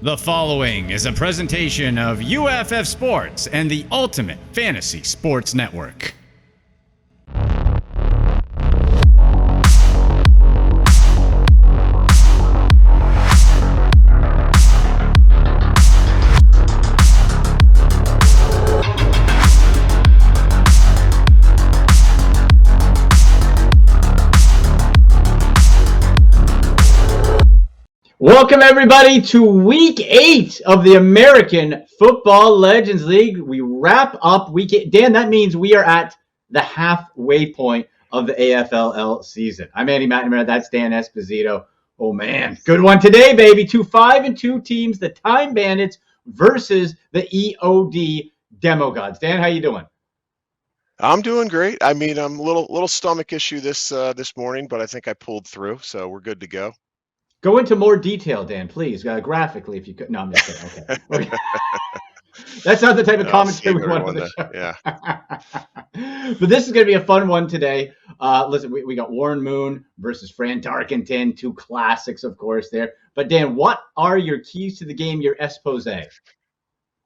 The following is a presentation of UFF Sports and the Ultimate Fantasy Sports Network. Welcome, everybody, to Week 8 of the American Football Legends League. We wrap up Week 8. Dan, that means we are at the halfway point of the AFLL season. I'm Andy McNamara. That's Dan Esposito. Oh, man. Good one today, baby. 2 5-2 teams, the Time Bandits versus the EOD Demo Gods. Dan, how you doing? I'm doing great. I mean, I'm a little stomach issue this morning, but I think I pulled through, so we're good to go. Go into more detail, Dan, please, graphically, if you could. No, I'm just kidding. Okay. That's not the type of commentary we want on the show. Yeah. But this is going to be a fun one today. Listen, we got Warren Moon versus Fran Darkington, two classics, of course, there. But, Dan, what are your keys to the game, your expose?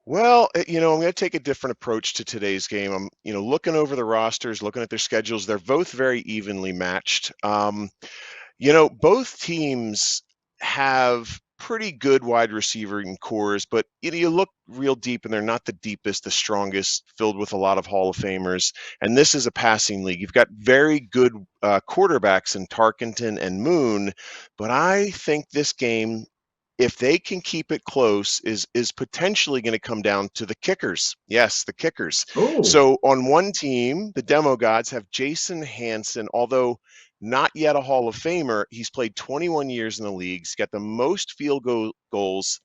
Well, I'm going to take a different approach to today's game. I'm, looking over the rosters, looking at their schedules. They're both very evenly matched. Both teams have pretty good wide receiving cores, but you look real deep and they're not the deepest, the strongest, filled with a lot of Hall of Famers. And this is a passing league. You've got very good quarterbacks in Tarkenton and Moon, but I think this game, if they can keep it close, is potentially going to come down to the kickers. Yes, the kickers. Ooh. So on one team, the Demo Gods have Jason Hansen, although not yet a Hall of Famer. He's played 21 years in the league. He's got the most field goals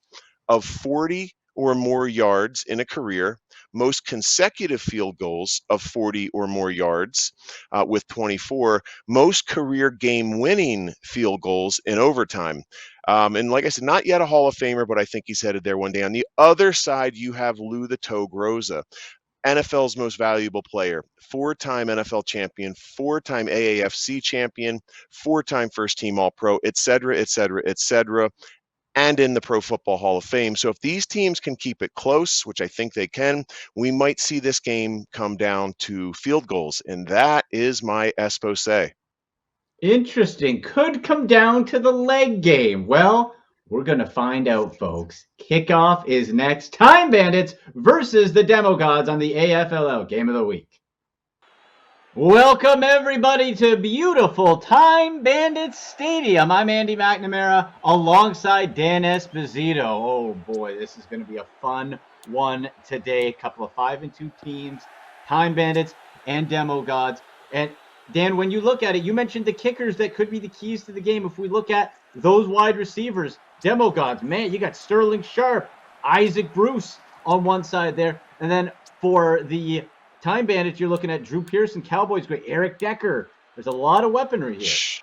of 40 or more yards in a career, most consecutive field goals of 40 or more yards with 24, most career game-winning field goals in overtime. And like I said, not yet a Hall of Famer, but I think he's headed there one day. On the other side, you have Lou the Toe Groza, NFL's most valuable player, 4-time NFL champion, 4-time AAFC champion, 4-time first-team All-Pro, et cetera, and in the Pro Football Hall of Fame. So if these teams can keep it close, which I think they can, we might see this game come down to field goals, and that is my expose. Interesting. Could come down to the leg game. Well, we're going to find out, folks. Kickoff is next. Time Bandits versus the Demo Gods on the AFLL Game of the Week. Welcome, everybody, to beautiful Time Bandits Stadium. I'm Andy McNamara alongside Dan Esposito. Oh, boy, this is going to be a fun one today. A couple of 5-2 teams, Time Bandits and Demo Gods. And, Dan, when you look at it, you mentioned the kickers that could be the keys to the game. If we look at those wide receivers, Demo Gods, man, you got Sterling Sharp, Isaac Bruce on one side there. And then for the Time Bandits, you're looking at Drew Pearson, Cowboys great, Eric Decker. There's a lot of weaponry here.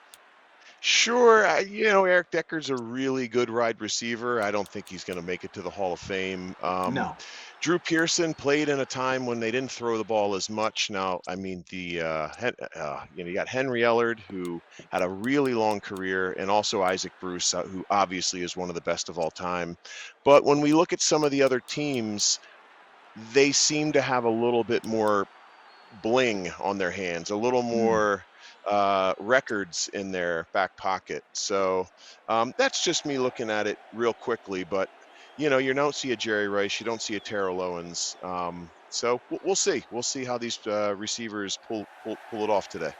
Sure. Eric Decker's a really good wide receiver. I don't think he's going to make it to the Hall of Fame. No. Drew Pearson played in a time when they didn't throw the ball as much. Now, I mean, you got Henry Ellard, who had a really long career, and also Isaac Bruce, who obviously is one of the best of all time. But when we look at some of the other teams, they seem to have a little bit more bling on their hands, a little more records in their back pocket. So that's just me looking at it real quickly. But, you don't see a Jerry Rice, you don't see a Terrell Owens. So we'll see. We'll see how these receivers pull it off today.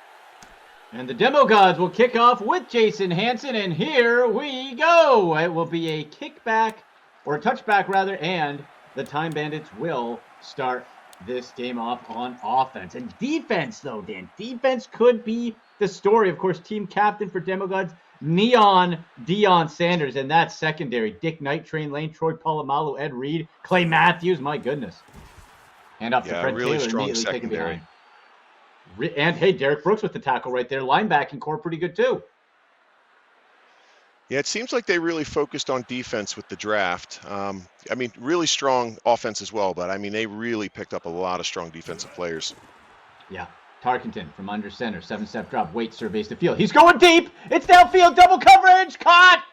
And the Demo Gods will kick off with Jason Hansen, and here we go. It will be a kickback, or a touchback rather, and the Time Bandits will start this game off on offense. And defense, though, Dan, defense could be the story. Of course, team captain for Demo Gods, Neon Deion Sanders, and that's secondary. Dick Knight, Train Lane, Troy Polamalu, Ed Reed, Clay Matthews, my goodness. And up to Fred really Taylor, strong immediately taken secondary. behind. And, hey, Derek Brooks with the tackle right there. Linebacking core pretty good, too. Yeah, it seems like they really focused on defense with the draft. Really strong offense as well, but, they really picked up a lot of strong defensive players. Yeah. Tarkenton from under center, 7-step drop, Wait surveys the field. He's going deep. It's downfield, double coverage. Caught.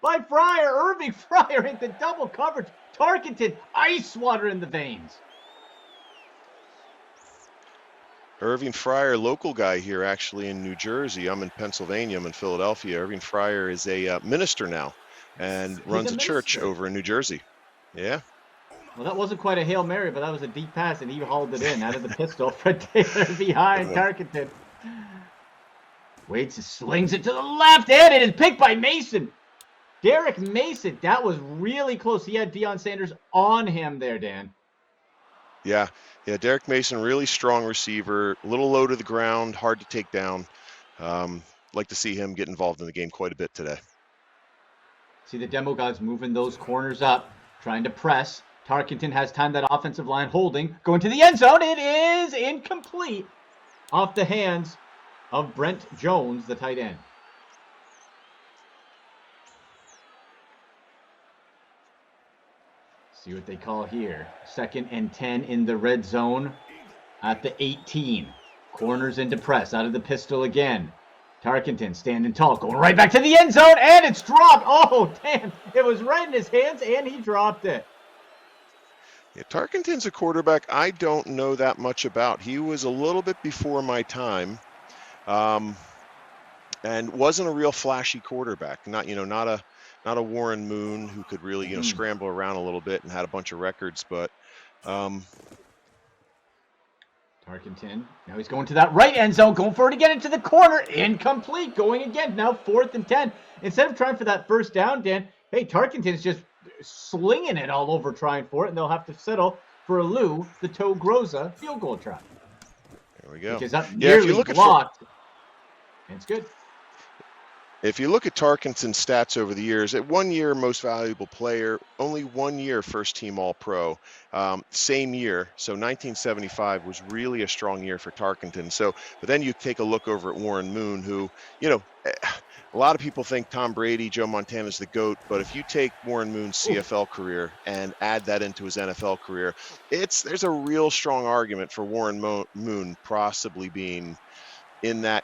by Fryer. Irving Fryer into double coverage. Tarkenton, ice water in the veins. Irving Fryer, local guy here actually in New Jersey. I'm in Pennsylvania. I'm in Philadelphia. Irving Fryer is a minister now and runs a church over in New Jersey. Yeah. Well, that wasn't quite a Hail Mary, but that was a deep pass, and he hauled it in out of the pistol. Fred Taylor behind Tarkenton. Waits, slings it to the left, and it is picked by Mason. Derek Mason, that was really close. He had Deion Sanders on him there, Dan. Yeah, Derek Mason, really strong receiver, a little low to the ground, hard to take down. Like to see him get involved in the game quite a bit today. See the Demo Gods moving those corners up, trying to press. Tarkenton has time, that offensive line holding, going to the end zone. It is incomplete off the hands of Brent Jones, the tight end. See what they call here. 2nd and 10 in the red zone at the 18. Corners into press out of the pistol again. Tarkenton standing tall, going right back to the end zone, and it's dropped. Oh, damn. It was right in his hands, and he dropped it. Yeah, Tarkenton's a quarterback I don't know that much about. He was a little bit before my time, and wasn't a real flashy quarterback. Not a Warren Moon who could really scramble around a little bit and had a bunch of records. But Tarkenton, now he's going to that right end zone, going for it again into the corner, incomplete. Going again, now 4th and 10. Instead of trying for that first down, Dan, hey, Tarkenton's just slinging it all over trying for it, and they'll have to settle for a Lou, the Toe Groza field goal try. There we go. Which is up nearly blocked. It's good. If you look at Tarkenton's stats over the years, at 1 year most valuable player, only 1 year first team All-Pro, same year. So 1975 was really a strong year for Tarkenton. But then you take a look over at Warren Moon, who, a lot of people think Tom Brady, Joe Montana's the GOAT, but if you take Warren Moon's CFL career and add that into his NFL career, there's a real strong argument for Warren Moon possibly being in that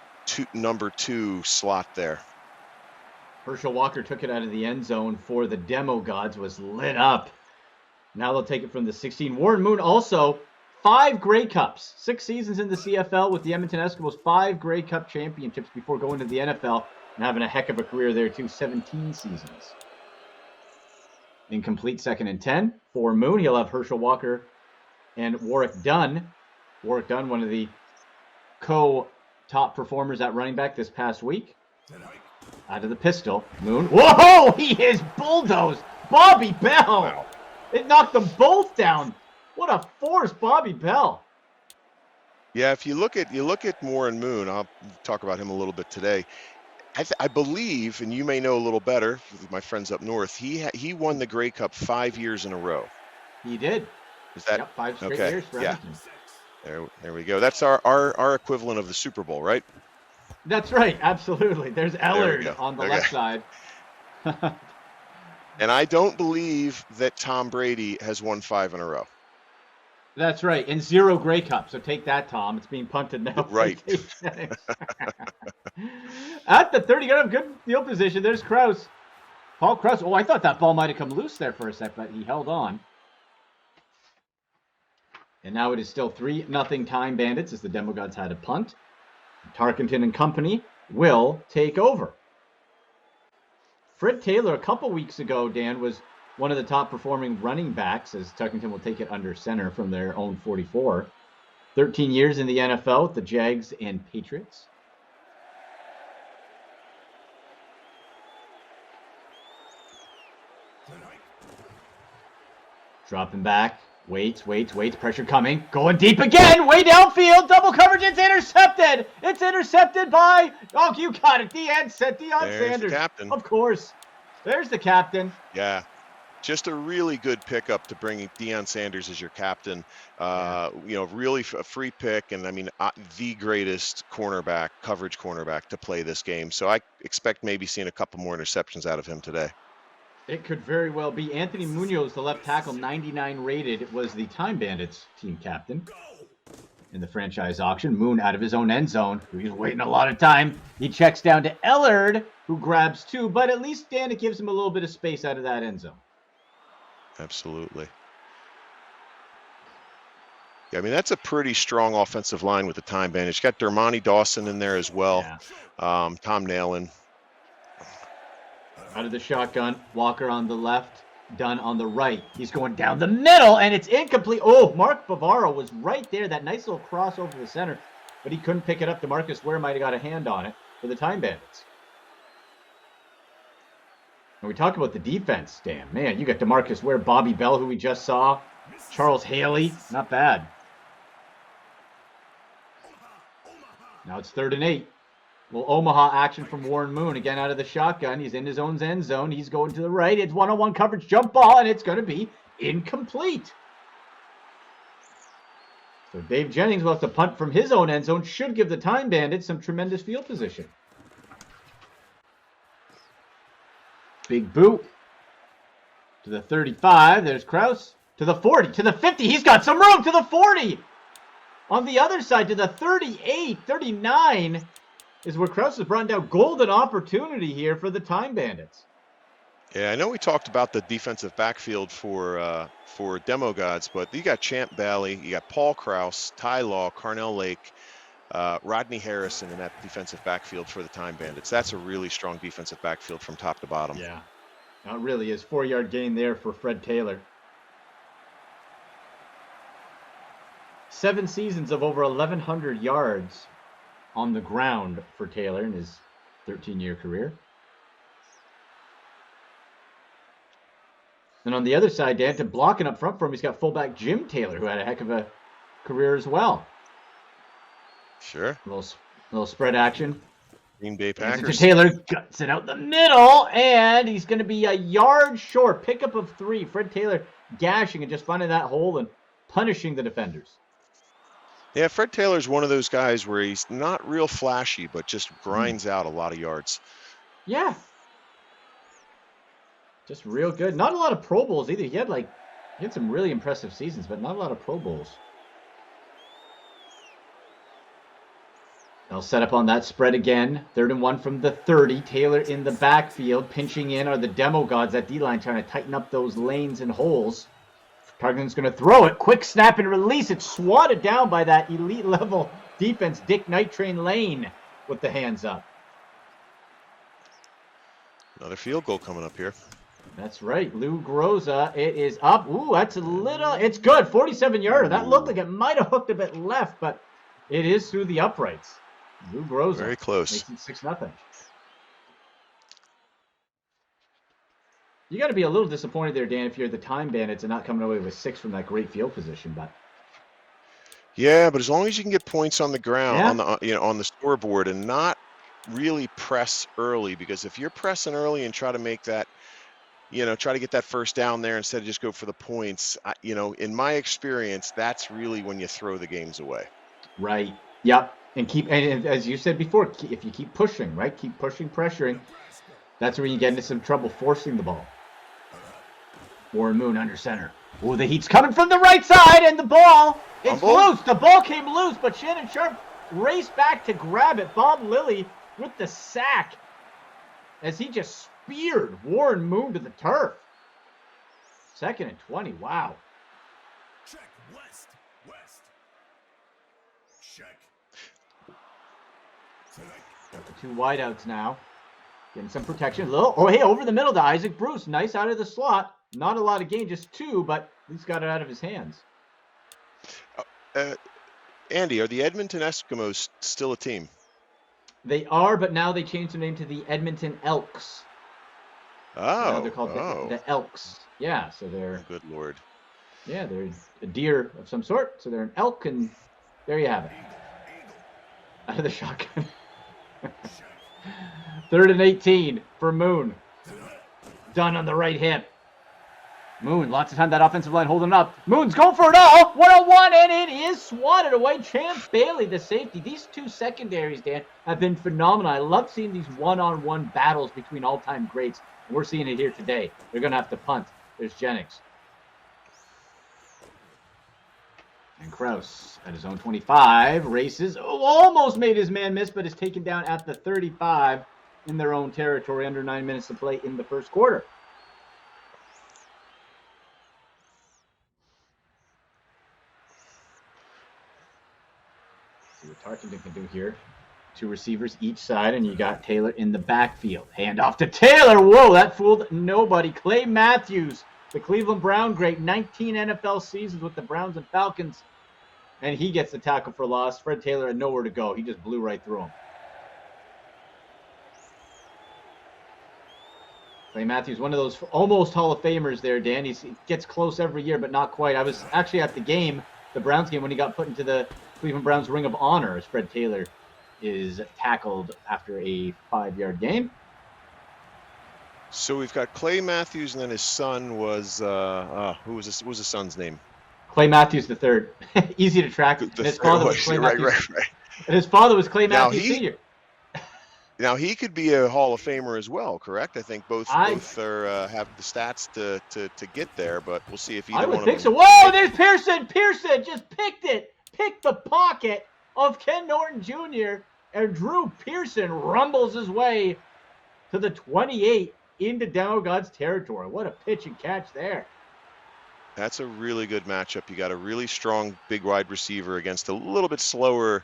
number 2 slot there. Herschel Walker took it out of the end zone for the Demo Gods, was lit up. Now they'll take it from the 16. Warren Moon also 5 Grey Cups, 6 seasons in the CFL with the Edmonton Eskimos, 5 Grey Cup championships before going to the NFL and having a heck of a career there too, 17 seasons. Incomplete, 2nd and 10 for Moon. He'll have Herschel Walker and Warwick Dunn. Warwick Dunn, one of the top performers at running back this past week. Out of the pistol, Moon. Whoa! He is bulldozed. Bobby Bell. Wow. It knocked them both down. What a force, Bobby Bell. Yeah, if you look at Warren Moon, I'll talk about him a little bit today. I believe, and you may know a little better, with my friends up north, he won the Grey Cup 5 years in a row. He did. Is that 5 straight okay? years for Edmonton. There we go. That's our equivalent of the Super Bowl, right? That's right, absolutely. There's Ellard on the left side. And I don't believe that Tom Brady has won 5 in a row. That's right, and 0 Grey Cup. So take that, Tom. It's being punted now. Right. At the 30, got a good field position. There's Krause. Paul Krause. Oh, I thought that ball might have come loose there for a sec, but he held on. And now it is still 3-0 Time Bandits as the Demo Gods had a punt. Tarkenton and company will take over. Fred Taylor, a couple weeks ago, Dan, was one of the top performing running backs as Tarkenton will take it under center from their own 44. 13 years in the NFL with the Jags and Patriots. Dropping back. Waits. Pressure coming. Going deep again. Way downfield. Double coverage. It's intercepted. It's intercepted by... Oh, you got it. Deion Sanders. The captain. Of course. There's the captain. Yeah. Just a really good pickup to bring Deion Sanders as your captain. Really a free pick. And, the greatest coverage cornerback to play this game. So I expect maybe seeing a couple more interceptions out of him today. It could very well be. Anthony Munoz, the left tackle, 99 rated, was the Time Bandits team captain in the franchise auction. Moon out of his own end zone. He's waiting a lot of time. He checks down to Ellard. who grabs 2, but at least, Dan, it gives him a little bit of space out of that end zone. Absolutely. Yeah, I mean, that's a pretty strong offensive line with the Time Bandits. You got Dermontti Dawson in there as well. Yeah. Tom Nalen. Out of the shotgun, Walker on the left, Dunn on the right. He's going down the middle, and it's incomplete. Oh, Mark Bavaro was right there. That nice little cross over the center, but he couldn't pick it up. DeMarcus Ware might have got a hand on it for the Time Bandits. And we talk about the defense, Dan. Man, you got DeMarcus Ware, Bobby Bell, who we just saw, Charles Haley. Not bad. Now it's 3rd and 8. Little Omaha action from Warren Moon. Again, out of the shotgun. He's in his own end zone. He's going to the right. It's one-on-one coverage, jump ball, and it's going to be incomplete. So Dave Jennings will have to punt from his own end zone. Should give the Time Bandits some tremendous field position. Big boot. To the 35. There's Krause. To the 40. To the 50. He's got some room. To the 40. On the other side, to the 38, 39 is where Krause has brought down. Golden opportunity here for the Time Bandits. Yeah, I know we talked about the defensive backfield for Demo Gods, but you got Champ Bailey, you got Paul Krause, Ty Law, Carnell Lake, Rodney Harrison in that defensive backfield for the Time Bandits. That's a really strong defensive backfield from top to bottom. Yeah, it really is. 4-yard gain there for Fred Taylor. 7 seasons of over 1,100 yards on the ground for Taylor in his 13-year career. And on the other side, Dan, to blocking up front for him, he's got fullback Jim Taylor, who had a heck of a career as well. Sure. A little spread action. Green Bay Packers. Taylor guts it out the middle, and he's going to be a yard short. Pickup of 3. Fred Taylor gashing and just finding that hole and punishing the defenders. Yeah, Fred Taylor's one of those guys where he's not real flashy, but just grinds out a lot of yards. Yeah. Just real good. Not a lot of Pro Bowls either. He had some really impressive seasons, but not a lot of Pro Bowls. They'll set up on that spread again. 3rd and 1 from the 30. Taylor in the backfield. Pinching in are the Demo Gods at D-line, trying to tighten up those lanes and holes. Tarkenton's going to throw it. Quick snap and release. It's swatted down by that elite level defense. Dick Night Train Lane with the hands up. Another field goal coming up here. That's right. Lou Groza. It is up. Ooh, that's a little. It's good. 47-yarder. That looked like it might have hooked a bit left, but it is through the uprights. Lou Groza. Very close. Makes it 6-0. You got to be a little disappointed there, Dan, if you're the Time Bandits and not coming away with 6 from that great field position. But yeah, but as long as you can get points on the ground, Yeah. on the scoreboard, and not really press early, because if you're pressing early and try to make that, try to get that first down there instead of just go for the points, in my experience, that's really when you throw the games away. Right. Yep. And as you said before, if you keep pushing, right? Keep pushing, pressuring. That's where you get into some trouble forcing the ball. Warren Moon under center. Oh, the heat's coming from the right side, and the ball, it's loose. The ball came loose, but Shannon Sharp raced back to grab it. Bob Lilly with the sack as he just speared Warren Moon to the turf. 2nd and 20. Wow. Check west. Check. Got the 2 wideouts now. Getting some protection. Over the middle to Isaac Bruce. Nice out of the slot. Not a lot of gain, just 2, but at least got it out of his hands. Andy, are the Edmonton Eskimos still a team? They are, but now they changed the name to the Edmonton Elks. Oh. Now they're called the Elks. Yeah, so they're... Good Lord. Yeah, they're a deer of some sort. So they're an elk, and there you have it. Out of the shotgun. 3rd and 18 for Moon. Done on the right hip. Moon, lots of time that offensive line holding up. Moon's going for it all. 1-on-1, and it is swatted away. Champ Bailey, the safety. These 2 secondaries, Dan, have been phenomenal. I love seeing these one-on-one battles between all-time greats. We're seeing it here today. They're going to have to punt. There's Jennings. And Krause at his own 25. Races. Oh, almost made his man miss, but is taken down at the 35. in their own territory, under 9 minutes to play in the first quarter. See what Tarkenton can do here. 2 receivers each side, and you got Taylor in the backfield. Hand off to Taylor. Whoa, that fooled nobody. Clay Matthews, the Cleveland Brown great, 19 NFL seasons with the Browns and Falcons, and he gets the tackle for loss. Fred Taylor had nowhere to go. He just blew right through him. Clay Matthews, one of those almost Hall of Famers there, Dan. He gets close every year, but not quite. I was actually at the game, the Browns game, when he got put into the Cleveland Browns Ring of Honor as Fred Taylor is tackled after a 5-yard gain. So we've got Clay Matthews, and then his son was who was his son's name? Clay Matthews III. Easy to track. And his father was Clay Matthews. Right. And his father was Clay Matthews Sr. Now he could be a Hall of Famer as well, correct? I think both are have the stats to get there, but we'll see if either one of them. I would think so. Whoa, there's Pearson. Pearson just picked the pocket of Ken Norton Jr., and Drew Pearson rumbles his way to the 28 into Demo God's territory. What a pitch and catch there. That's a really good matchup. You got a really strong big wide receiver against a little bit slower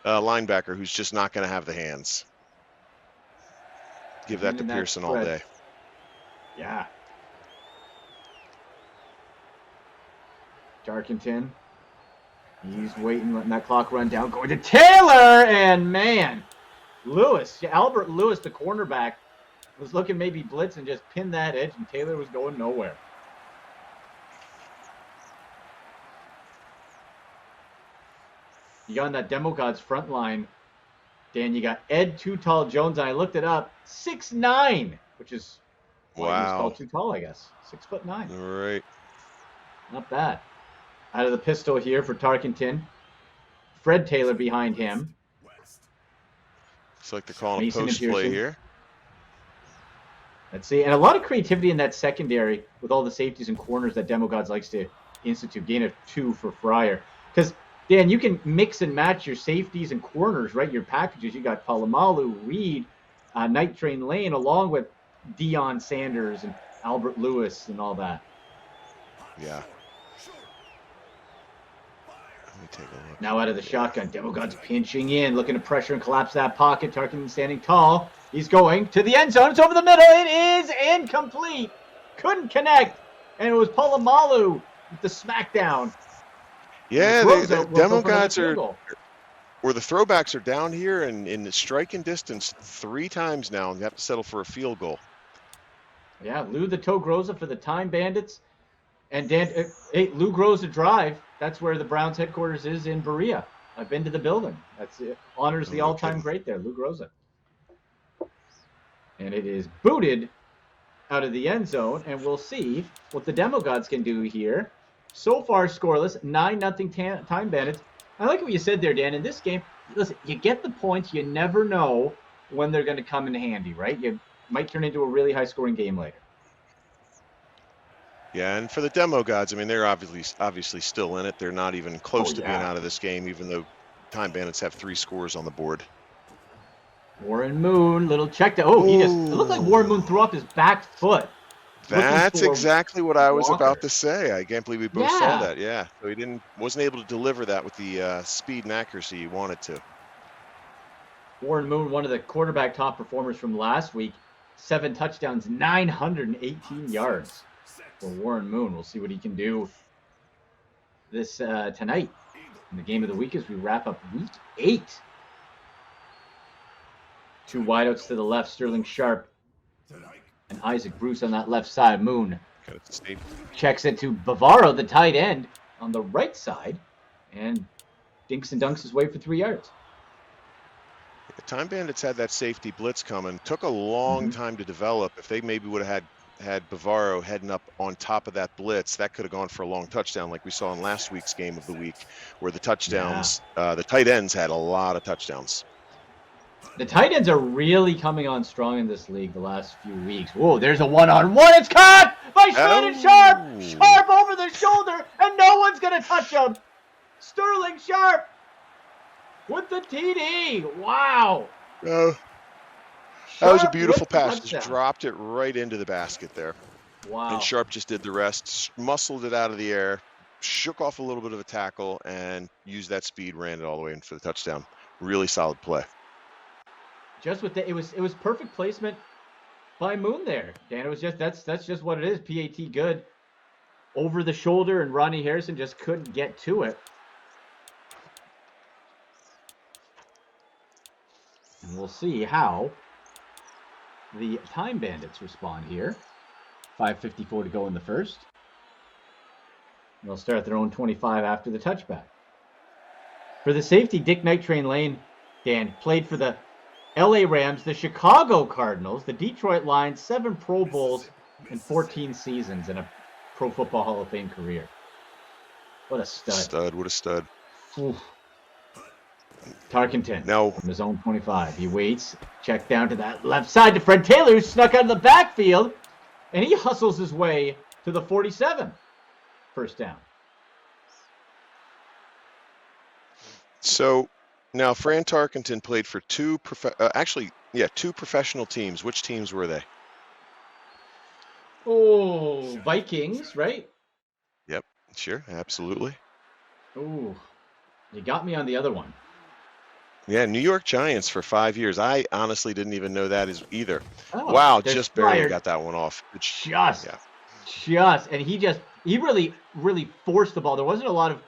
linebacker who's just not going to have the hands. Give that to Pearson all day. Yeah. Darkington. He's waiting, letting that clock run down. Going to Taylor, and man, Albert Lewis, the cornerback, was looking maybe blitz and just pinned that edge, and Taylor was going nowhere. You got on that Demo Gods front line, Dan, you got Ed Too Tall Jones, and I looked it up, 6'9", which is why he was called too tall, I guess. 6'9". All right. Not bad. Out of the pistol here for Tarkenton. Fred Taylor behind him. Looks like they're calling a post play here. Let's see. And a lot of creativity in that secondary with all the safeties and corners that Demo Gods likes to institute. Gain of 2 for Fryer. Because, Dan, you can mix and match your safeties and corners, right? Your packages. You got Palomalu, Reed, Night Train Lane, along with Deion Sanders and Albert Lewis and all that. Yeah. Let me take a look. Now out of the shotgun, Demo God's pinching in, looking to pressure and collapse that pocket. Tarkenton standing tall. He's going to the end zone. It's over the middle. It is incomplete. Couldn't connect. And it was Palomalu with the smackdown. Yeah, the Demo Gods are, or the throwbacks are down here and in the striking distance 3 times now, and you have to settle for a field goal. Yeah, Lou the Toe Groza for the Time Bandits. And Dan, hey, Lou Groza Drive, that's where the Browns headquarters is in Berea. I've been to the building. That's it. Honors the all-time great there, Lou Groza. And it is booted out of the end zone, and we'll see what the Demo Gods can do here. So far, scoreless, 9-0 Time Bandits. I like what you said there, Dan. In this game, listen, you get the points. You never know when they're going to come in handy, right? You might turn into a really high-scoring game later. Yeah, and for the Demo Gods, I mean, they're obviously still in it. They're not even close to being out of this game, even though Time Bandits have 3 scores on the board. Warren Moon, little check down. Oh, it looked like Warren Moon threw up his back foot. That's exactly what I was about to say. I can't believe we both saw that. Yeah, so he wasn't able to deliver that with the speed and accuracy he wanted to. Warren Moon, one of the quarterback top performers from last week, 7 touchdowns, 918 yards for Warren Moon. We'll see what he can do this tonight in the game of the week as we wrap up week 8. 2 wideouts to the left, Sterling Sharp and Isaac Bruce on that left side. Moon checks it to Bavaro, the tight end, on the right side, and dinks and dunks his way for 3 yards. The Time Bandits had that safety blitz coming. Took a long time to develop. If they maybe would have had Bavaro heading up on top of that blitz, that could have gone for a long touchdown like we saw in last week's game of the week, where the touchdowns, the tight ends had a lot of touchdowns. The tight ends are really coming on strong in this league the last few weeks. Whoa, there's a one-on-one. It's caught by Shannon Sharp. Sharp over the shoulder, and no one's going to touch him. Sterling Sharp with the TD. Wow. That was a beautiful with the pass. Just touchdown. dropped it right into the basket there. Wow. And Sharp just did the rest, muscled it out of the air, shook off a little bit of a tackle, and used that speed, ran it all the way in for the touchdown. Really solid play. Just with it was perfect placement by Moon there, Dan. It was just that's just what it is. PAT good, over the shoulder, and Rodney Harrison just couldn't get to it. And we'll see how the Time Bandits respond here. 5:54 to go in the first. They'll start their own 25 after the touchback. For the safety, Dick Night Train Lane, Dan, played for the LA Rams, the Chicago Cardinals, the Detroit Lions, 7 Pro Bowls, and 14 seasons in a Pro Football Hall of Fame career. What a stud. What a stud. Oof. Tarkenton Now, from his own 25. He waits, check down to that left side to Fred Taylor, who snuck out of the backfield, and he hustles his way to the 47. First down. so now Fran Tarkenton played for two professional teams. Which teams were they? Oh, Vikings, right? Yep, sure, absolutely. Oh, you got me on the other one. Yeah, New York Giants for 5 years. I honestly didn't even know that either. Oh, Wow, there's just barely Fryer. got that one off. And he really forced the ball. There wasn't a lot of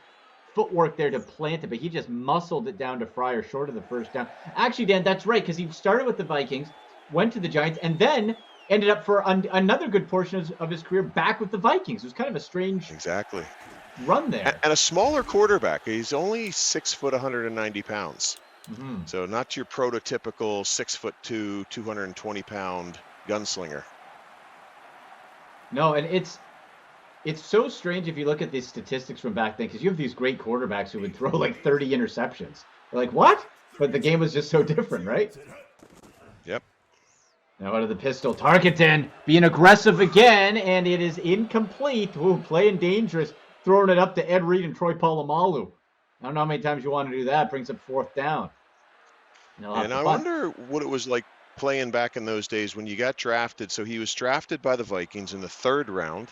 footwork there to plant it, but he just muscled it down to Fryer short of the first down. Actually, Dan, that's right, because he started with the Vikings, went to the Giants, and then ended up for another good portion of his career back with the Vikings. It was kind of a strange run there. And a smaller quarterback. He's only 6 foot, 190 pounds. Mm-hmm. So not your prototypical 6'2", 220-pound gunslinger. No, and it's so strange if you look at these statistics from back then, because you have these great quarterbacks who would throw like 30 interceptions. You're like, what? But the game was just so different, right? Yep. Now out of the pistol, Tarkenton being aggressive again, and it is incomplete. Ooh, playing dangerous, throwing it up to Ed Reed and Troy Polamalu. I don't know how many times you want to do that. Brings up 4th down. And I wonder what it was like playing back in those days when you got drafted. So he was drafted by the Vikings in the 3rd round,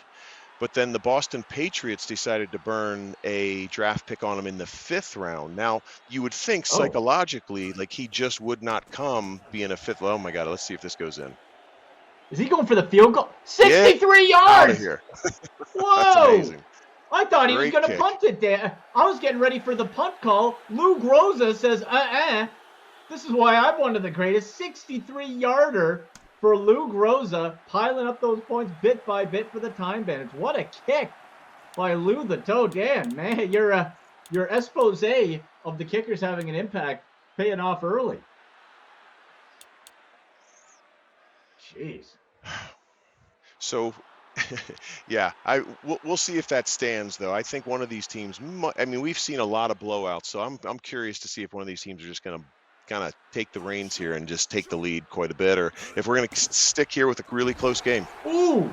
but then the Boston Patriots decided to burn a draft pick on him in the 5th round. Now, you would think psychologically, like he just would not come being a 5th. Oh my God, let's see if this goes in. Is he going for the field goal? 63 yards! Out of here. Whoa! That's amazing. I thought he was Great going to kick. punt it there. I was getting ready for the punt call. Lou Groza says, This is why I'm one of the greatest. 63-yarder for Lou Groza, piling up those points bit by bit for the Time Bandits. What a kick by Lou the Toe. Dan, man, your expose of the kickers having an impact paying off early. Jeez. So, yeah, we'll see if that stands, though. I think one of these teams, we've seen a lot of blowouts, so I'm curious to see if one of these teams are just going to kind of take the reins here and just take the lead quite a bit, or if we're going to stick here with a really close game. Ooh.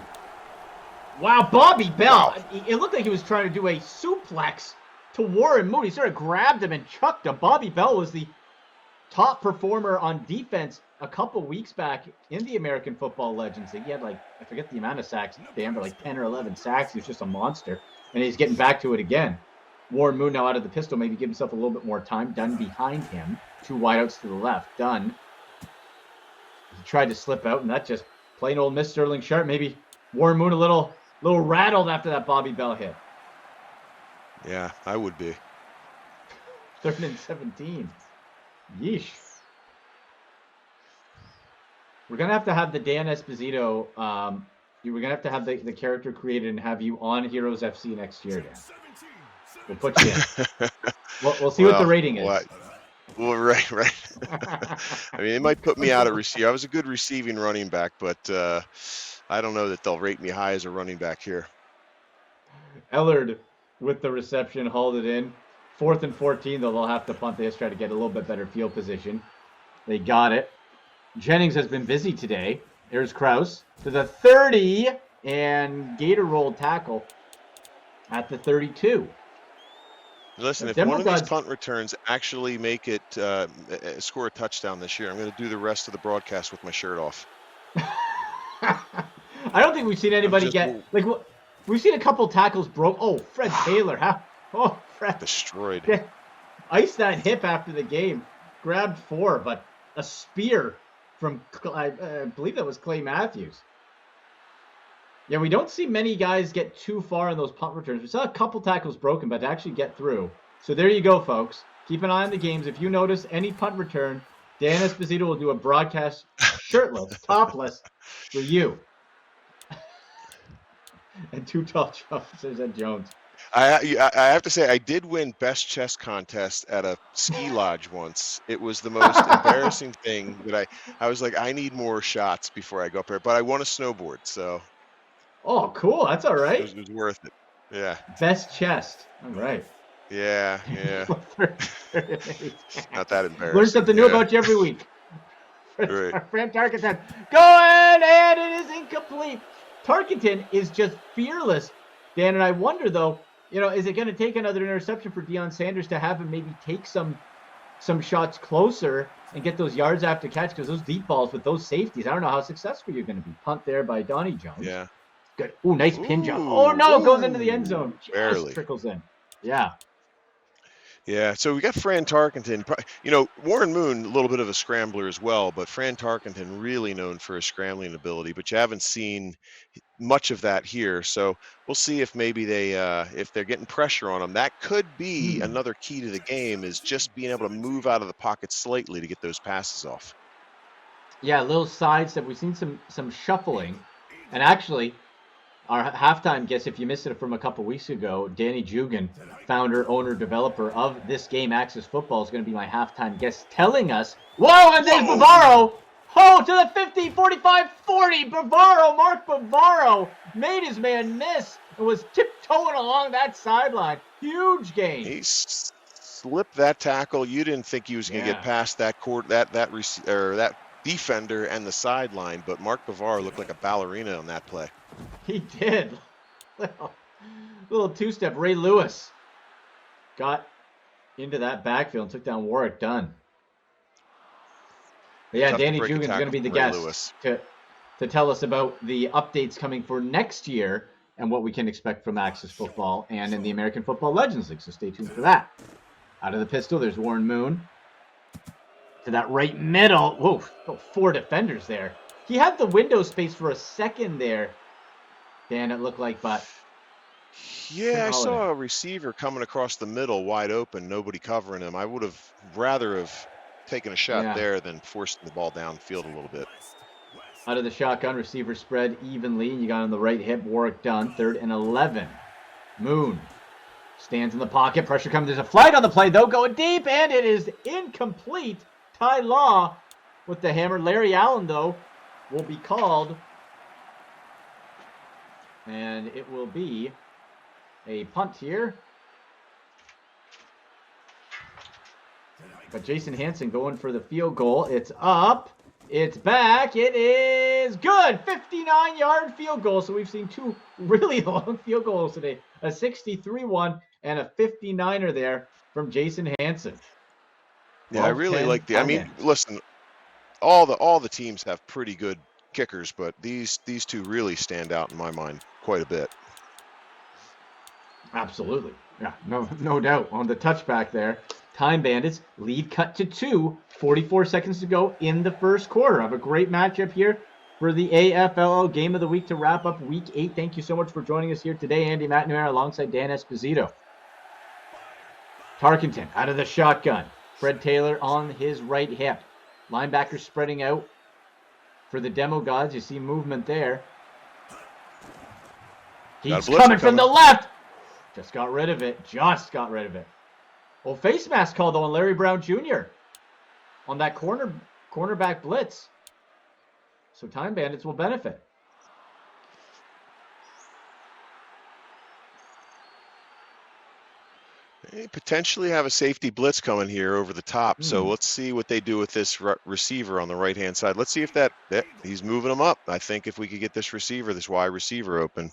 Wow, Bobby Bell. Wow. It looked like he was trying to do a suplex to Warren Moon. He sort of grabbed him and chucked him. Bobby Bell was the top performer on defense a couple weeks back in the American Football Legends League. He had I forget the amount of sacks, Dan, but 10 or 11 sacks. He was just a monster. And he's getting back to it again. Warren Moon now out of the pistol, maybe give himself a little bit more time. Dunn behind him. 2 wideouts to the left. Dunn. He tried to slip out, and that just plain old Miss Sterling Sharp. Maybe Warren Moon a little rattled after that Bobby Bell hit. Yeah, I would be. 3rd and 17. Yeesh. We're going to have the Dan Esposito, we're going to have the character created and have you on Heroes FC next year, Dan. We'll put you in. We'll see what the rating is. Well, right. It might put me out at receiver. I was a good receiving running back, but I don't know that they'll rate me high as a running back here. Ellard with the reception, hauled it in. 4th and 14, though they'll have to punt this, try to get a little bit better field position. They got it. Jennings has been busy today. Here's Kraus to the 30, and Gator roll tackle at the 32. Listen, if Demo one of these gods. punt returns actually make it score a touchdown this year, I'm going to do the rest of the broadcast with my shirt off. I don't think we've seen anybody get like what we've seen a couple tackles broke. Oh, Fred Taylor, how? Oh, Fred Destroyed. Yeah, iced that hip after the game. Grabbed 4, but a spear from I believe that was Clay Matthews. Yeah, we don't see many guys get too far in those punt returns. We saw a couple tackles broken, but to actually get through. So there you go, folks. Keep an eye on the games. If you notice any punt return, Dan Esposito will do a broadcast shirtless, topless, for you. And 2 tall jumpers at Jones. I have to say, I did win best chess contest at a ski lodge once. It was the most embarrassing thing that I was like, I need more shots before I go up there. But I won a snowboard, so. Oh, cool. That's all right. It was worth it. Yeah. Best chest. All right. Yeah. Not that embarrassing. Learn something new about you every week. Right. Fran Tarkenton going, and it is incomplete. Tarkenton is just fearless, Dan, and I wonder, though, is it going to take another interception for Deion Sanders to have him maybe take some shots closer and get those yards after catch? Because those deep balls with those safeties, I don't know how successful you're going to be. Punt there by Donnie Jones. Yeah. Good. Ooh, nice pin jump. Oh, no, goes into the end zone. Just barely. Trickles in. Yeah. Yeah, so we got Fran Tarkenton. Warren Moon, a little bit of a scrambler as well, but Fran Tarkenton really known for his scrambling ability, but you haven't seen much of that here. So we'll see if maybe if they're getting pressure on him. That could be another key to the game, is just being able to move out of the pocket slightly to get those passes off. Yeah, little sidestep. We've seen some shuffling. And actually, our halftime guest, if you missed it from a couple weeks ago, Danny Jugan, founder, owner, developer of this game, Access Football, is going to be my halftime guest, telling us, whoa, and there's Bavaro. Oh, to the 50, 45, 40. Bavaro, Mark Bavaro, made his man miss and was tiptoeing along that sideline. Huge gain. He slipped that tackle. You didn't think he was going to get past that that defender and the sideline, but Mark Bavaro looked like a ballerina on that play. He did. Little two-step. Ray Lewis got into that backfield and took down Warwick Dunn. But yeah, Danny Jugan's going to be the guest to tell us about the updates coming for next year and what we can expect from Access Football and in the American Football Legends League. So stay tuned for that. Out of the pistol, there's Warren Moon. To that right middle. Whoa, 4 defenders there. He had the window space for a second there. Dan, it looked like, but yeah, I saw a receiver coming across the middle wide open, nobody covering him. I would have rather have taken a shot there than forcing the ball downfield a little bit. Out of the shotgun, receiver spread evenly, and you got on the right hip, Warwick Dunn, 3rd and 11. Moon stands in the pocket, pressure coming. There's a flight on the play, though, going deep, and it is incomplete. Ty Law with the hammer. Larry Allen, though, will be called. And it will be a punt here. But Jason Hansen going for the field goal. It's up. It's back. It is good. 59-yard field goal. So we've seen 2 really long field goals today. A 63-1 and a 59er there from Jason Hansen. Yeah, I really like listen, all the teams have pretty good kickers, but these 2 really stand out in my mind quite a bit. Absolutely. Yeah, no doubt. On the touchback there, Time Bandits lead cut to 2, 44 seconds to go in the first quarter. Have a great matchup here for the AFLO Game of the Week to wrap up Week 8. Thank you so much for joining us here today. Andy McNamara alongside Dan Esposito. Tarkenton out of the shotgun. Fred Taylor on his right hip. Linebackers spreading out for the Demo Gods. You see movement there. He's coming from the left. Just got rid of it. Well, face mask call, though, on Larry Brown Jr. on that cornerback blitz. So Time Bandits will benefit. They potentially have a safety blitz coming here over the top. So let's see what they do with this receiver on the right-hand side. Let's see if that he's moving them up. I think if we could get this wide receiver open.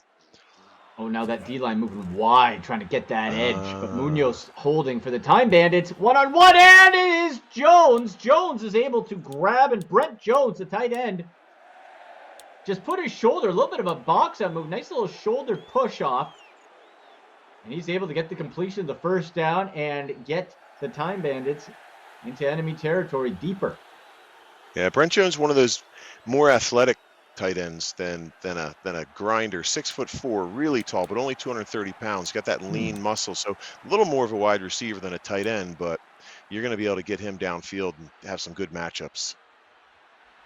Oh, now that D-line moving wide, trying to get that edge. But Munoz holding for the Time Bandits. One-on-one, and it is Jones. Jones is able to grab, and Brent Jones, the tight end, just put his shoulder, a little bit of a box-out move. Nice little shoulder push-off. And he's able to get the completion of the first down and get the Time Bandits into enemy territory deeper. Yeah, Brent Jones, one of those more athletic tight ends than a grinder. 6'4", really tall, but only 230 pounds. Got that lean muscle, so a little more of a wide receiver than a tight end, but you're going to be able to get him downfield and have some good matchups.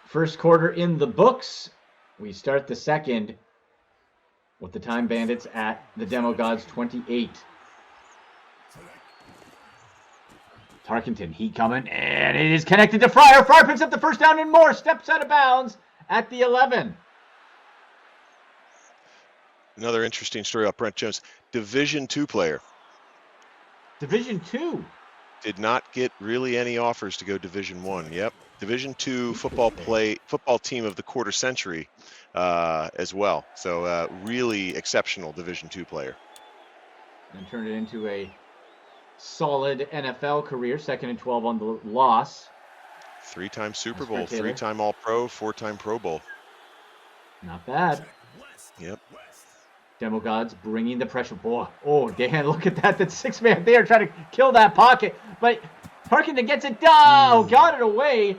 First quarter in the books. We start the second with the Time Bandits at the Demo Gods 28. Tarkenton, heat coming, and it is connected to Fryer. Fryer picks up the first down and more. Steps out of bounds at the 11. Another interesting story about Brent Jones. Division II player. Division II. Did not get really any offers to go Division I. Yep. Division II football team of the quarter century as well. So really exceptional Division II player. And turned it into a solid NFL career. 2nd and 12 on the loss. 3-time Super Bowl, 3-time All-Pro, 4-time Pro Bowl. Not bad. Yep. Demo Gods bringing the pressure. Boy, oh, Dan, look at that. That 6-man there trying to kill that pocket. But Tarkenton gets it down. Got it away.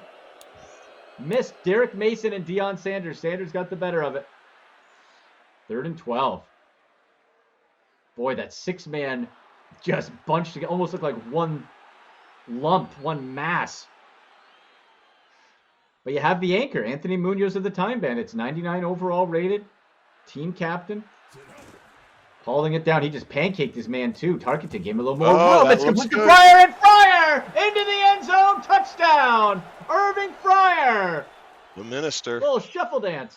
Missed Derek Mason and Deion Sanders. Sanders got the better of it. 3rd and 12. Boy, that 6-man just bunched together. Almost looked like one lump, one mass. But you have the anchor, Anthony Munoz of the Time Bandits, 99 overall rated, team captain. Hauling it down. He just pancaked his man, too. Tarkenton gave him a little more room. It's complete to Fryer, and Fryer into the end zone. Touchdown. Irving Fryer. The minister. Little shuffle dance.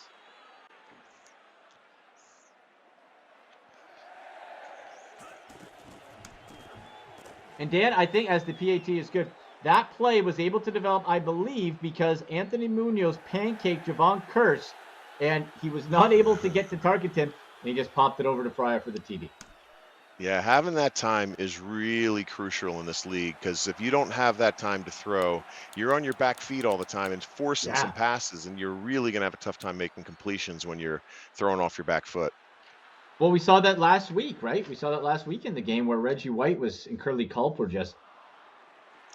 And Dan, I think as the PAT is good, that play was able to develop, I believe, because Anthony Munoz pancaked Javon Curse, and he was not able to get to Tarkenton, and he just popped it over to Fryer for the TD. Yeah, having that time is really crucial in this league, because if you don't have that time to throw, you're on your back feet all the time and forcing some passes, and you're really going to have a tough time making completions when you're throwing off your back foot. Well, we saw that last week, right? We saw that last week in the game where Reggie White and Curly Culp were just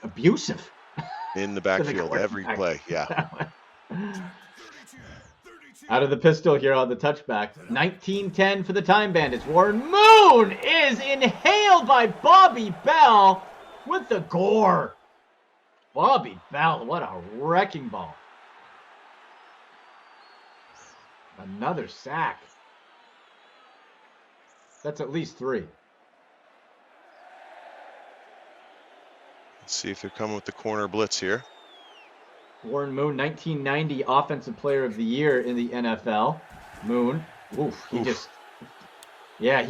abusive. In the backfield, every play, yeah. Out of the pistol here on the touchback. 19-10 for the Time Bandits. Warren Moon is inhaled by Bobby Bell with the gore. Bobby Bell, what a wrecking ball. Another sack. That's at least 3. Let's see if they're coming with the corner blitz here. Warren Moon, 1990 Offensive Player of the Year in the NFL. Moon, he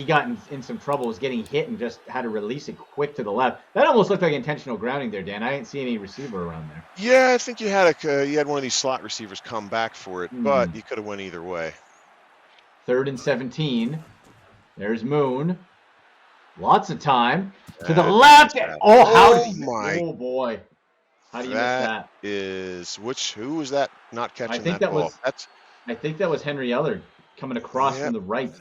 got in some trouble, was getting hit and just had to release it quick to the left. That almost looked like intentional grounding there, Dan. I didn't see any receiver around there. Yeah, I think you had one of these slot receivers come back for it, but you could have went either way. 3rd and 17. There's Moon. Lots of time. To the left. Oh boy. How do you miss that? Who was that not catching that ball? I think that was Henry Ellard coming across from the right.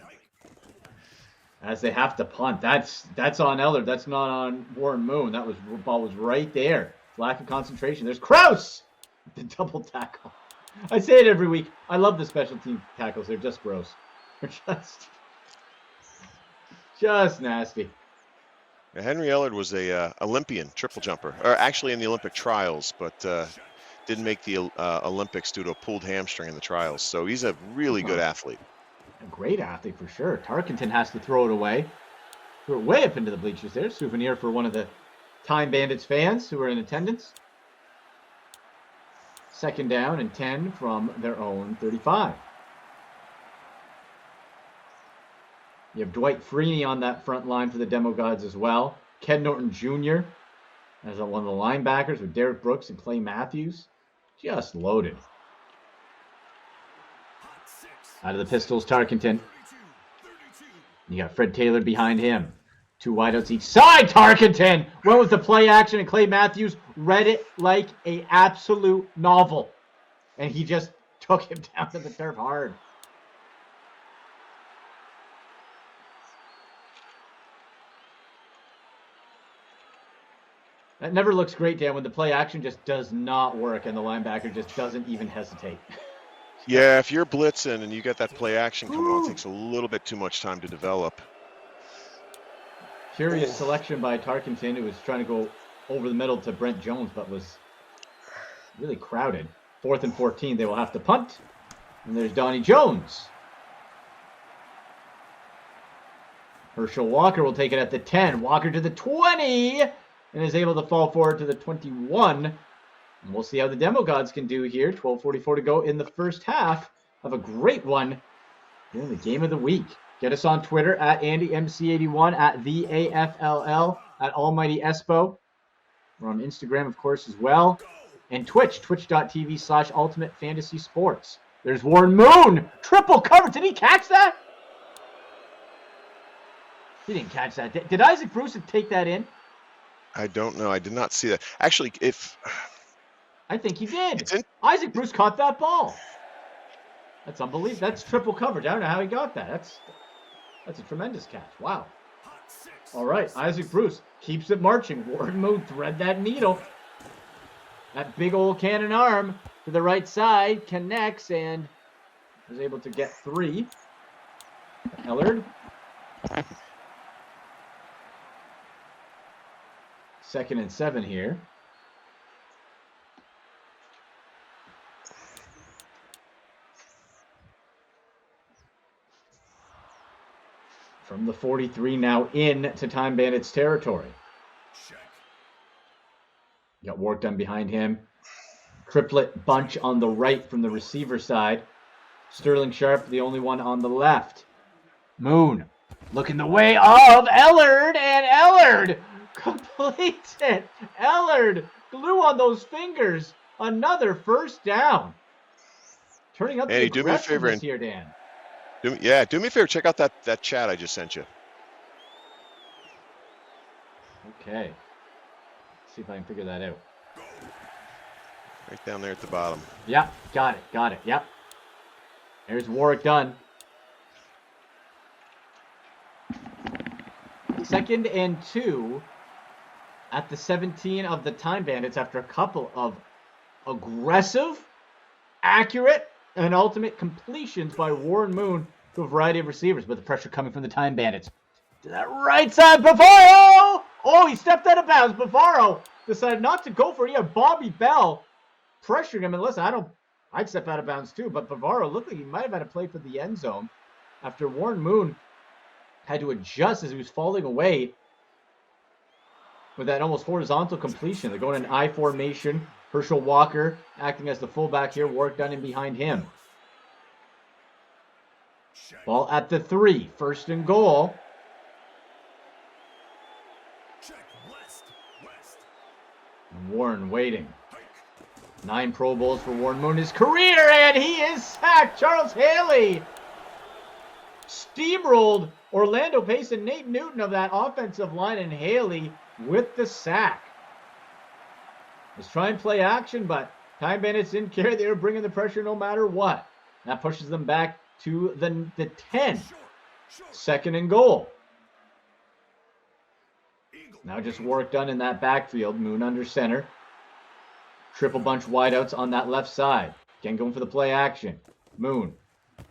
As they have to punt. That's on Ellard. That's not on Warren Moon. The ball was right there. Lack of concentration. There's Krause. The double tackle. I say it every week. I love the special team tackles. They're just gross. They're just nasty. Henry Ellard was a Olympian triple jumper, or actually in the Olympic trials, but didn't make the Olympics due to a pulled hamstring in the trials. So he's a really good athlete. A great athlete for sure. Tarkenton has to throw it away. Threw it way up into the bleachers there. Souvenir for one of the Time Bandits fans who are in attendance. 2nd down and 10 from their own 35. You have Dwight Freeney on that front line for the Demo Gods as well. Ken Norton Jr. as one of the linebackers with Derek Brooks and Clay Matthews. Just loaded. Out of the pistols, Tarkenton. You got Fred Taylor behind him. 2 wideouts each side. Tarkenton went with the play action, and Clay Matthews read it like an absolute novel. And he just took him down to the turf hard. That never looks great, Dan, when the play action just does not work and the linebacker just doesn't even hesitate. Yeah, if you're blitzing and you get that play action coming on, it takes a little bit too much time to develop. Curious selection by Tarkenton, who was trying to go over the middle to Brent Jones, but was really crowded. 4th and 14, they will have to punt. And there's Donnie Jones. Herschel Walker will take it at the 10. Walker to the 20. And is able to fall forward to the 21. And we'll see how the Demo Gods can do here. 12:44 to go in the first half of a great one during the game of the week. Get us on Twitter at AndyMC81, at TheAFLL, at Almighty Espo. We're on Instagram, of course, as well. And Twitch, twitch.tv/Ultimate Fantasy Sports. There's Warren Moon. Triple cover. Did he catch that? He didn't catch that. Did Isaac Bruce take that in? I don't know. I did not see that. Actually, I think he did. Isaac Bruce caught that ball. That's unbelievable. That's triple coverage. I don't know how he got that. That's a tremendous catch. Wow. All right. Isaac Bruce keeps it marching. Warren Moon thread that needle. That big old cannon arm to the right side connects and was able to get 3. Ellard. 2nd and 7 here. From the 43 now in to Time Bandits territory. Got work done behind him. Triplet bunch on the right from the receiver side. Sterling Sharp, the only one on the left. Moon looking the way of Ellard, and Ellard completes it. Ellard glue on those fingers. Another first down. Turning up the aggressiveness here, Dan. Do me a favor. Check out that chat I just sent you. Okay. See if I can figure that out. Right down there at the bottom. Yep, got it. Yep. There's Warwick Dunn. 2nd and 2 at the 17 of the Time Bandits after a couple of aggressive, accurate, and ultimate completions by Warren Moon to a variety of receivers, but the pressure coming from the Time Bandits. To that right side, Bavaro! Oh, he stepped out of bounds. Bavaro decided not to go for it. He had Bobby Bell pressuring him. And listen, I'd step out of bounds too, but Bavaro looked like he might have had a play for the end zone after Warren Moon had to adjust as he was falling away with that almost horizontal completion. They're going in I formation. Herschel Walker acting as the fullback here. Work done in behind him. Ball at the 3. 1st and goal. Warren waiting. 9 Pro Bowls for Warren Moon in his career, and he is sacked. Charles Haley steamrolled Orlando Pace and Nate Newton of that offensive line, and Haley with the sack. Let's try and play action, but Time Bandits didn't care. They were bringing the pressure no matter what. That pushes them back to the 10. 2nd and goal. Now just work done in that backfield. Moon under center. Triple bunch wideouts on that left side. Again, going for the play action. Moon.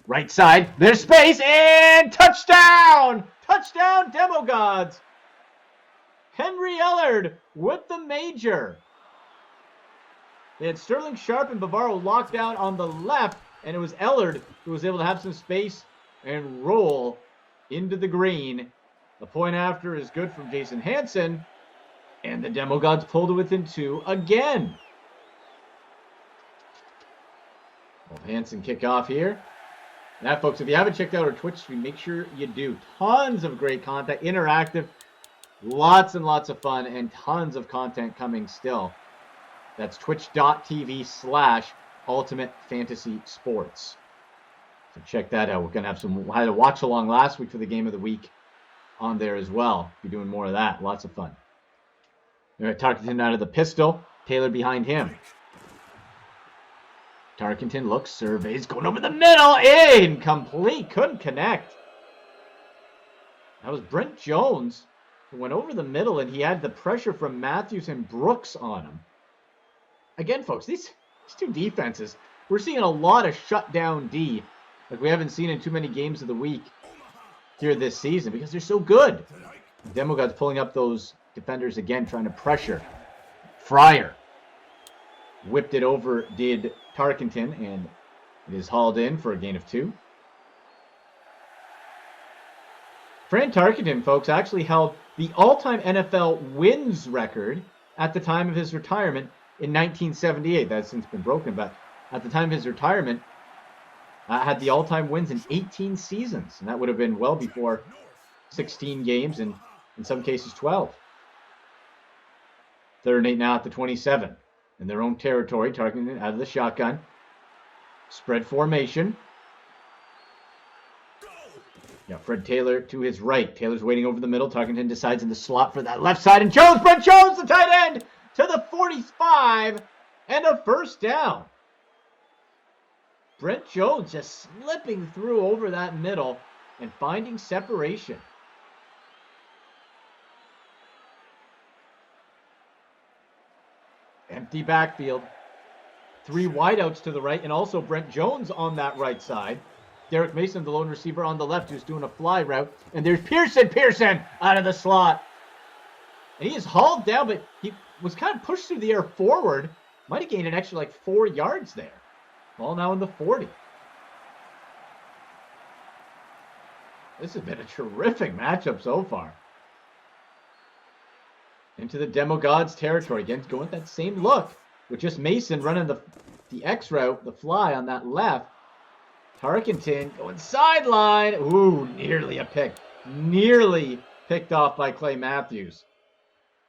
Right side. There's space. And touchdown! Touchdown, Demo Gods. Henry Ellard with the major. They had Sterling Sharp and Bavaro locked down on the left. And it was Ellard who was able to have some space and roll into the green. The point after is good from Jason Hansen. And the Demo Gods pulled it within 2 again. Well, Hansen kick off here. Now, folks, if you haven't checked out our Twitch stream, make sure you do. Tons of great content, interactive, lots and lots of fun, and tons of content coming still. That's twitch.tv/Ultimate Fantasy Sports. So check that out. We're going to have some, I had a watch along last week for the game of the week on there as well. Be doing more of that. Lots of fun. All right, Tarkenton out of the pistol. Taylor behind him. Tarkenton looks, surveys, going over the middle. Incomplete. Couldn't connect. That was Brent Jones who went over the middle, and he had the pressure from Matthews and Brooks on him. Again, folks, these two defenses, we're seeing a lot of shutdown D like we haven't seen in too many games of the week here this season because they're so good. Demo Gods pulling up those defenders again, trying to pressure. Fryer whipped it over, did Tarkenton, and it is hauled in for a gain of 2. Fran Tarkenton, folks, actually held the all-time NFL wins record at the time of his retirement in 1978. That's since been broken, but at the time of his retirement, had the all-time wins in 18 seasons, and that would have been well before 16 games and in some cases 12. 3rd and 8 now at the 27. In their own territory, Tarkenton out of the shotgun. Spread formation. Yeah, Fred Taylor to his right. Taylor's waiting over the middle. Tarkenton decides in the slot for that left side. And Jones, Brent Jones, the tight end, to the 45 and a first down. Brent Jones just slipping through over that middle and finding separation. Empty backfield. 3 wideouts to the right, and also Brent Jones on that right side. Derek Mason, the lone receiver on the left, who's doing a fly route. And there's Pearson out of the slot. And he is hauled down, but he was kind of pushed through the air forward. Might have gained an extra like 4 yards there. Ball now in the 40. This has been a terrific matchup so far. Into the Demo Gods territory. Again, going with that same look. With just Mason running the X route, the fly on that left. Tarkenton going sideline. Ooh, nearly a pick. Nearly picked off by Clay Matthews.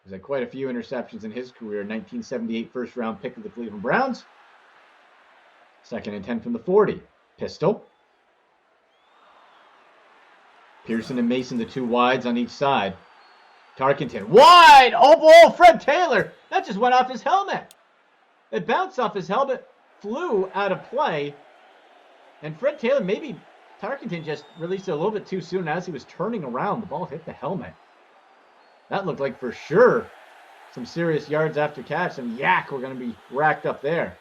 He's had quite a few interceptions in his career. 1978 first-round pick of the Cleveland Browns. 2nd and 10 from the 40. Pistol. Pearson and Mason, the 2 wides on each side. Tarkenton wide. Oh, Fred Taylor. That just went off his helmet. It bounced off his helmet, flew out of play. And Fred Taylor, maybe Tarkenton just released it a little bit too soon. As he was turning around, the ball hit the helmet. That looked like for sure some serious yards after catch. Some yak were going to be racked up there.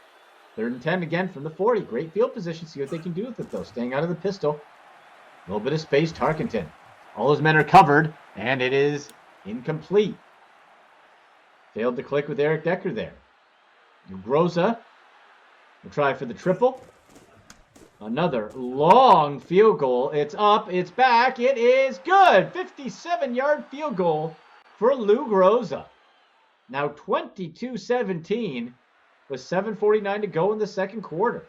3rd and 10 again from the 40. Great field position. See what they can do with it, though. Staying out of the pistol. A little bit of space. Tarkenton. All his men are covered, and it is incomplete. Failed to click with Eric Decker there. Groza will try for the triple. Another long field goal. It's up. It's back. It is good. 57-yard field goal for Lou Groza. Now 22-17 with 7:49 to go in the second quarter.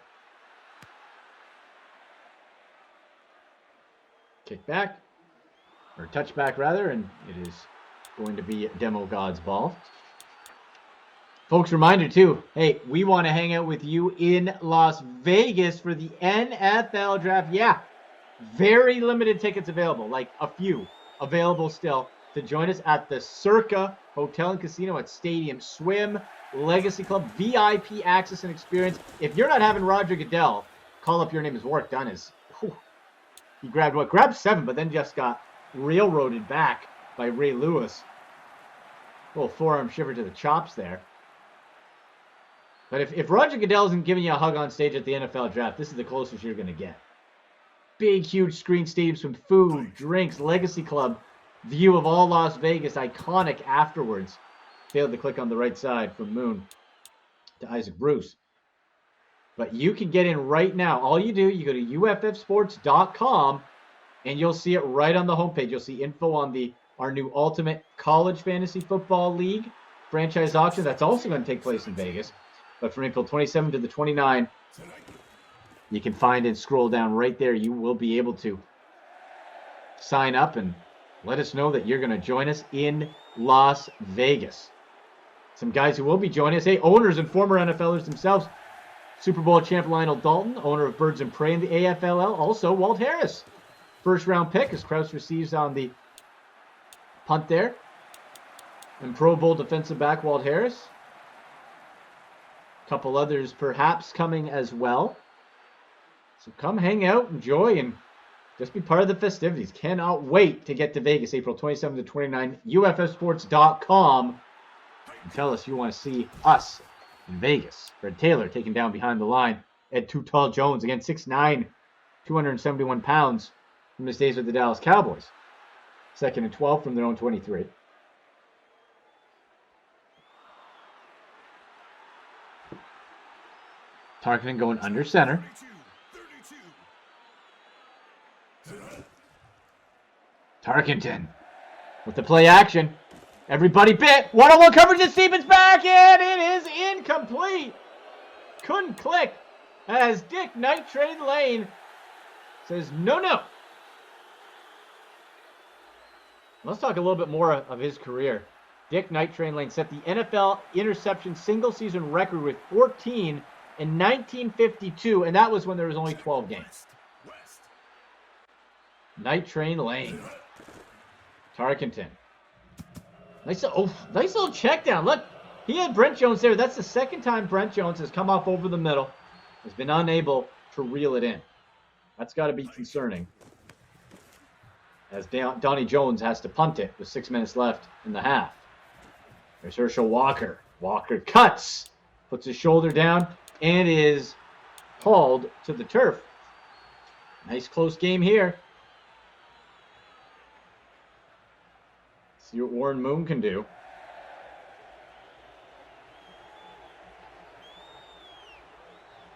Kick back, or touchback rather, and it is going to be Demo God's ball. Folks, reminder too, hey, we want to hang out with you in Las Vegas for the NFL draft. Yeah, very limited tickets available, like a few available still, to join us at the Circa Hotel and Casino at Stadium Swim, Legacy Club, VIP access and experience. If you're not having Roger Goodell call up your name as Warwick Dunn, he grabbed 7, but then just got railroaded back by Ray Lewis. A little forearm shiver to the chops there. But if Roger Goodell isn't giving you a hug on stage at the NFL draft, this is the closest you're going to get. Big, huge screen stadiums with food, drinks, Legacy Club, view of all Las Vegas, iconic afterwards. Failed to click on the right side from Moon to Isaac Bruce. But you can get in right now. All you do, you go to uffsports.com, and you'll see it right on the homepage. You'll see info on our new Ultimate College Fantasy Football League franchise auction. That's also going to take place in Vegas. But from April 27 to the 29, you can find and scroll down right there. You will be able to sign up and let us know that you're going to join us in Las Vegas. Some guys who will be joining us, hey, owners and former NFLers themselves, Super Bowl champ Lionel Dalton, owner of Birds and Prey in the AFLL. Also, Walt Harris, first-round pick as Krause receives on the punt there. And Pro Bowl defensive back Walt Harris. A couple others perhaps coming as well. So come hang out, enjoy, and just be part of the festivities. Cannot wait to get to Vegas, April 27 to 29. UFFsports.com. And tell us you want to see us in Vegas. Fred Taylor taken down behind the line. Ed Too Tall Jones, again, 6'9", 271 pounds from his days with the Dallas Cowboys. 2nd and 12 from their own 23. Tarkenton going under center. 32. Tarkenton with the play action. Everybody bit. One-on-one coverage and Stevens back, and it is incomplete. Couldn't click as Dick Night Train Lane says no. Let's talk a little bit more of his career. Dick Night Train Lane set the NFL interception single season record with 14 in 1952, and that was when there was only 12 games. West. Night Train Lane. Tarkenton. Nice little check down. Look, he had Brent Jones there. That's the second time Brent Jones has come off over the middle. Has been unable to reel it in. That's got to be concerning. As Donnie Jones has to punt it with 6 minutes left in the half. There's Herschel Walker. Walker cuts. Puts his shoulder down and is hauled to the turf. Nice close game here. See what Warren Moon can do.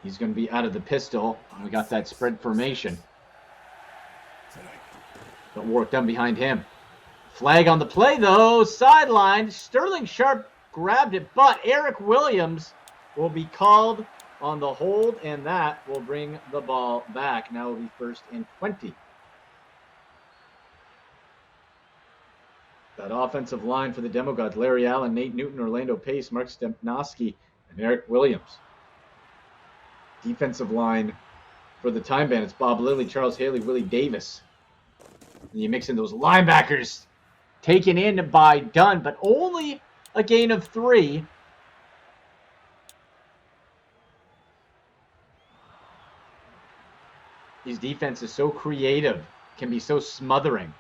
He's going to be out of the pistol. We got that spread formation. But work done behind him. Flag on the play, though. Sideline. Sterling Sharp grabbed it, but Eric Williams will be called on the hold, and that will bring the ball back. Now it'll be 1st and 20. That offensive line for the Demo Gods, Larry Allen, Nate Newton, Orlando Pace, Mark Stempnowski, and Eric Williams. Defensive line for the Time Bandits, Bob Lilly, Charles Haley, Willie Davis. And you mix in those linebackers taken in by Dunn, but only a gain of 3. These defense is so creative, can be so smothering,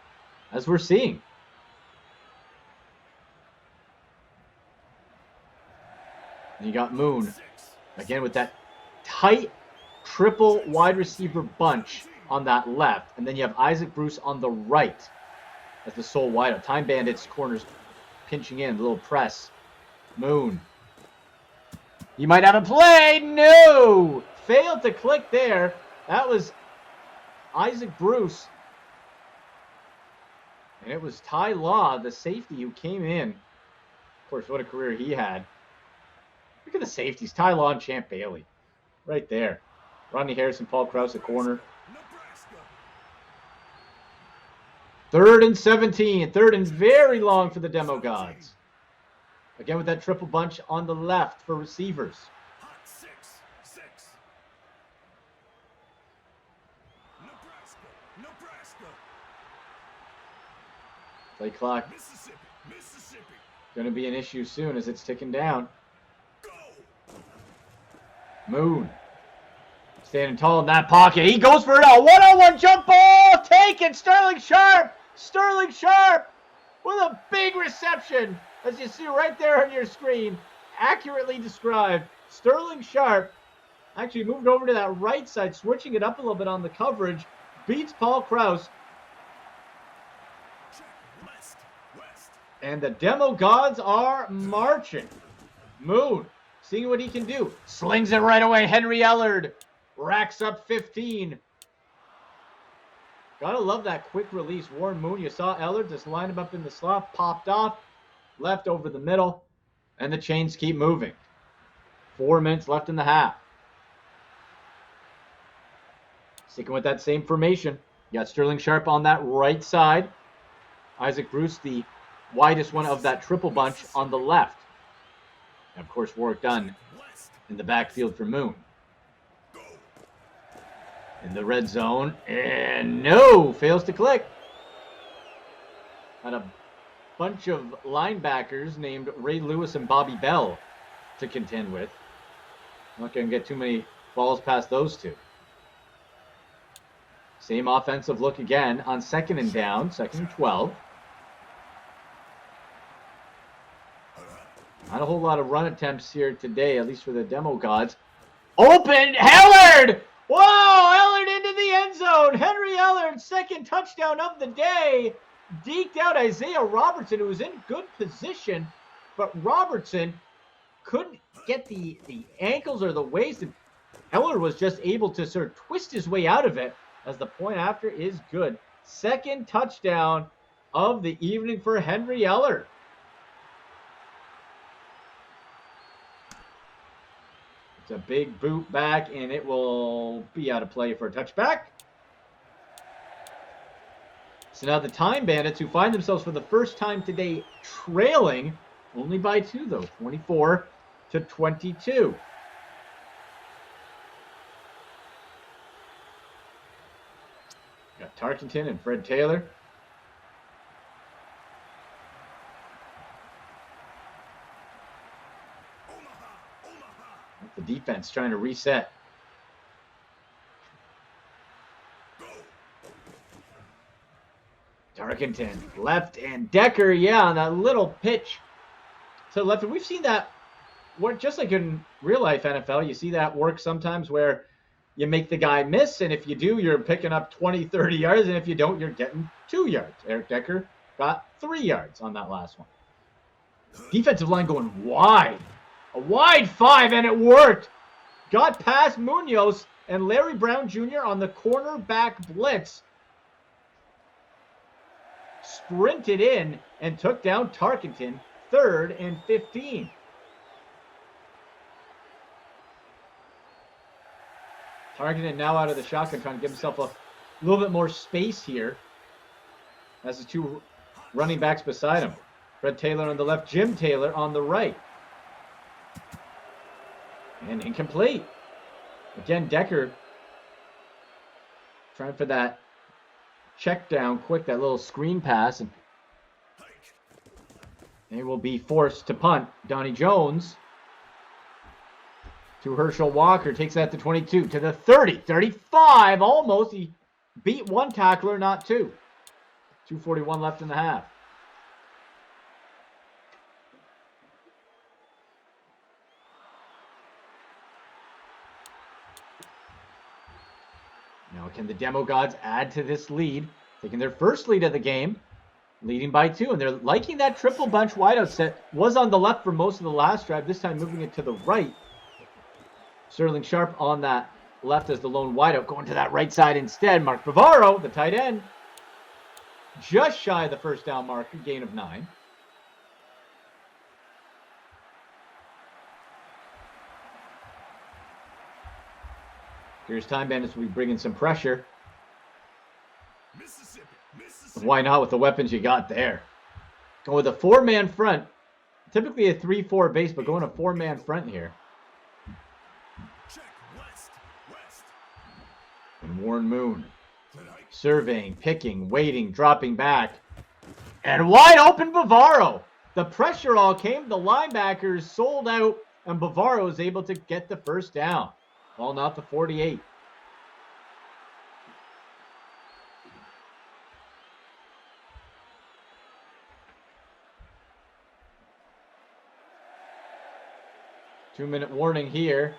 as we're seeing. And you got Moon, again with that tight triple wide receiver bunch on that left. And then you have Isaac Bruce on the right as the sole wideout. Time Bandits corners pinching in, a little press. Moon. You might have a play. No! Failed to click there. That was Isaac Bruce. And it was Ty Law, the safety, who came in. Of course, what a career he had. Look at the safeties. Ty Law and Champ Bailey. Right there. Rodney Harrison, Paul Krause at corner. 3rd and 17. 3rd and very long for the Demo Gods. Again with that triple bunch on the left for receivers. Hot 6. Nebraska. Play clock. Mississippi. Going to be an issue soon as it's ticking down. Go. Moon. Standing tall in that pocket. He goes for it all. One-on-one jump ball. Taken. Sterling Sharp. Sterling Sharp with a big reception. As you see right there on your screen. Accurately described. Sterling Sharp actually moved over to that right side, switching it up a little bit on the coverage. Beats Paul Krause. West. And the Demo Gods are marching. Moon, seeing what he can do. Slings it right away. Henry Ellard racks up 15. Gotta love that quick release. Warren Moon, you saw Ellard just lined him up in the slot, popped off, left over the middle, and the chains keep moving. 4 minutes left in the half. Sticking with that same formation. You got Sterling Sharp on that right side. Isaac Bruce, the widest one of that triple bunch, on the left. And of course, work done in the backfield for Moon. in the red zone. And no, fails to click. Had a bunch of linebackers named Ray Lewis and Bobby Bell to contend with. Not going to get too many balls past those two. Same offensive look again on 2nd and down, 2nd and 12. Not a whole lot of run attempts here today, at least for the demo gods. Open, Hellard! Whoa, Hellard into the end zone. Henry Hellard, 2nd touchdown of the day. Deked out Isaiah Robertson, who was in good position, but Robertson couldn't get the ankles or the waist, and Hellard was just able to sort of twist his way out of it, as the point after is good. 2nd touchdown of the evening for Henry Hellard. It's a big boot back, and it will be out of play for a touchback. So now the Time Bandits, who find themselves for the first time today trailing, only by 2 though, 24-22. Got Tarkenton and Fred Taylor. The defense trying to reset. Tarkenton left, and Decker, yeah, on that little pitch to the left. And we've seen that work just like in real life NFL. You see that work sometimes where you make the guy miss, and if you do, you're picking up 20, 30 yards, and if you don't, you're getting 2 yards. Eric Decker got 3 yards on that last one. Defensive line going wide. A wide 5, and it worked. Got past Munoz and Larry Brown Jr. on the cornerback blitz. Sprinted in and took down Tarkenton, 3rd and 15. Tarkenton now out of the shotgun, trying to give himself a little bit more space here. Has the 2 running backs beside him. Fred Taylor on the left, Jim Taylor on the right. And incomplete. Again, Decker trying for that check down quick, that little screen pass. And they will be forced to punt. Donnie Jones to Herschel Walker. Takes that to 22, to the 30, 35, almost. He beat 1 tackler, not 2. 2:41 left in the half. Now, can the Demo Gods add to this lead? Taking their first lead of the game, leading by 2. And they're liking that triple bunch wideout set. Was on the left for most of the last drive. This time moving it to the right. Sterling Sharp on that left as the lone wideout. Going to that right side instead. Mark Bavaro, the tight end. Just shy of the first down marker. Gain of 9. Here's Time Bandits will be bringing some pressure. Mississippi. Why not with the weapons you got there? Going with a 4-man front. Typically a 3-4 base, but going a 4-man front here. Check west. And Warren Moon surveying, picking, waiting, dropping back. And wide open Bavaro. The pressure all came. The linebackers sold out, and Bavaro is able to get the first down. Ball not the 48. Two-minute warning here.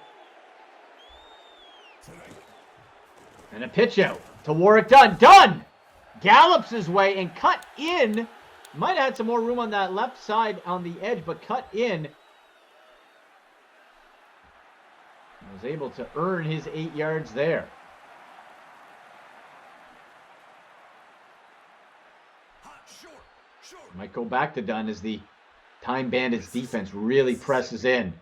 And a pitch out to Warwick Dunn. Dunn gallops his way and cut in. Might have had some more room on that left side on the edge, but cut in. Was able to earn his 8 yards there. Might go back to Dunn as the Time Bandits defense really presses in.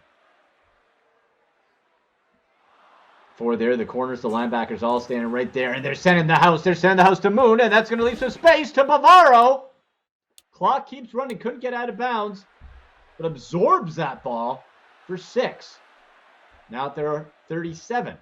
4 there, the corners, the linebackers all standing right there, and they're sending the house. They're sending the house to Moon, and that's going to leave some space to Bavaro. Clock keeps running, couldn't get out of bounds, but absorbs that ball for 6. Now there are 37.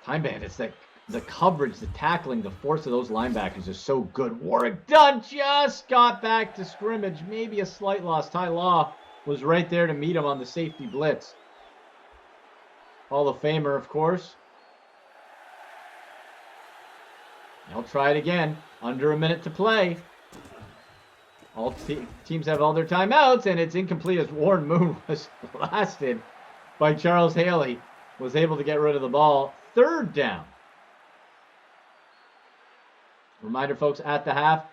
Time Bandits, the coverage, the tackling, the force of those linebackers is so good. Warwick Dunn just got back to scrimmage. Maybe a slight loss. Ty Law was right there to meet him on the safety blitz. Hall of Famer, of course. They'll try it again. Under a minute to play. All teams have all their timeouts, and it's incomplete as Warren Moon was blasted by Charles Haley. Was able to get rid of the ball. 3rd down. Reminder, folks, at the half,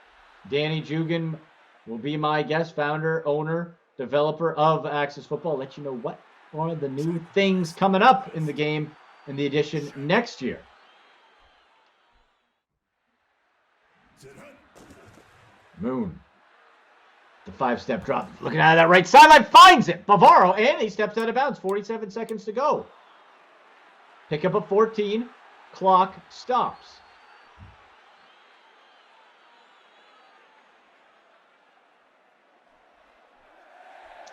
Danny Jugan will be my guest, founder, owner, developer of Axis Football. I'll let you know what are the new things coming up in the game in the edition next year. Moon. The 5-step drop. Looking at that right sideline. Finds it. Bavaro. And he steps out of bounds. 47 seconds to go. Pick up a 14. Clock stops.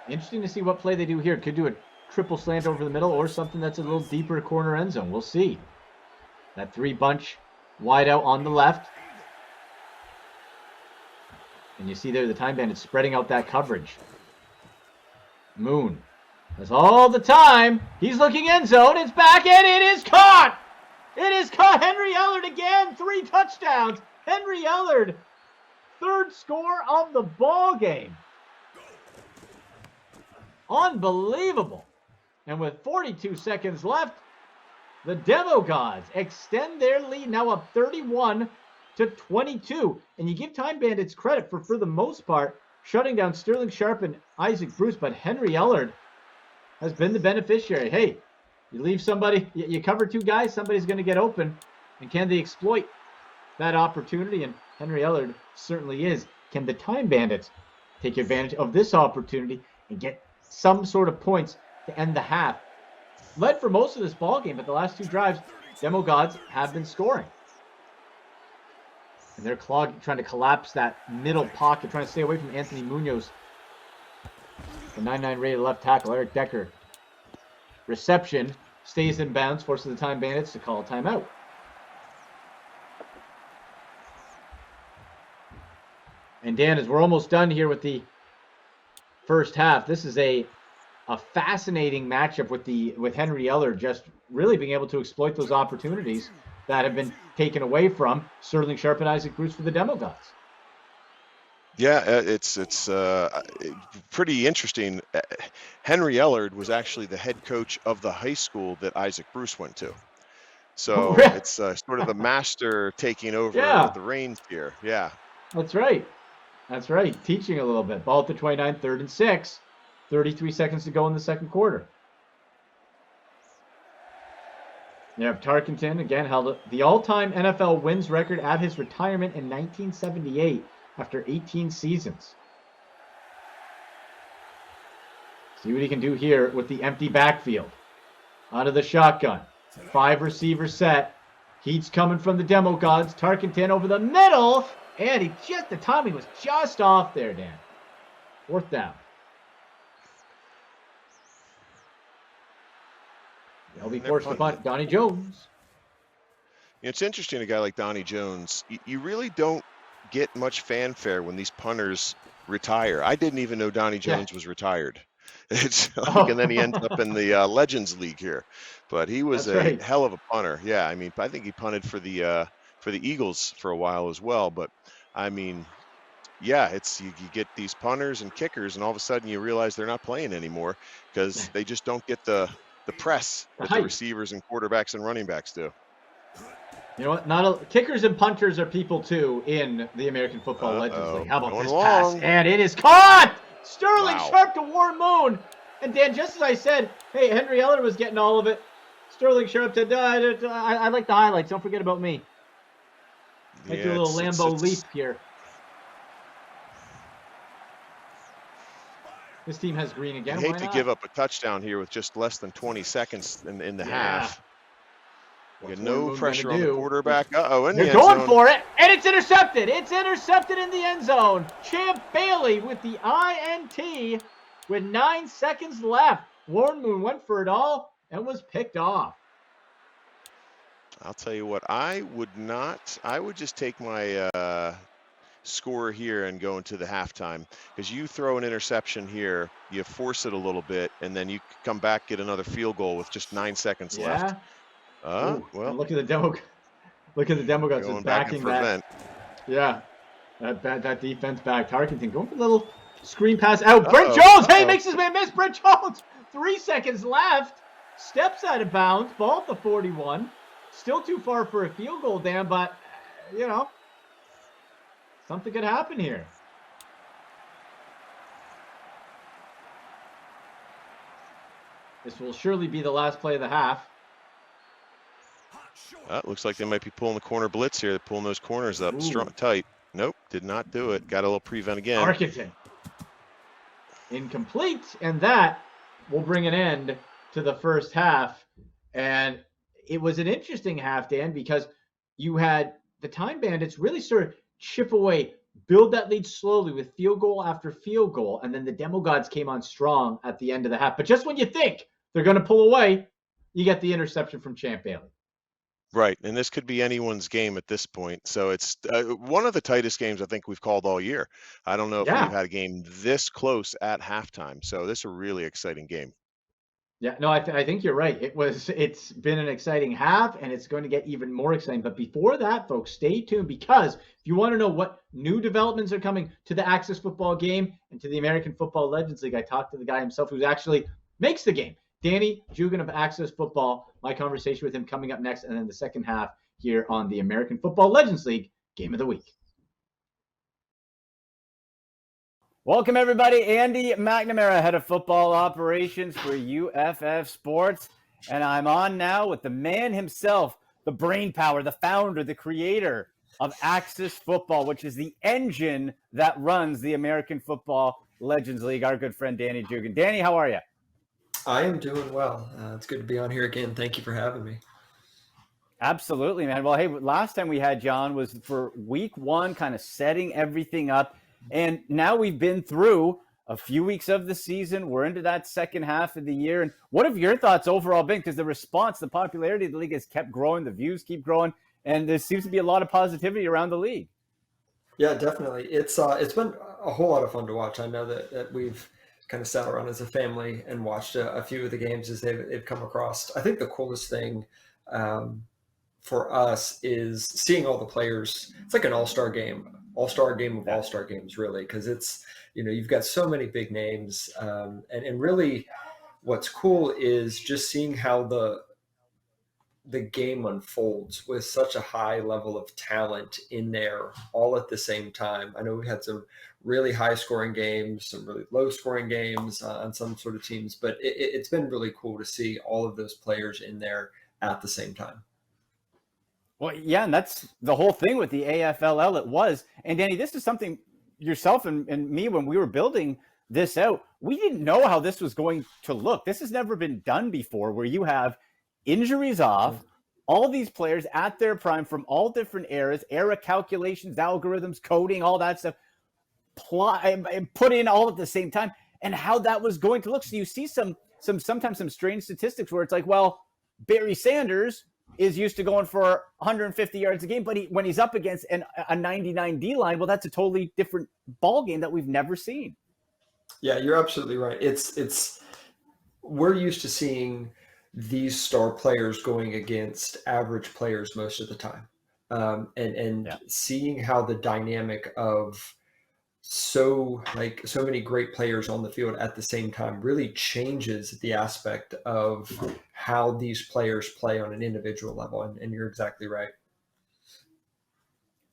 Interesting to see what play they do here. Could do a triple slant over the middle or something that's a little deeper corner end zone. We'll see. That 3 bunch wide out on the left. And you see there the Time Bandits spreading out that coverage. Moon has all the time. He's looking end zone. It's back and it is caught. It is caught. Henry Ellard again. 3 touchdowns. Henry Ellard, 3rd score of the ball game. Unbelievable. And with 42 seconds left, the Demo Gods extend their lead, now up 31-22. And you give Time Bandits credit for the most part, shutting down Sterling Sharp and Isaac Bruce, but Henry Ellard has been the beneficiary. Hey, you leave somebody, you cover 2 guys, somebody's going to get open. And can they exploit that opportunity? And Henry Ellard certainly is. Can the Time Bandits take advantage of this opportunity and get some sort of points to end the half? Led for most of this ball game, but the last 2 drives, Demo Gods have been scoring. And they're trying to collapse that middle pocket, trying to stay away from Anthony Munoz. The 9-9 rated left tackle, Eric Decker. Reception, stays in bounds, forces the Time Bandits to call a timeout. And Dan, as we're almost done here with the first half, this is a fascinating matchup with Henry Ellard just really being able to exploit those opportunities that have been taken away from Sterling Sharp and Isaac Bruce for the Demo Gods. Yeah, it's pretty interesting. Henry Ellard was actually the head coach of the high school that Isaac Bruce went to. So it's sort of the master taking over the reins here. Yeah. That's right. That's right. Teaching a little bit. Ball at the 29, 3rd and 6. 33 seconds to go in the second quarter. You have Tarkenton, again, held the all-time NFL wins record at his retirement in 1978 after 18 seasons. See what he can do here with the empty backfield. Out of the shotgun. 5 receiver set. Heat's coming from the Demo Gods. Tarkenton over the middle. And the timing was just off there, Dan. 4th down. They'll be forced to punt. Donnie Jones. It's interesting, a guy like Donnie Jones, you really don't get much fanfare when these punters retire. I didn't even know Donnie Jones was retired. It's like, and then he ends up in the Legends League here. But he was hell of a punter. Yeah, I mean, I think he punted for the Eagles for a while as well. But I mean, yeah, it's you get these punters and kickers, and all of a sudden you realize they're not playing anymore because they just don't get the press that the receivers and quarterbacks and running backs do. You know what? Kickers and punters are people too in the American Football Legends League. How about this pass? And it is caught! Sterling Sharp to Warren Moon. And Dan, just as I said, hey, Henry Ellard was getting all of it. Sterling Sharp said, I like the highlights. Don't forget about me. Make a little Lambo leap here. This team has green again. I hate to give up a touchdown here with just less than 20 seconds in the half. We get no pressure on the quarterback. And they're going for it, and it's intercepted. It's intercepted in the end zone. Champ Bailey with the INT with 9 seconds left. Warren Moon went for it all and was picked off. I'll tell you what, I would not. I would just take my score here and go into the halftime, because you throw an interception here, you force it a little bit, and then you come back, get another field goal with just 9 seconds left. Yeah. Ooh, Well, and look at the demo. Look at the demo guts going just back in backing for that. Vent. Yeah. That defense back. Tarkenton going for the little screen pass out. Brent Jones. Hey, makes his man miss. Brent Jones. 3 seconds left. Steps out of bounds. Ball at the 41. Still too far for a field goal, Dan, but, you know, something could happen here. This will surely be the last play of the half. Looks like they might be pulling the corner blitz here. They're pulling those corners up strong, tight. Nope, did not do it. Got a little prevent again. Tarkenton. Incomplete, and that will bring an end to the first half. And it was an interesting half, Dan, because you had the Time Bandits really sort of chip away, build that lead slowly with field goal after field goal, and then the Demo Gods came on strong at the end of the half. But just when you think they're going to pull away, you get the interception from Champ Bailey. Right, and this could be anyone's game at this point. So it's one of the tightest games I think we've called all year. I don't know if we've had a game this close at halftime. So this is a really exciting game. Yeah, no, I think you're right. It's been an exciting half, and it's going to get even more exciting. But before that, folks, stay tuned, because if you want to know what new developments are coming to the Access Football game and to the American Football Legends League, I talked to the guy himself who actually makes the game, Danny Jugan of Access Football. My conversation with him coming up next, and then the second half here on the American Football Legends League Game of the Week. Welcome, everybody. Andy McNamara, head of football operations for UFF Sports. And I'm on now with the man himself, the brain power, the founder, the creator of Access Football, which is the engine that runs the American Football Legends League, our good friend Danny Jugan. Danny, how are you? I am doing well. It's good to be on here again. Thank you for having me. Absolutely, man. Well, hey, last time we had John was for week one, kind of setting everything up. And now we've been through a few weeks of the season. We're into that second half of the year. And what have your thoughts overall been? Because the response, the popularity of the league has kept growing. The views keep growing. And there seems to be a lot of positivity around the league. Yeah, definitely. It's been a whole lot of fun to watch. I know that we've kind of sat around as a family and watched a few of the games as they've come across. I think the coolest thing for us is seeing all the players. It's like an all-star game of all-star games, really, because it's, you've got so many big names. And really what's cool is just seeing how the game unfolds with such a high level of talent in there all at the same time. I know we had some really high scoring games, some really low scoring games on some sort of teams, but it's been really cool to see all of those players in there at the same time. Well, yeah, and that's the whole thing with the AFLL. It was. And Danny, this is something yourself and me, when we were building this out, we didn't know how this was going to look. This has never been done before, where you have injuries off, all these players at their prime from all different eras, era calculations, algorithms, coding, all that stuff, put in all at the same time, and how that was going to look. So you see sometimes some strange statistics where it's like, well, Barry Sanders is used to going for 150 yards a game, but when he's up against a 99 D line, well, that's a totally different ball game that we've never seen. Yeah, you're absolutely right. We're used to seeing these star players going against average players most of the time, and seeing how the dynamic of so many great players on the field at the same time really changes the aspect of how these players play on an individual level. And you're exactly right.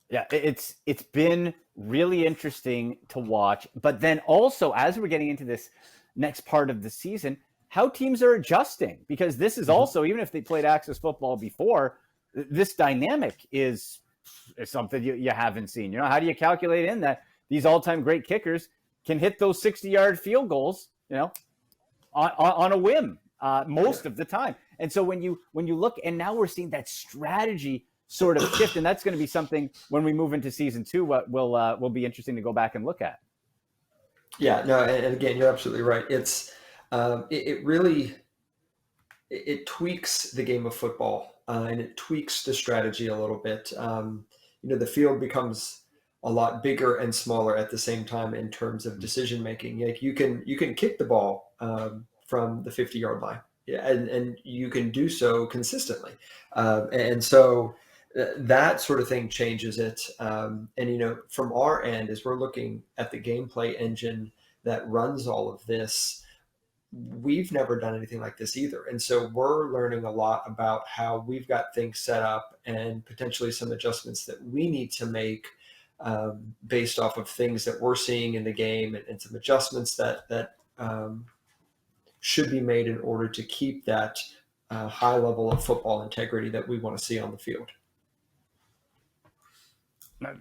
Yeah, it's been really interesting to watch. But then also, as we're getting into this next part of the season, how teams are adjusting, because this is also, even if they played Access Football before, this dynamic is something you haven't seen. How do you calculate in that these all-time great kickers can hit those 60-yard field goals, on a whim most of the time? And so when you look, and now we're seeing that strategy sort of shift, and that's going to be something when we move into season 2 will be interesting to go back and look at. Yeah, no, and again, you're absolutely right. It's it really tweaks the game of football and it tweaks the strategy a little bit. The field becomes a lot bigger and smaller at the same time in terms of decision making. Like you can kick the ball from the 50-yard line, yeah, and you can do so consistently, and so that sort of thing changes it. And from our end, as we're looking at the gameplay engine that runs all of this, we've never done anything like this either. And so we're learning a lot about how we've got things set up and potentially some adjustments that we need to make based off of things that we're seeing in the game, and some adjustments that should be made in order to keep that high level of football integrity that we want to see on the field.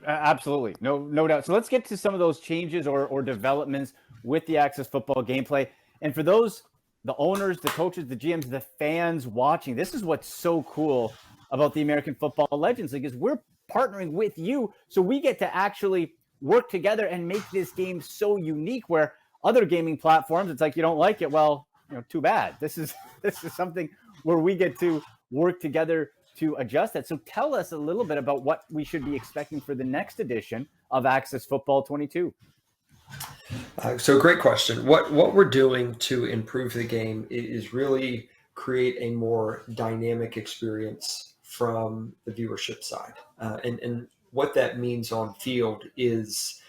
Absolutely. No doubt. So let's get to some of those changes or developments with the Access Football gameplay. And for those, the owners, the coaches, the GMs, the fans watching, this is what's so cool about the American Football Legends League is we're partnering with you. So we get to actually work together and make this game so unique, where other gaming platforms, it's like, you don't like it. Well, too bad. This is something where we get to work together to adjust that. So tell us a little bit about what we should be expecting for the next edition of Access Football 22. So great question. What we're doing to improve the game is really create a more dynamic experience from the viewership side. And what that means on field is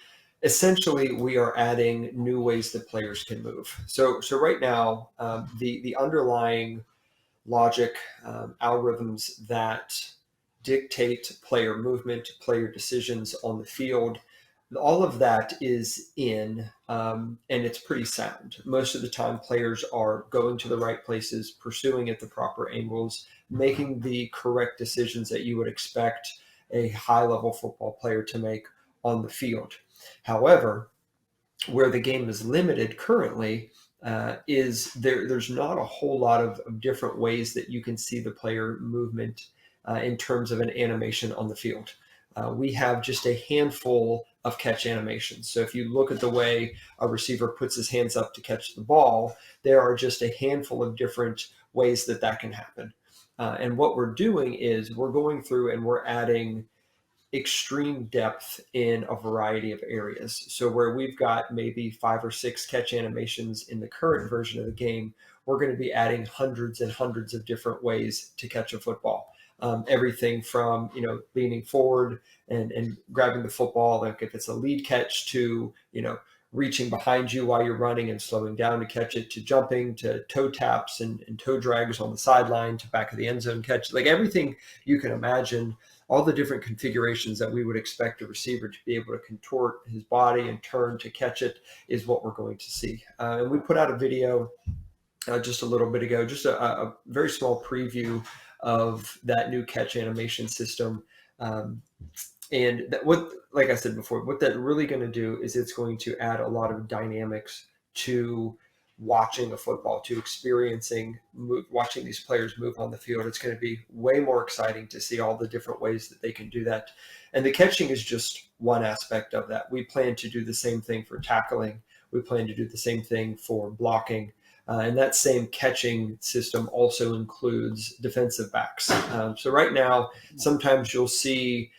essentially we are adding new ways that players can move. So right now, the underlying logic, algorithms that dictate player movement, player decisions on the field, all of that is in, and it's pretty sound. Most of the time, players are going to the right places, pursuing at the proper angles, making the correct decisions that you would expect a high-level football player to make on the field. However, where the game is limited currently is there's not a whole lot of different ways that you can see the player movement in terms of an animation on the field. We have just a handful of catch animations. So if you look at the way a receiver puts his hands up to catch the ball, there are just a handful of different ways that can happen. And what we're doing is we're going through and we're adding extreme depth in a variety of areas. So where we've got maybe 5 or 6 catch animations in the current version of the game, we're going to be adding hundreds and hundreds of different ways to catch a football. Everything from leaning forward and grabbing the football, like if it's a lead catch, to reaching behind you while you're running and slowing down to catch it, to jumping, to toe taps and toe drags on the sideline, to back of the end zone catch, like everything you can imagine. All the different configurations that we would expect a receiver to be able to contort his body and turn to catch it is what we're going to see. And we put out a video just a little bit ago, just a very small preview of that new catch animation system. And like I said before, what that's really going to do is it's going to add a lot of dynamics to watching a football, to watching these players move on the field. It's going to be way more exciting to see all the different ways that they can do that. And the catching is just one aspect of that. We plan to do the same thing for tackling. We plan to do the same thing for blocking. And that same catching system also includes defensive backs. So right now, sometimes you'll see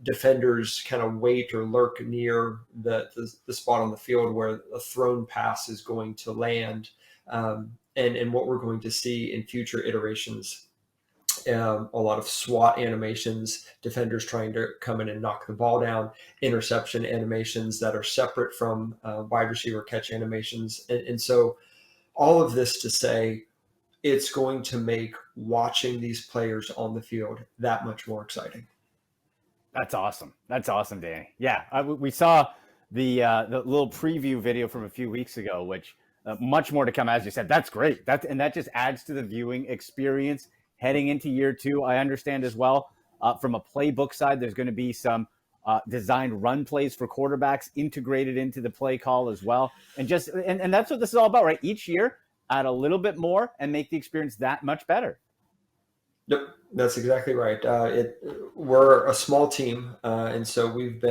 defenders kind of wait or lurk near the spot on the field where a thrown pass is going to land. And what we're going to see in future iterations, a lot of SWAT animations, defenders trying to come in and knock the ball down, interception animations that are separate from wide receiver catch animations. And so all of this to say, it's going to make watching these players on the field that much more exciting. That's awesome. That's awesome, Danny. Yeah, we saw the little preview video from a few weeks ago, which much more to come, as you said. That's great. And that just adds to the viewing experience heading into year 2. I understand as well from a playbook side, there's going to be some designed run plays for quarterbacks integrated into the play call as well. And that's what this is all about, right? Each year, add a little bit more and make the experience that much better. Yep, that's exactly right. We're a small team, and so we've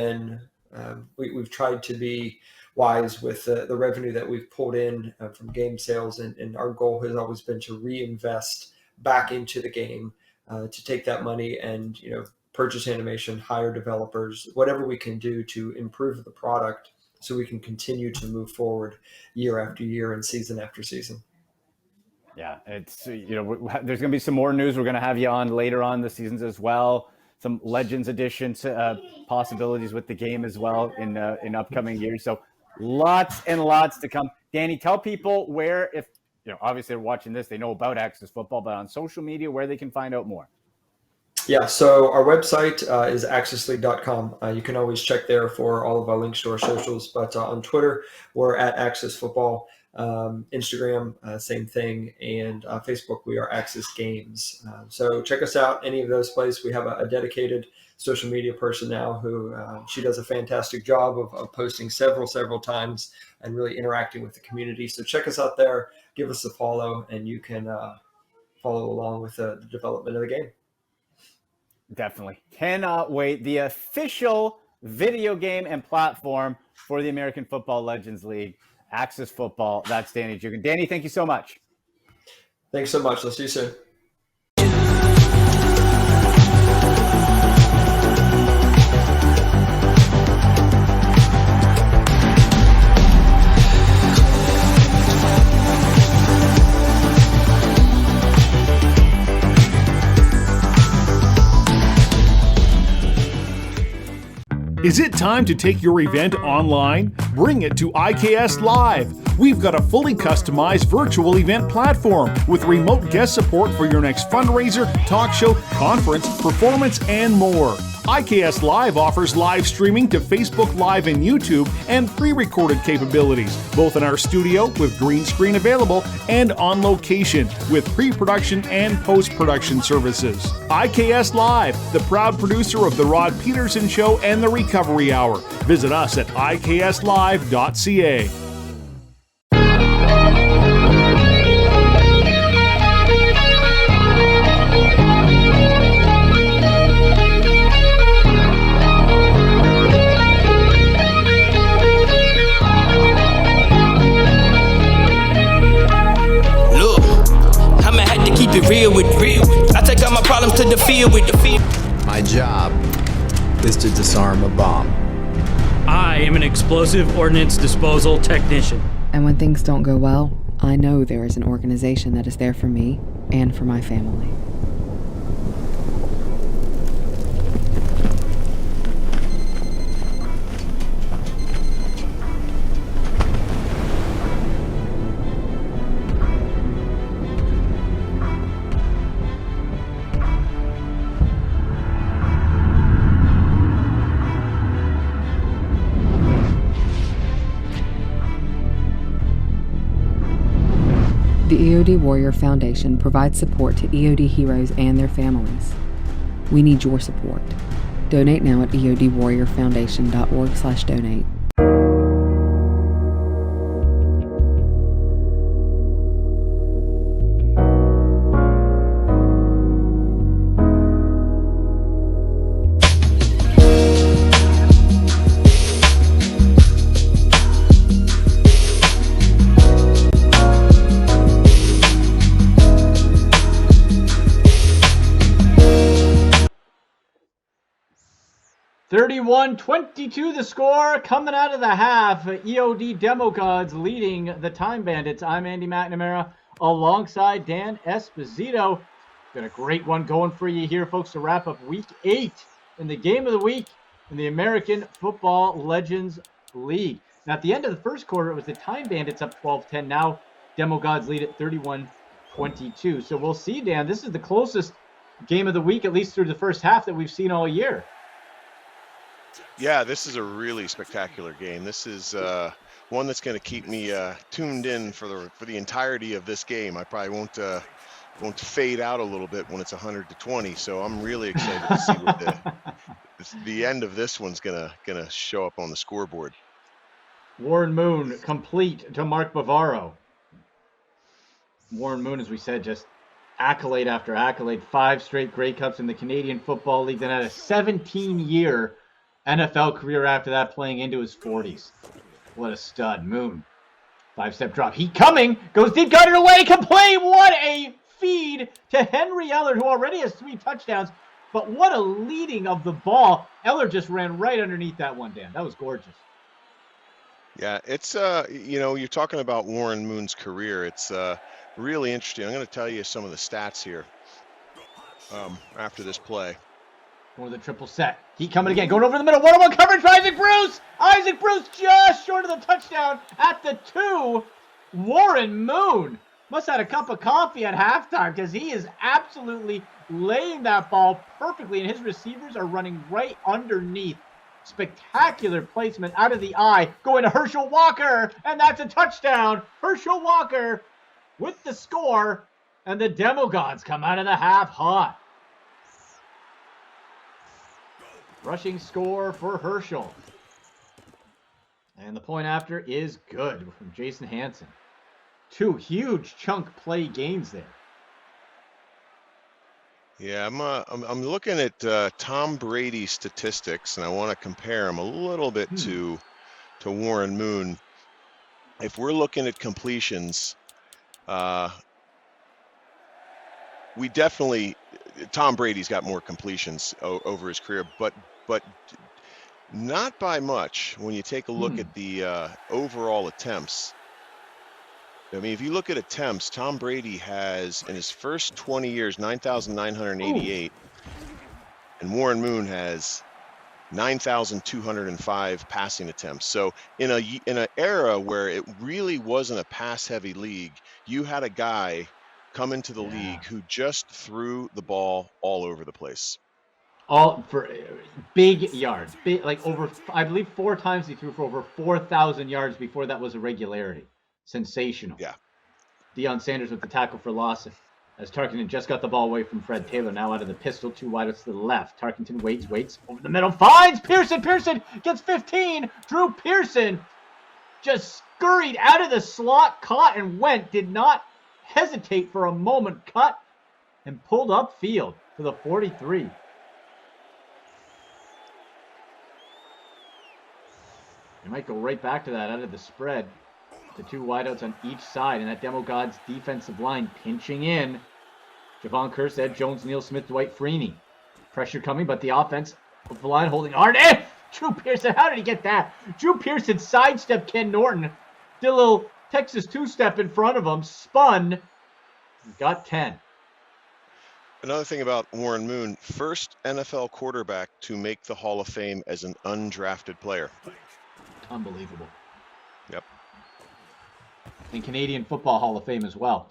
tried to be wise with the revenue that we've pulled in from game sales, and our goal has always been to reinvest back into the game to take that money and, purchase animation, hire developers, whatever we can do to improve the product so we can continue to move forward year after year and season after season. Yeah, it's there's going to be some more news. We're going to have you on later on the seasons as well. Some Legends edition possibilities with the game as well in upcoming years. So lots and lots to come. Danny, tell people where, if obviously they're watching this, they know about Access Football, but on social media where they can find out more. Yeah, so our website is accessleague.com. You can always check there for all of our links to our socials. But on Twitter, we're at Access Football. Instagram, same thing. And Facebook, we are Access Games. So check us out, any of those places. We have a dedicated social media person now who she does a fantastic job of posting several times and really interacting with the community. So check us out there, give us a follow, and you can follow along with the development of the game. Definitely. Cannot wait. The official video game and platform for the American Football Legends League, Access Football. That's Danny Jugan. Danny, thank you so much. Thanks so much. Let's see you soon. Is it time to take your event online? Bring it to IKS Live. We've got a fully customized virtual event platform with remote guest support for your next fundraiser, talk show, conference, performance, and more. IKS Live offers live streaming to Facebook Live and YouTube and pre-recorded capabilities, both in our studio with green screen available and on location with pre-production and post-production services. IKS Live, the proud producer of The Rod Peterson Show and The Recovery Hour. Visit us at ikslive.ca. Keep it real with real. I take all my problems to the field with the field. My job is to disarm a bomb. I am an explosive ordnance disposal technician. And when things don't go well, I know there is an organization that is there for me and for my family. The EOD Warrior Foundation provides support to EOD heroes and their families. We need your support. Donate now at eodwarriorfoundation.org/donate. (31-22) the score coming out of the half. EOD Demo Gods leading the Time Bandits. I'm Andy McNamara alongside Dan Esposito. Got a great one going for you here, folks, to wrap up Week 8 in the game of the week in the American Football Legends League. Now, at the end of the first quarter, it was the Time Bandits up 12-10. Now, Demo Gods lead at 31-22. So we'll see, Dan. This is the closest game of the week, at least through the first half, that we've seen all year. Yeah, this is a really spectacular game. This is one that's going to keep me tuned in for the entirety of this game. I probably won't fade out a little bit when it's 100-20. So I'm really excited to see what the end of this one's gonna show up on the scoreboard. Warren Moon complete to Mark Bavaro. Warren Moon, as we said, just accolade after accolade. 5 straight Grey Cups in the Canadian Football League. Then had a 17-year NFL career after that, playing into his 40s. What a stud. Moon. 5-step drop. Heat coming. Goes deep, got it away. Complete. What a feed to Henry Eller, who already has 3 touchdowns. But what a leading of the ball. Eller just ran right underneath that one, Dan. That was gorgeous. Yeah, it's you're talking about Warren Moon's career. It's really interesting. I'm going to tell you some of the stats here after this play. Going to the triple set. Heat coming again. Going over the middle. 1-on-1 coverage for Isaac Bruce. Isaac Bruce just short of the touchdown at the 2. Warren Moon must have had a cup of coffee at halftime because he is absolutely laying that ball perfectly, and his receivers are running right underneath. Spectacular placement out of the eye. Going to Herschel Walker, and that's a touchdown. Herschel Walker with the score, and the Demo Gods come out of the half hot. Rushing score for Herschel. And the point after is good from Jason Hansen. 2 huge chunk play gains there. Yeah, I'm looking at Tom Brady's statistics, and I want to compare him a little bit to Warren Moon. If we're looking at completions, we definitely Tom Brady's got more completions over his career, but not by much. When you take a look at the overall attempts. I mean, if you look at attempts, Tom Brady has, in his first 20 years, 9,988, and Warren Moon has 9,205 passing attempts. So in an era where it really wasn't a pass-heavy league, you had a guy come into the league who just threw the ball all over the place. All for big yards, like over, I believe 4 times he threw for over 4,000 yards before that was a regularity. Sensational. Yeah. Deion Sanders with the tackle for loss as Tarkenton just got the ball away from Fred Taylor. Now out of the pistol, 2 wideouts to the left. Tarkenton waits over the middle, finds Pearson. Pearson gets 15. Drew Pearson just scurried out of the slot, caught and went. Did not hesitate for a moment. Cut and pulled upfield for the 43. They might go right back to that out of the spread. The 2 wideouts on each side, and that Demo Gods defensive line pinching in. Javon Kersted, Jones, Neal Smith, Dwight Freeney. Pressure coming, but the offense of the line holding hard. Drew Pearson, how did he get that? Drew Pearson sidestepped Ken Norton. Did a little Texas 2-step in front of him, spun, got 10. Another thing about Warren Moon, first NFL quarterback to make the Hall of Fame as an undrafted player. Unbelievable. Yep. And Canadian Football Hall of Fame as well.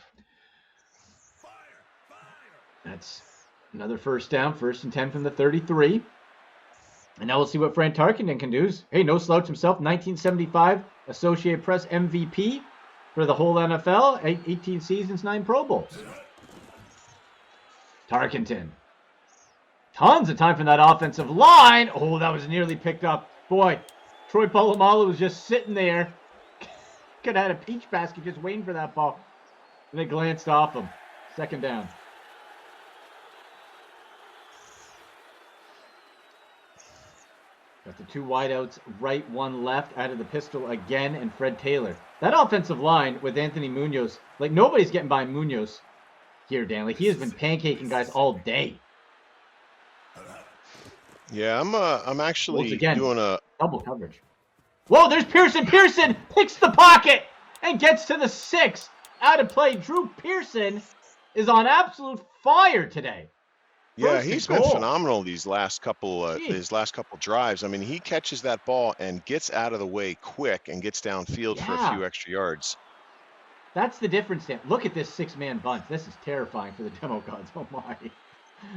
That's another first down, 1st and 10 from the 33. And now we'll see what Fran Tarkenton can do. Hey, no slouch himself, 1975 Associated Press MVP for the whole NFL, 18 seasons, 9 Pro Bowls. Tarkenton. Tons of time from that offensive line. Oh, that was nearly picked up. Boy, Troy Polamalu was just sitting there. Could have had a peach basket just waiting for that ball. And they glanced off him. 2nd down. Got the 2 wideouts, right, 1 left, out of the pistol again, and Fred Taylor. That offensive line with Anthony Munoz, like nobody's getting by Munoz here, Dan. Like he has been pancaking guys all day. Yeah, I'm actually doing a double coverage. Whoa, there's Pearson. Pearson picks the pocket and gets to the 6. Out of play. Drew Pearson is on absolute fire today. Yeah, he's been phenomenal these last couple drives. I mean, he catches that ball and gets out of the way quick and gets downfield for a few extra yards. That's the difference, Dan. Look at this 6-man bunch. This is terrifying for the Demo Gods. Oh my.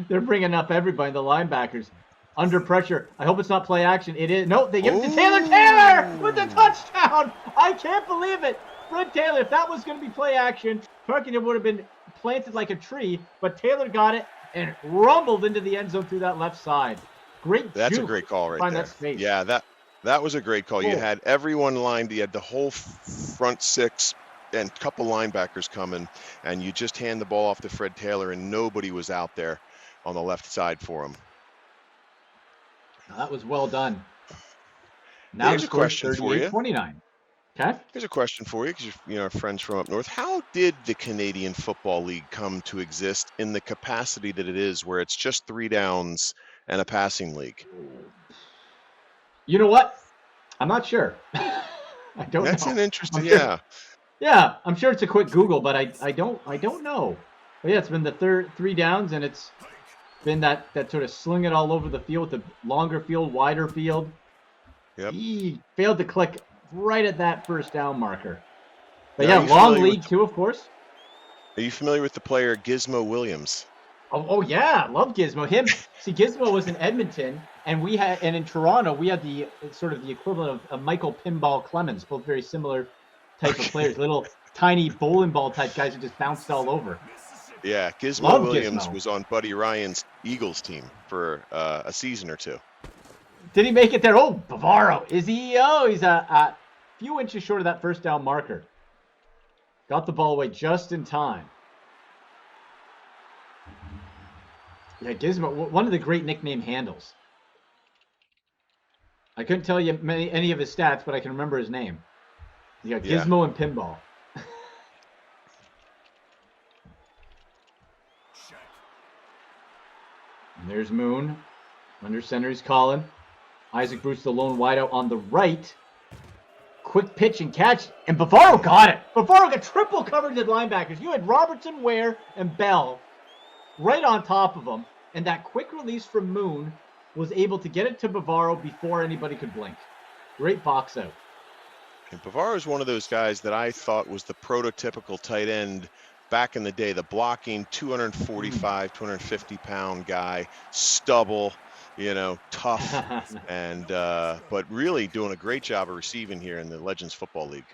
They're bringing up everybody, the linebackers. Under pressure. I hope it's not play action. It is. No, they give it to Taylor. Taylor with the touchdown. I can't believe it. Fred Taylor, if that was going to be play action, Tarkenton would have been planted like a tree, but Taylor got it and rumbled into the end zone through that left side. Great. That's a great call right there. That space. Yeah, that was a great call. Cool. You had everyone lined. You had the whole front 6 and a couple linebackers coming, and you just hand the ball off to Fred Taylor, and nobody was out there on the left side for him. Now, that was well done. Now here's a question for you. 29. Okay. Here's a question for you, because you're our friends from up north. How did the Canadian Football League come to exist in the capacity that it is, where it's just 3 downs and a passing league? You know what? I'm not sure. I don't That's know. an interesting, I'm sure, yeah. Yeah, I'm sure it's a quick Google, but I don't know. But yeah, it's been the 3 downs, and it's been that sort of sling it all over the field with the longer field, wider field. Yep. He failed to click right at that first down marker. But Now, yeah, are you long familiar league too, of course. Are you familiar with the player Gizmo Williams? Oh yeah, love Gizmo. See, Gizmo was in Edmonton, and in Toronto we had the sort of the equivalent of Michael Pinball Clemens, both very similar type of players, little tiny bowling ball type guys who just bounced all over. Yeah, Gizmo Love Williams Gizmo. was on Buddy Ryan's Eagles team for a season or two. Did he make it there? Oh, Bavaro. Is he? Oh, he's a few inches short of that first down marker. Got the ball away just in time. Yeah, Gizmo, one of the great nickname handles. I couldn't tell you any of his stats, but I can remember his name. You got Gizmo and Pinball. And there's Moon. Under center, he's calling. Isaac Bruce, the lone wideout on the right. Quick pitch and catch, and Bavaro got it. Bavaro got triple coverage at linebackers. You had Robertson, Ware, and Bell right on top of him, and that quick release from Moon was able to get it to Bavaro before anybody could blink. Great box out. And Bavaro is one of those guys that I thought was the prototypical tight end back in the day, the blocking 245, 250-pound guy, stubble, tough, and but really doing a great job of receiving here in the Legends Football League.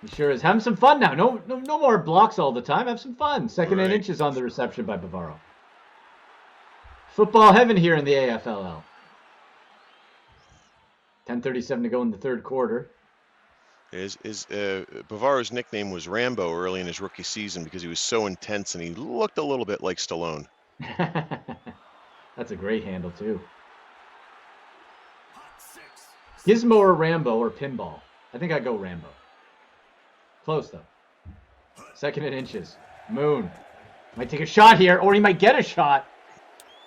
He sure is. Having some fun now. No more blocks all the time. Have some fun. Second and Right. inches on the reception by Bavaro. Football heaven here in the AFLL. 10:37 to go in the third quarter. Bavaro's nickname was Rambo early in his rookie season because he was so intense and he looked a little bit like Stallone. That's a great handle, too. Gizmo or Rambo or Pinball? I think I'd go Rambo. Close, though. Second and inches. Moon. Might take a shot here, or he might get a shot.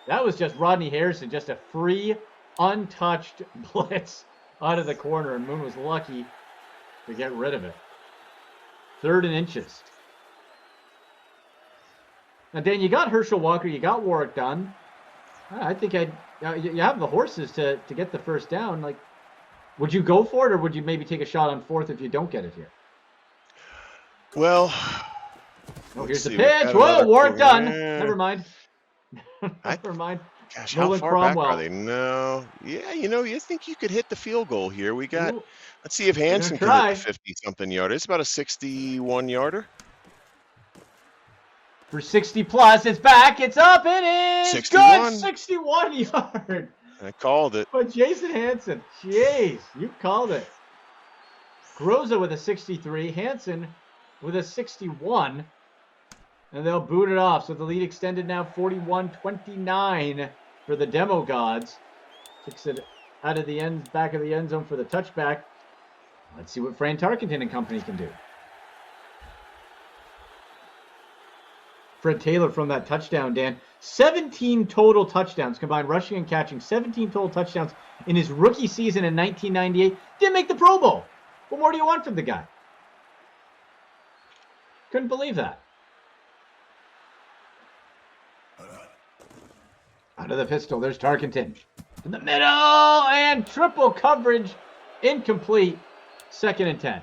That was just Rodney Harrison, just a free, untouched blitz out of the corner, and Moon was lucky to get rid of it. Third and inches. Now, Dan, you got Herschel Walker, you got Warwick Dunn. I think you have the horses to get the first down. Like, would you go for it, or would you maybe take a shot on fourth if you don't get it here? Well, here's the pitch. Whoa, Warwick Dunn. Never mind. Never mind. Gosh, Nolan how far Cromwell. back are they? No. Yeah, you think you could hit the field goal here. We got, let's see if Hansen can hit the 50-something yarder. It's about a 61-yarder. For 60 plus, it's back, it's up, it is 61. Good, 61 yard. I called it. But Jason Hansen, jeez, you called it. Groza with a 63, Hansen with a 61, and they'll boot it off. So the lead extended now 41-29 for the Demo Gods. Kicks it out of the end, back of the end zone for the touchback. Let's see what Fran Tarkenton and company can do. Fred Taylor from that touchdown, Dan. 17 total touchdowns, combined rushing and catching. 17 total touchdowns in his rookie season in 1998. Didn't make the Pro Bowl. What more do you want from the guy? Couldn't believe that. Out of the pistol, there's Tarkenton. In the middle, and triple coverage. Incomplete. 2nd and 10.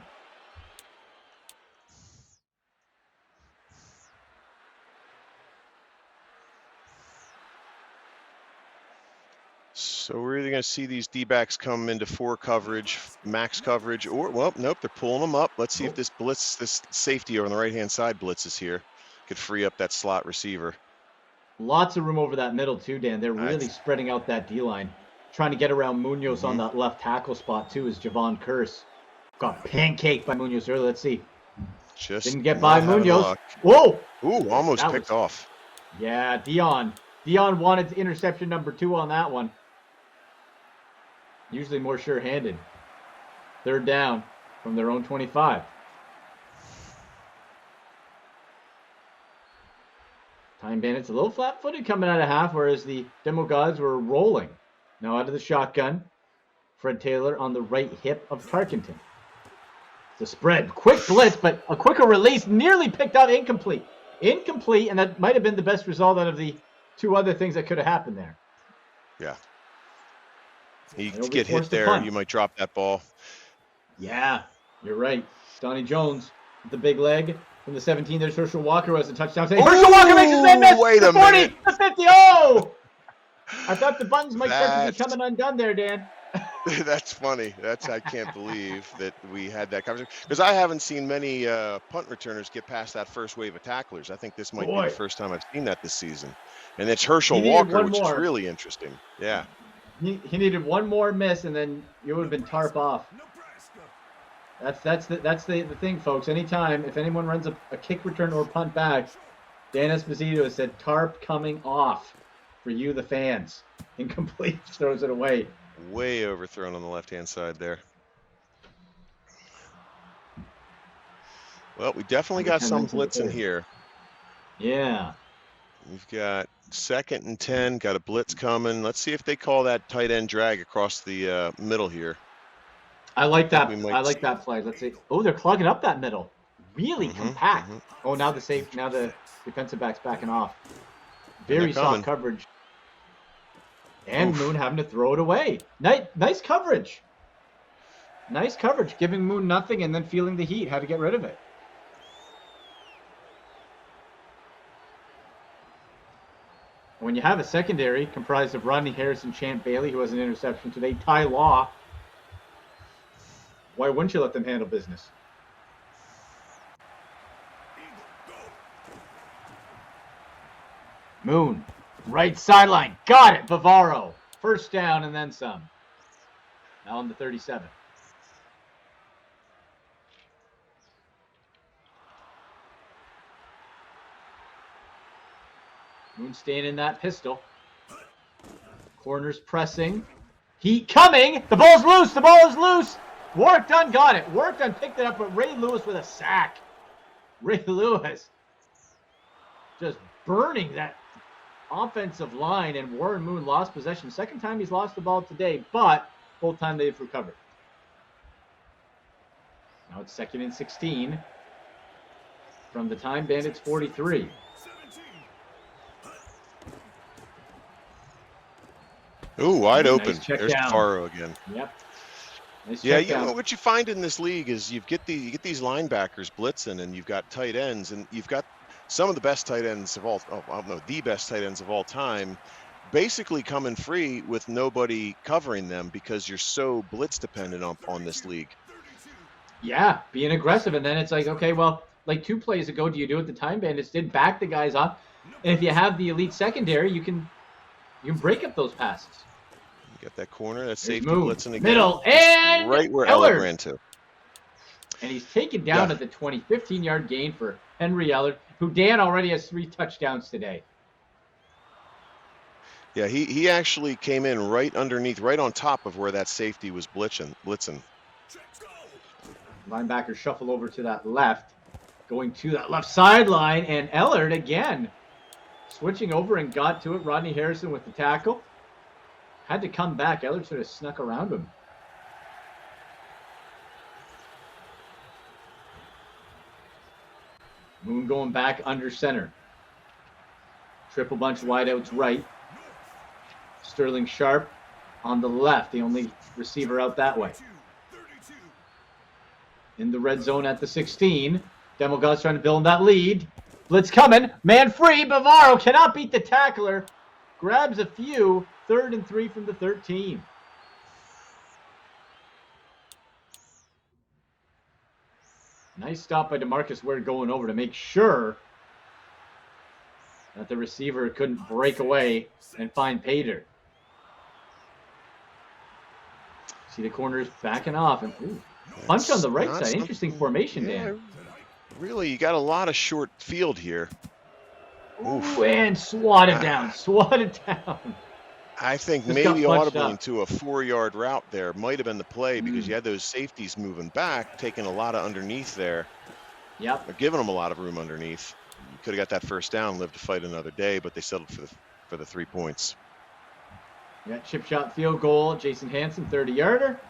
So we're either going to see these D-backs come into 4 coverage, max coverage, or, well, nope, they're pulling them up. Let's see if this safety on the right-hand side blitzes here. Could free up that slot receiver. Lots of room over that middle, too, Dan. They're really spreading out that D-line. Trying to get around Munoz on that left tackle spot, too, is Javon Curse. Got pancaked by Munoz earlier. Let's see. Just didn't get by Munoz. Luck. Whoa! Ooh, almost picked off. Yeah, Dion. Dion wanted interception number 2 on that one. Usually more sure-handed. 3rd down. from their own 25. Time Bandits a little flat-footed coming out of half, whereas the Demo Gods were rolling. Now out of the shotgun. Fred Taylor on the right hip of Tarkenton. The spread. Quick blitz, but a quicker release. Nearly picked up. Incomplete. Incomplete, and that might have been the best result out of the two other things that could have happened there. Yeah. You get hit there, you might drop that ball. Yeah, you're right. Donnie Jones with the big leg from the 17. There's Herschel Walker who has a touchdown. Herschel Walker makes his man miss. Wait the a 40, minute. the 50. Oh! I thought the buttons might start to be coming undone there, Dan. That's funny. I can't believe that we had that conversation, because I haven't seen many punt returners get past that first wave of tacklers. I think this might be the first time I've seen that this season. And it's Herschel Walker, which is really interesting. Yeah. He needed one more miss, and then you would have been tarp off. That's the thing, folks. Anytime, if anyone runs a kick return or punt back, Dan Esposito has said tarp coming off for you, the fans. Incomplete, throws it away. Way overthrown on the left-hand side there. Well, we definitely got some blitz in here. Yeah. We've got 2nd and 10, got a blitz coming. Let's see if they call that tight end drag across the middle here. I like that. I like that play. Let's see. Oh, they're clogging up that middle. Really compact. Oh, now the defensive back's backing off. Very soft coverage. And Moon having to throw it away. Nice coverage. Nice coverage, giving Moon nothing and then feeling the heat. How to get rid of it. When you have a secondary comprised of Rodney Harrison, Champ Bailey, who has an interception today, Ty Law, why wouldn't you let them handle business? Moon, right sideline, got it, Bavaro. First down and then some. Now on the 37. Moon staying in that pistol. Corners pressing. Heat coming. The ball's loose. The ball is loose. Work done got it. Work done picked it up, but Ray Lewis with a sack. Ray Lewis just burning that offensive line, and Warren Moon lost possession. Second time he's lost the ball today, but both time they've recovered. Now it's 2nd and 16 from the Time Bandits 43. Ooh, wide open. Nice There's Faro again. Yep. Nice Yeah, you know what you find in this league is you get these linebackers blitzing, and you've got tight ends, and you've got some of the best tight ends of all. Oh, I don't know, the best tight ends of all time, basically coming free with nobody covering them because you're so blitz dependent on this league. Yeah, being aggressive, and then it's like, okay, well, like 2 plays ago, do you do what the Time Bandits did? Back the guys up, and if you have the elite secondary, you can break up those passes. You got that corner, that safety blitzing again. Middle, and right where Ellard ran to. And he's taken down at the 20, 15-yard gain for Henry Ellard, who Dan already has 3 touchdowns today. Yeah, he actually came in right underneath, right on top of where that safety was blitzing. Linebacker shuffle over to that left, going to that left sideline, and Ellard again switching over and got to it. Rodney Harrison with the tackle. Had to come back. Ellard sort of snuck around him. Moon going back under center. Triple bunch wideouts right. Sterling Sharp on the left, the only receiver out that way. In the red zone at the 16. Demo Gods trying to build that lead. Blitz coming. Man free. Bavaro cannot beat the tackler. Grabs a few. 3rd and 3 from the 13. Nice stop by DeMarcus Ware going over to make sure that the receiver couldn't break away and find Pater. See the corners backing off. And punch on the right side. Interesting formation, Dan. Really, you got a lot of short field here. Ooh, and swatted down. Swatted down. I think Just got maybe punched audibly up. into a 4-yard route there might have been the play because you had those safeties moving back, taking a lot of underneath there. Yep. Or giving them a lot of room underneath. You could have got that first down, lived to fight another day, but they settled for the 3 points. Yeah, chip shot field goal. Jason Hansen, 30-yarder.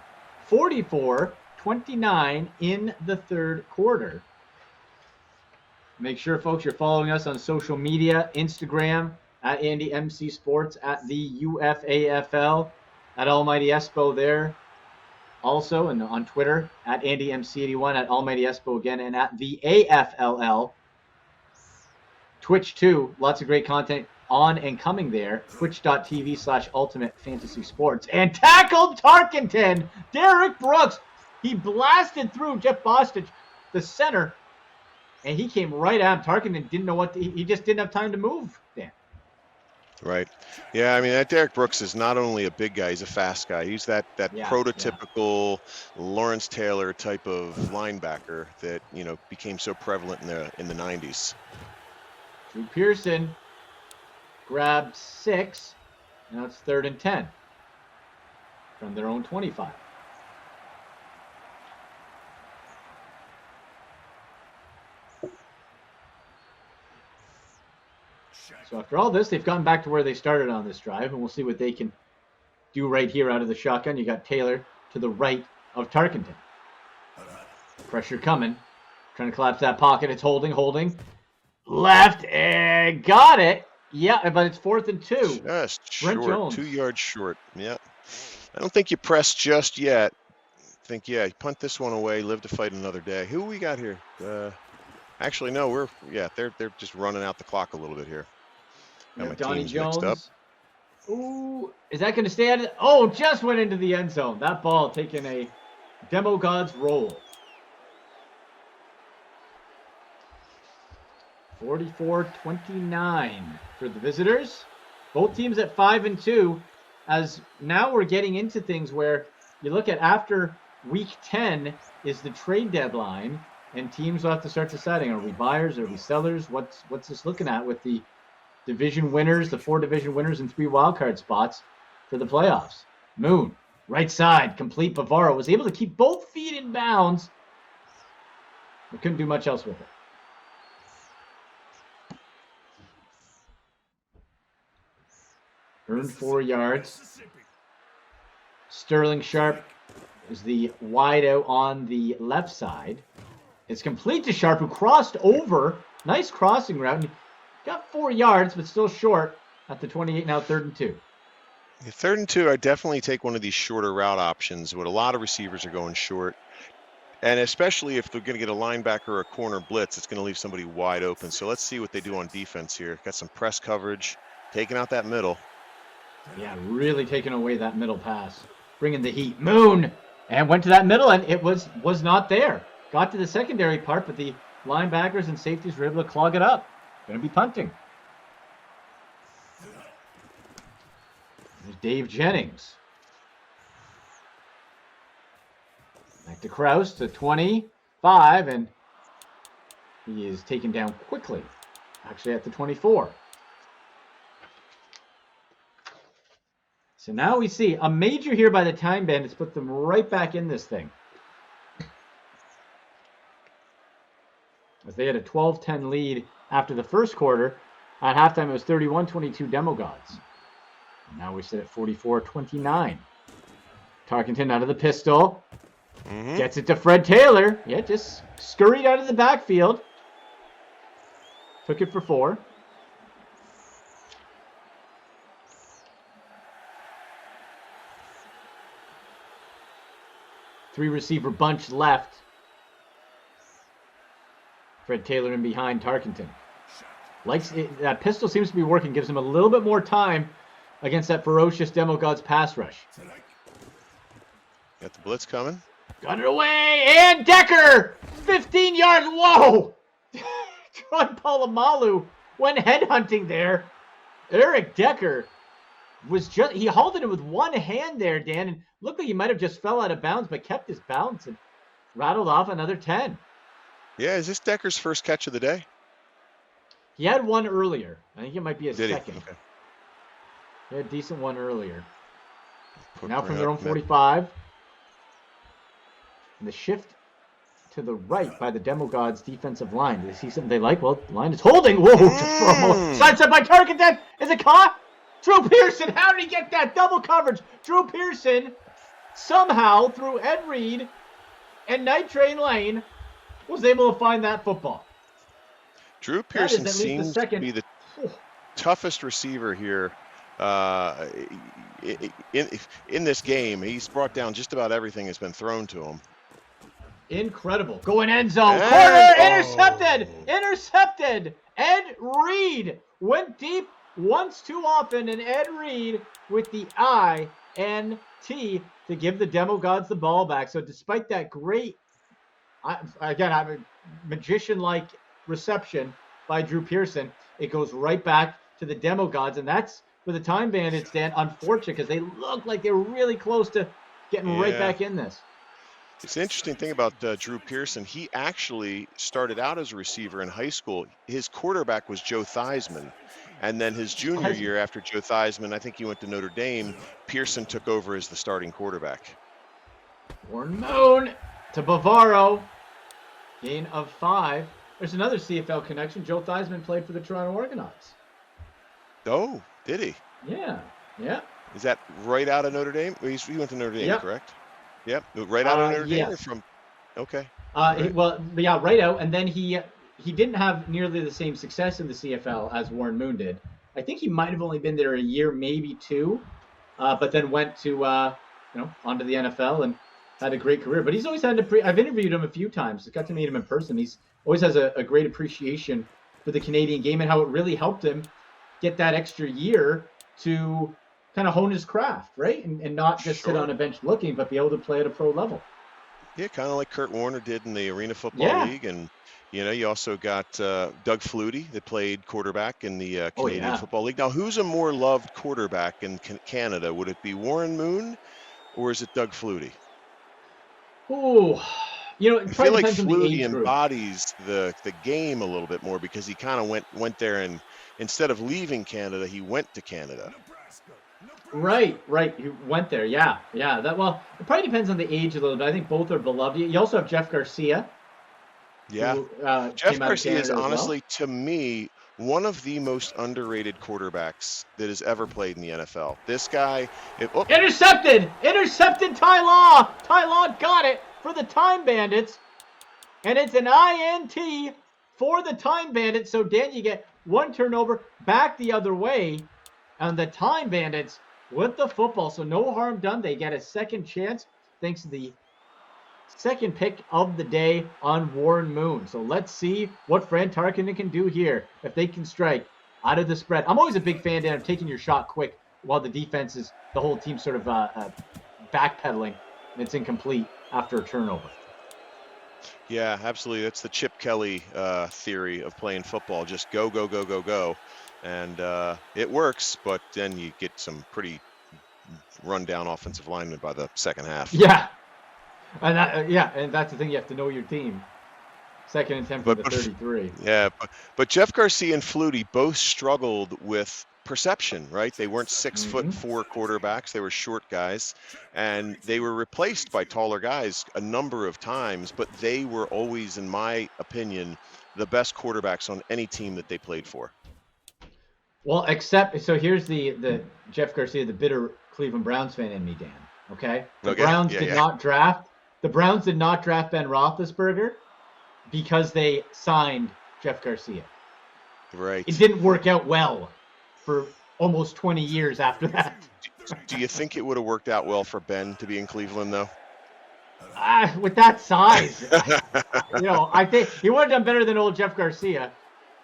44-29 in the third quarter. Make sure, folks, you're following us on social media, Instagram, at Andy MC Sports, at the UFAFL, at Almighty Espo there. Also, and on Twitter, at Andy MC81, at Almighty Espo again, and at the AFLL. Twitch, too. Lots of great content on and coming there. Twitch.tv/Ultimate Fantasy Sports. And tackled Tarkenton. Derek Brooks. He blasted through Jeff Bostich, the center, and he came right at him. Tarkenton didn't know what he just didn't have time to move. Dan. Right. Yeah, I mean, that Derek Brooks is not only a big guy, he's a fast guy. He's that prototypical Lawrence Taylor type of linebacker that, became so prevalent in the 90s. Drew Pearson grabbed 6. Now it's 3rd and 10 from their own 25. So after all this, they've gotten back to where they started on this drive, and we'll see what they can do right here out of the shotgun. You got Taylor to the right of Tarkenton. Pressure coming. Trying to collapse that pocket. It's holding. Left, and got it. Yeah, but it's 4th and 2. Just Brent short, Jones. 2 yards short. Yeah. I don't think you press just yet. I think, you punt this one away, live to fight another day. Who we got here? Actually, no, they're just running out the clock a little bit here. Donnie Jones. Up. Ooh, is that going to stay at it? Oh, just went into the end zone. That ball taking a Demo Gods roll. 44-29 for the visitors. Both teams at 5 and 2. As now we're getting into things where you look at after week 10 is the trade deadline, and teams will have to start deciding: are we buyers? Are we sellers? What's this looking at with the division winners, the 4 division winners, and 3 wildcard spots for the playoffs? Moon, right side, complete. Bavaro was able to keep both feet in bounds, but couldn't do much else with it. Earned 4 yards. Sterling Sharp is the wide out on the left side. It's complete to Sharp, who crossed over. Nice crossing route. And got 4 yards, but still short at the 28, now 3rd and 2. 3rd and 2, I definitely take one of these shorter route options. What a lot of receivers are going short. And especially if they're going to get a linebacker or a corner blitz, it's going to leave somebody wide open. So let's see what they do on defense here. Got some press coverage, taking out that middle. Yeah, really taking away that middle pass. Bringing the heat. Moon! And went to that middle, and it was not there. Got to the secondary part, but the linebackers and safeties were able to clog it up. Going to be punting. There's Dave Jennings. Back to Kraus to 25, and he is taken down quickly. Actually at the 24. So now we see a major here by the Time Bandits, put them right back in this thing. As they had a 12-10 lead after the first quarter. At halftime, it was 31-22 Demo Gods. And now we sit at 44-29. Tarkenton out of the pistol. Gets it to Fred Taylor. Yeah, just scurried out of the backfield. Took it for 4. Three receiver bunch left. Fred Taylor in behind Tarkenton. Likes it, that pistol seems to be working. Gives him a little bit more time against that ferocious Demo Gods pass rush. Got the blitz coming. Got it away, and Decker, 15 yards. Whoa! Troy Polamalu went headhunting there. Eric Decker was he halted it with one hand there, Dan, and looked like he might have just fell out of bounds, but kept his balance and rattled off another 10. Yeah, is this Decker's first catch of the day? He had one earlier. I think it might be his Did second. He? Okay. They had a decent one earlier. Put Now from bring their up own Met- 45. And the shift to the right by the Demo Gods defensive line. Do they see something they like? Well, the line is holding. Whoa, just for a moment. Sidestep by Target then. Is it caught? Drew Pearson, how did he get that? Double coverage. Drew Pearson somehow through Ed Reed and Night Train Lane was able to find that football. Drew That Pearson is at least the seems to second. be the toughest receiver here in this game. He's brought down just about everything that's been thrown to him. Incredible. Going end zone. And- Corner. Intercepted. Intercepted. Ed Reed went deep once too often, and Ed Reed with the INT to give the Demo Gods the ball back. So despite that great, again, I'm a magician-like reception by Drew Pearson, it goes right back to the Demo Gods, and that's for the Time Bandits, Dan, unfortunate, because they look like they were really close to getting right back in this. It's an interesting thing about Drew Pearson. He actually started out as a receiver in high school. His quarterback was Joe Theismann. And then his junior year after Joe Theismann, I think he went to Notre Dame, Pearson took over as the starting quarterback. Warren Moon to Bavaro. Gain of 5. There's another CFL connection. Joe Theismann played for the Toronto Argonauts. Oh, did he? Yeah. Yeah. Is that right out of Notre Dame? He went to Notre Dame, correct? Yep. Right out of Notre Dame or from? Okay. Right. Well, yeah, right out. And then he didn't have nearly the same success in the CFL as Warren Moon did. I think he might have only been there a year, maybe 2, but then went to onto the NFL and had a great career. But he's always had I've interviewed him a few times. I got to meet him in person. He's always has a great appreciation for the Canadian game and how it really helped him get that extra year to kind of hone his craft, right? And not just sit on a bench looking, but be able to play at a pro level. Yeah, kind of like Kurt Warner did in the Arena Football League. And, you also got Doug Flutie that played quarterback in the Canadian Football League. Now, who's a more loved quarterback in Canada? Would it be Warren Moon or is it Doug Flutie? Oh, I feel like Flutie embodies the game a little bit more because he kind of went there and instead of leaving Canada, he went to Canada. Right. He went there. Yeah. It probably depends on the age a little bit. I think both are beloved. You also have Jeff Garcia. Yeah. Who, Jeff Garcia is honestly, to me, one of the most underrated quarterbacks that has ever played in the NFL. This guy. Intercepted Ty Law. Ty Law got it for the Time Bandits. And it's an INT for the Time Bandits. So, Dan, you get one turnover back the other way. And the Time Bandits with the football. So no harm done. They get a second chance thanks to the second pick of the day on Warren Moon. So let's see what Fran Tarkenton can do here if they can strike out of the spread. I'm always a big fan, Dan, of taking your shot quick while the defense is, the whole team sort of backpedaling and it's incomplete after a turnover. Yeah, absolutely. That's the Chip Kelly theory of playing football. Just go, go, go, go, go. And it works, but then you get some pretty run-down offensive linemen by the second half. Yeah. And that's the thing. You have to know your team. Second and 10 for the 33. Yeah, but Jeff Garcia and Flutie both struggled with perception, right? They weren't 6'4" quarterbacks. They were short guys, and they were replaced by taller guys a number of times, but they were always, in my opinion, the best quarterbacks on any team that they played for. Well, so here's the Jeff Garcia, the bitter Cleveland Browns fan in me, Dan. Okay? The Browns did not draft Ben Roethlisberger because they signed Jeff Garcia. Right. It didn't work out well for almost 20 years after that. Do you think it would have worked out well for Ben to be in Cleveland, though? With that size, I think he would have done better than old Jeff Garcia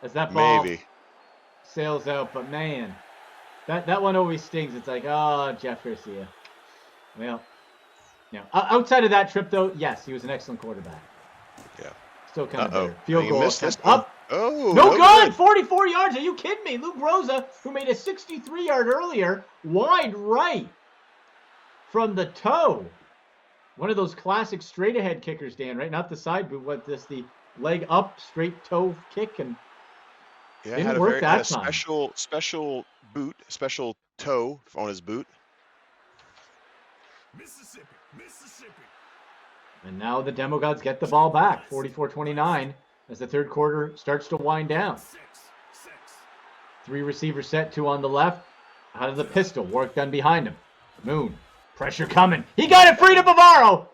as that ball sails out. But man, that one always stings. It's like, oh, Jeff Garcia. Well, outside of that trip, though, yes, he was an excellent quarterback. Yeah. Still kind of better. Field goal up. Oh, no good. 44 yards. Are you kidding me? Luke Rosa, who made a 63-yard earlier, wide right from the toe. One of those classic straight-ahead kickers, Dan, right? Not the side boot, but just the leg up, straight toe kick. And Yeah, Didn't had a work very that had a time. special boot, special toe on his boot. Mississippi. And now the Demo Gods get the ball back, 44-29, as the third quarter starts to wind down. 3 receiver set, 2 on the left. Out of the pistol, work done behind him. Moon, pressure coming. He got it free to Bavaro.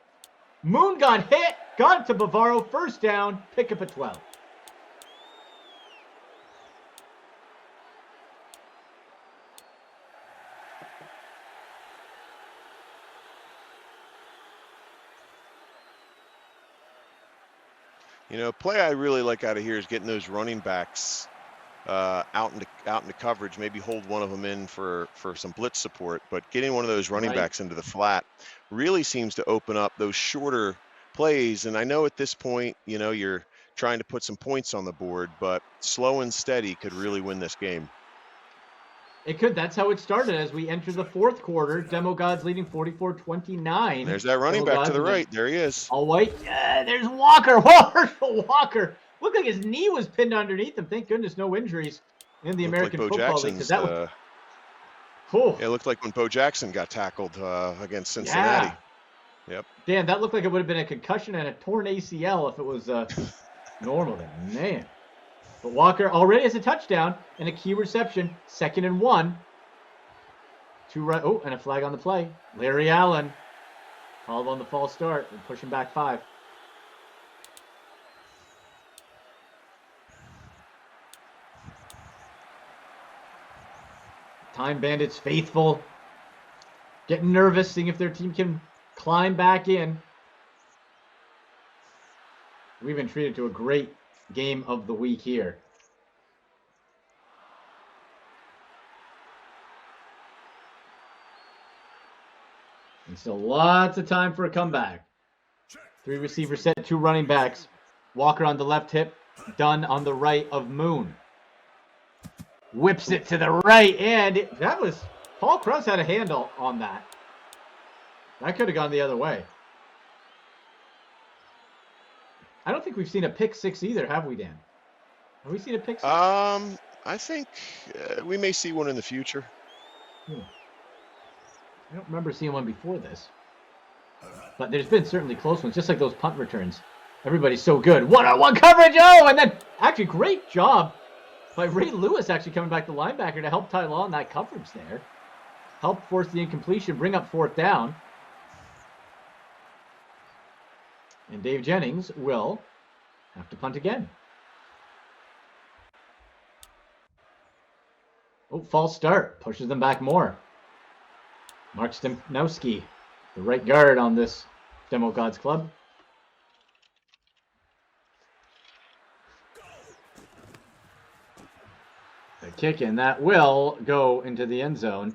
Moon got hit, got it to Bavaro, first down, pick up at 12. You know, play I really like out of here is getting those running backs out into coverage. Maybe hold one of them in for some blitz support, but getting one of those running backs into the flat really seems to open up those shorter plays. And I know at this point, you know, you're trying to put some points on the board, but slow and steady could really win this game. It could. That's how it started as we enter the fourth quarter. Demo Gods leading 44-29. There's that running back to the right. There he is. All white. Yeah, there's Walker. Herschel Walker. Looked like his knee was pinned underneath him. Thank goodness no injuries in the American Football League. That was, it looked like when Bo Jackson got tackled against Cincinnati. Yeah. Yep. Dan, that looked like it would have been a concussion and a torn ACL if it was normal then. Man. But Walker already has a touchdown and a key reception, 2nd and 1. 2 right. Oh, and a flag on the play. Larry Allen called on the false start and pushing back 5. Time Bandits faithful, getting nervous, seeing if their team can climb back in. We've been treated to a great game of the week here. And still lots of time for a comeback. 3 receivers set, 2 running backs. Walker on the left hip, Dunn on the right of Moon. Whips it to the right, and that was, Paul Krause had a handle on that. That could have gone the other way. I don't think we've seen a pick 6 either, have we, Dan? Have we seen a pick 6? I think we may see one in the future. I don't remember seeing one before this. But there's been certainly close ones, just like those punt returns. Everybody's so good. One-on-one coverage, and then actually great job by Ray Lewis actually coming back to linebacker to help tie on that coverage there. Help force the incompletion, bring up 4th down. And Dave Jennings will have to punt again. Oh, false start. Pushes them back more. Mark Stemnowski, the right guard on this Demo Gods club. The kick in, that will go into the end zone.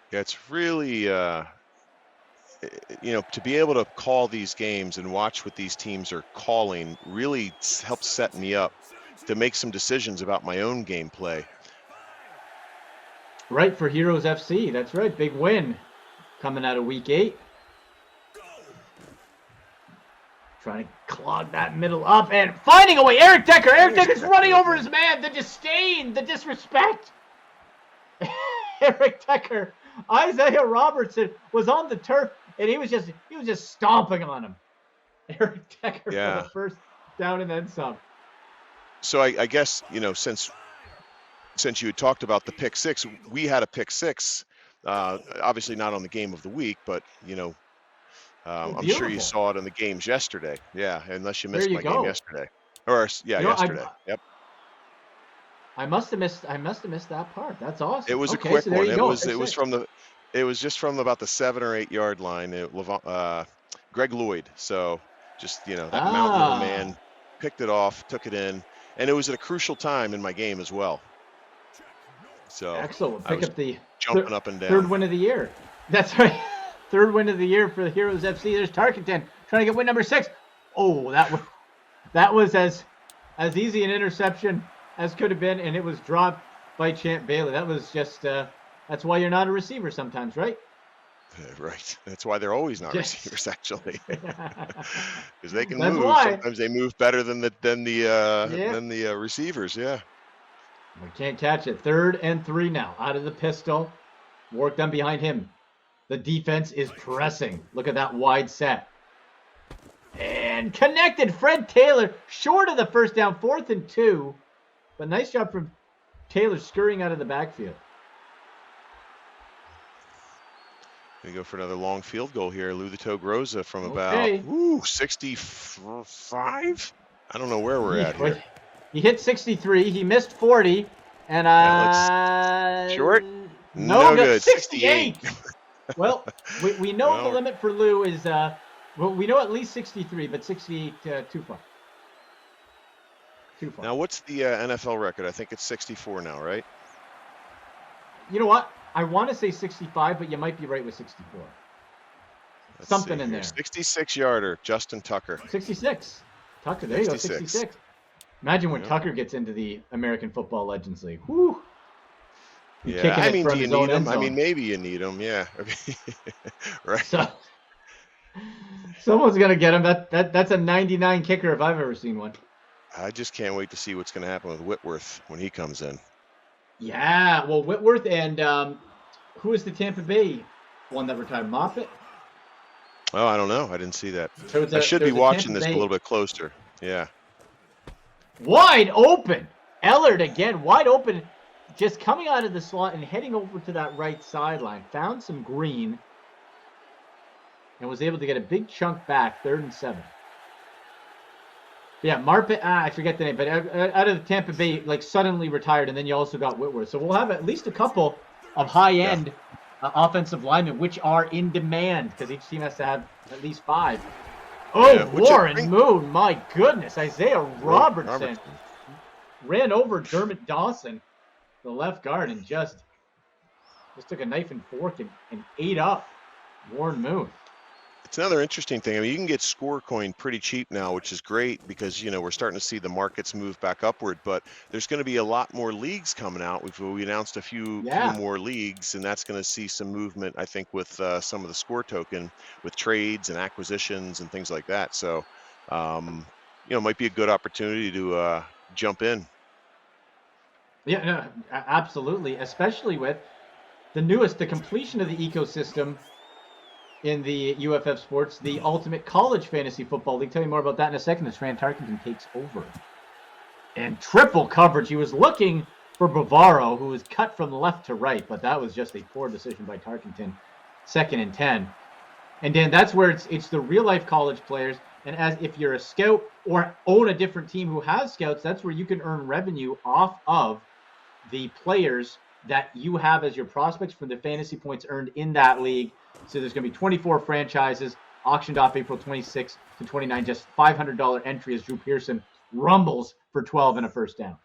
Yeah, it's really, you know, to be able to call these games and watch what these teams are calling really helps set me up to make some decisions about my own gameplay. Right, for Heroes FC. That's right. Big win coming out of week 8. Trying to clog that middle up and finding a way. Eric Decker. Eric Decker's running over his man. The disdain, the disrespect. Eric Decker. Isaiah Robertson was on the turf and he was just stomping on him. Eric Decker for the first down and then some. So I guess, you know, since you had talked about the pick 6, we had a pick 6. Obviously not on the game of the week, but you know, I'm sure you saw it in the games yesterday. Yeah, unless you missed my game yesterday. Or yesterday. Yep. I must have missed that part. That's awesome. It was a quick one. It was just from about the 7 or 8 yard line. Greg Lloyd. So just, you know, that mountain of a man picked it off, took it in, and it was at a crucial time in my game as well. So excellent. Pick up the jumping up and down. 3rd win of the year. That's right. 3rd win of the year for the Heroes FC. There's Tarkenton trying to get win number 6. Oh, that was as easy an interception as could have been, and it was dropped by Champ Bailey. That was just that's why you're not a receiver sometimes, right? Right. That's why they're always not Yes. receivers, actually, because they can That's move. why. Sometimes they move better than the receivers. Yeah. We can't catch it. 3rd and 3 now. Out of the pistol. Work done behind him. The defense is pressing. Look at that wide set. And connected. Fred Taylor short of the first down. 4th and 2. But nice job from Taylor scurrying out of the backfield. We go for another long field goal here. Lou the Toe Groza from about Okay. 65. I don't know where we're at here. He hit 63. He missed 40. And That looks short. No good. 68. Well, we know Well, the limit for Lou is well, we know at least 63, but 68 too far. Too far. Now, what's the NFL record? I think it's 64 now, right? You know what? I want to say 65, but you might be right with 64. Let's Something see in here. there. 66-yarder, Justin Tucker. 66. Tucker, there you go, 66. 66. Imagine when Yeah. Tucker gets into the American Football Legends League. Whoo! He's Yeah, kicking I it mean, from do you his own need end him? I mean, zone. maybe you need him. Yeah, right. So, someone's gonna get him. That's a 99 kicker if I've ever seen one. I just can't wait to see what's going to happen with Whitworth when he comes in. Yeah, well, Whitworth and who is the Tampa Bay one that retired? Moffitt? Oh, I don't know. I didn't see that. So I should be there's a watching Tampa this a Bay- little bit closer. Yeah. Wide open. Ellard again, wide open. Just coming out of the slot and heading over to that right sideline. Found some green and was able to get a big chunk back, 3rd and 7. Yeah, Marpet, I forget the name, but out of the Tampa Bay, like suddenly retired, and then you also got Whitworth. So we'll have at least a couple of high-end offensive linemen, which are in demand, because each team has to have at least 5. Oh, Yeah, Warren Moon, my goodness. Isaiah Robertson ran over Dermot Dawson, the left guard, and just took a knife and fork and ate up Warren Moon. It's another interesting thing. I mean, you can get Scorecoin pretty cheap now, which is great because, we're starting to see the markets move back upward, but there's going to be a lot more leagues coming out. We announced a few more leagues, and that's going to see some movement, I think, with some of the score token with trades and acquisitions and things like that. So, it might be a good opportunity to jump in. Yeah, no, absolutely, especially with the completion of the ecosystem in the UFF Sports, the Ultimate College Fantasy Football League. Tell you more about that in a second as Fran Tarkenton takes over. And triple coverage. He was looking for Bavaro, who was cut from left to right, but that was just a poor decision by Tarkenton. 2nd and 10. And Dan, that's where it's the real-life college players, and as if you're a scout or own a different team who has scouts, that's where you can earn revenue off of the players that you have as your prospects for the fantasy points earned in that league. So there's going to be 24 franchises auctioned off April 26th to 29, just $500 entry as Drew Pearson rumbles for 12 and a first down.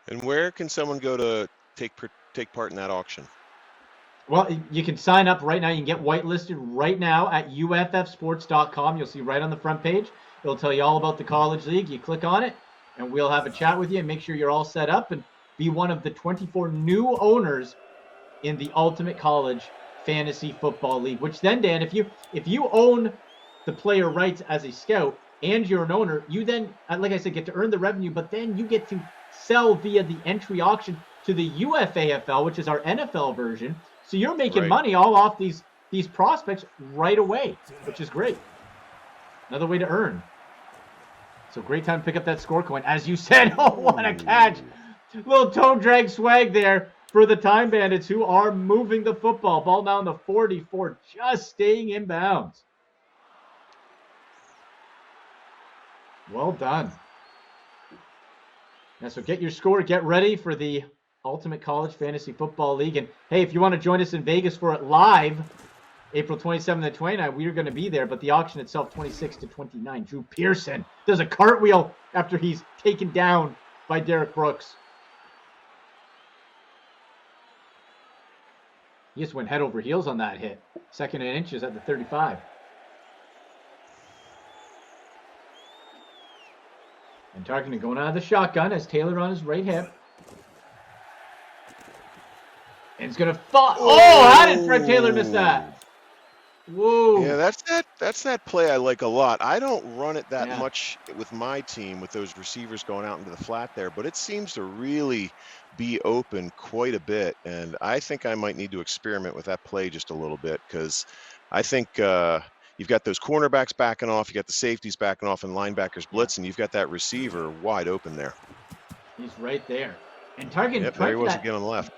And where can someone go to take part in that auction? Well, you can sign up right now. You can get whitelisted right now at uffsports.com. You'll see right on the front page. It'll tell you all about the college league. You click on it, and we'll have a chat with you and make sure you're all set up and be one of the 24 new owners in the Ultimate College Fantasy Football League. Which then, Dan, if you own the player rights as a scout and you're an owner, you then, like I said, get to earn the revenue, but then you get to sell via the entry auction to the UFAFL, which is our NFL version. So you're making money all off these prospects right away, which is great. Another way to earn. So great time to pick up that score coin. As you said, oh, what a catch. Little toe drag swag there for the Time Bandits, who are moving the football. Ball down the 44, just staying in bounds. Well done. Now, so get your score. Get ready for the Ultimate College Fantasy Football League. And, hey, if you want to join us in Vegas for it live, April 27th and 29th, we are going to be there. But the auction itself, 26 to 29. Drew Pearson does a cartwheel after he's taken down by Derek Brooks. He just went head over heels on that hit. 2nd and inches at the 35. And Tarkenton going out of the shotgun as Taylor on his right hip. And it's going to fall. Oh, how did Fred Taylor miss that? Whoa. Yeah, that's that play I like a lot. I don't run it that Yeah. much with my team with those receivers going out into the flat there, but it seems to really be open quite a bit. And I think I might need to experiment with that play just a little bit, because I think you've got those cornerbacks backing off, you got the safeties backing off, and linebackers blitzing. You've got that receiver wide open there. He's right there. And Tarkin Yep, tried there he for was that, again on the left.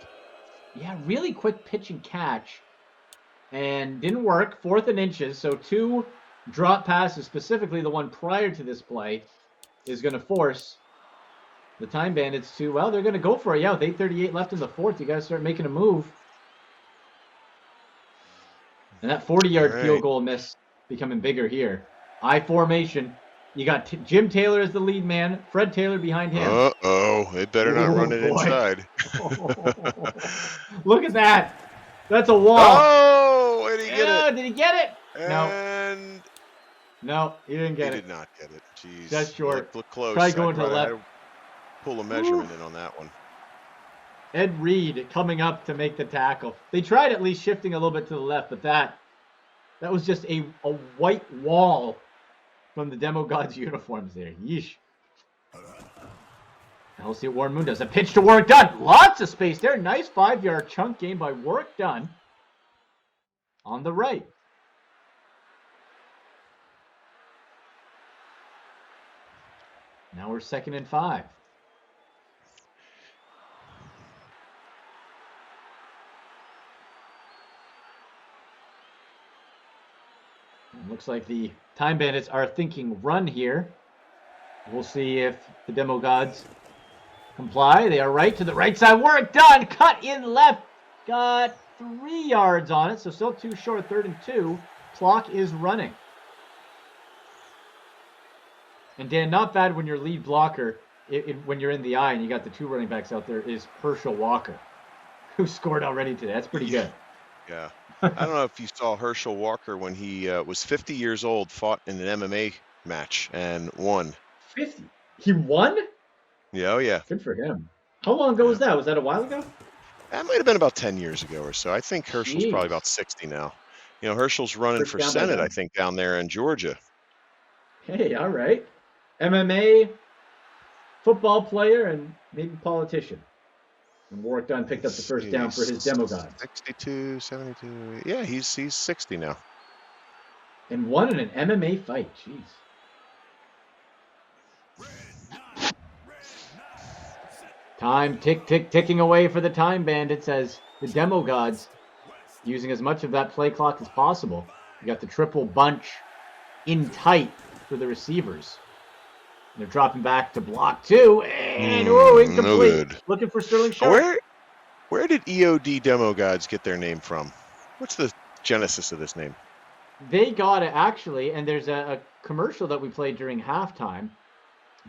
yeah, really quick pitch and catch. And didn't work. 4th and inches. So 2 drop passes, specifically the one prior to this play, is going to force the Time Bandits to, well, they're going to go for it. Yeah, with 8:38 left in the 4th, you got to start making a move. And that 40-yard field goal miss becoming bigger here. I formation. You got Jim Taylor as the lead man. Fred Taylor behind him. Uh-oh, they better not run it inside. Look at that. That's a wall. Oh, did he get it? Did he get it? And No, he didn't get it. He did not get it. Jeez. Just short. Look close. Try going to the left. Pull a measurement in on that one. Ed Reed coming up to make the tackle. They tried at least shifting a little bit to the left, but that was just a white wall from the Demo Gods uniforms there. Yeesh. Now we'll see what Warren Moon does. A pitch to Warwick Dunn. Lots of space there. Nice 5-yard chunk gain by Warwick Dunn on the right. Now we're 2nd and 5. It looks like the Time Bandits are thinking run here. We'll see if the Demo Gods comply. They are right to the right side. Work done. Cut in left. Got 3 yards on it, so still too short. 3rd and 2. Clock is running. And Dan, not bad when your lead blocker, when you're in the eye and you got the 2 running backs out there, is Herschel Walker, who scored already today. That's pretty good. Yeah. I don't know if you saw Herschel Walker when he was 50 years old, fought in an MMA match and won. 50? He won? Yeah, oh yeah. Good for him. How long ago was that? Was that a while ago? That might have been about 10 years ago or so. I think Herschel's probably about 60 now. You know, Herschel's running for Senate, I think, down there in Georgia. Hey, all right. MMA, football player, and maybe politician. And Warwick Dunn picked up the first down for his Demo God. 62, 72. Yeah, he's 60 now. And won in an MMA fight. Jeez. Time ticking away for the Time Bandits as the Demo Gods using as much of that play clock as possible. You got the triple bunch in tight for the receivers. They're dropping back to block 2, and incomplete. No good. Looking for Sterling Sharp. Where did EOD Demo Gods get their name from? What's the genesis of this name? They got it actually, and there's a commercial that we played during halftime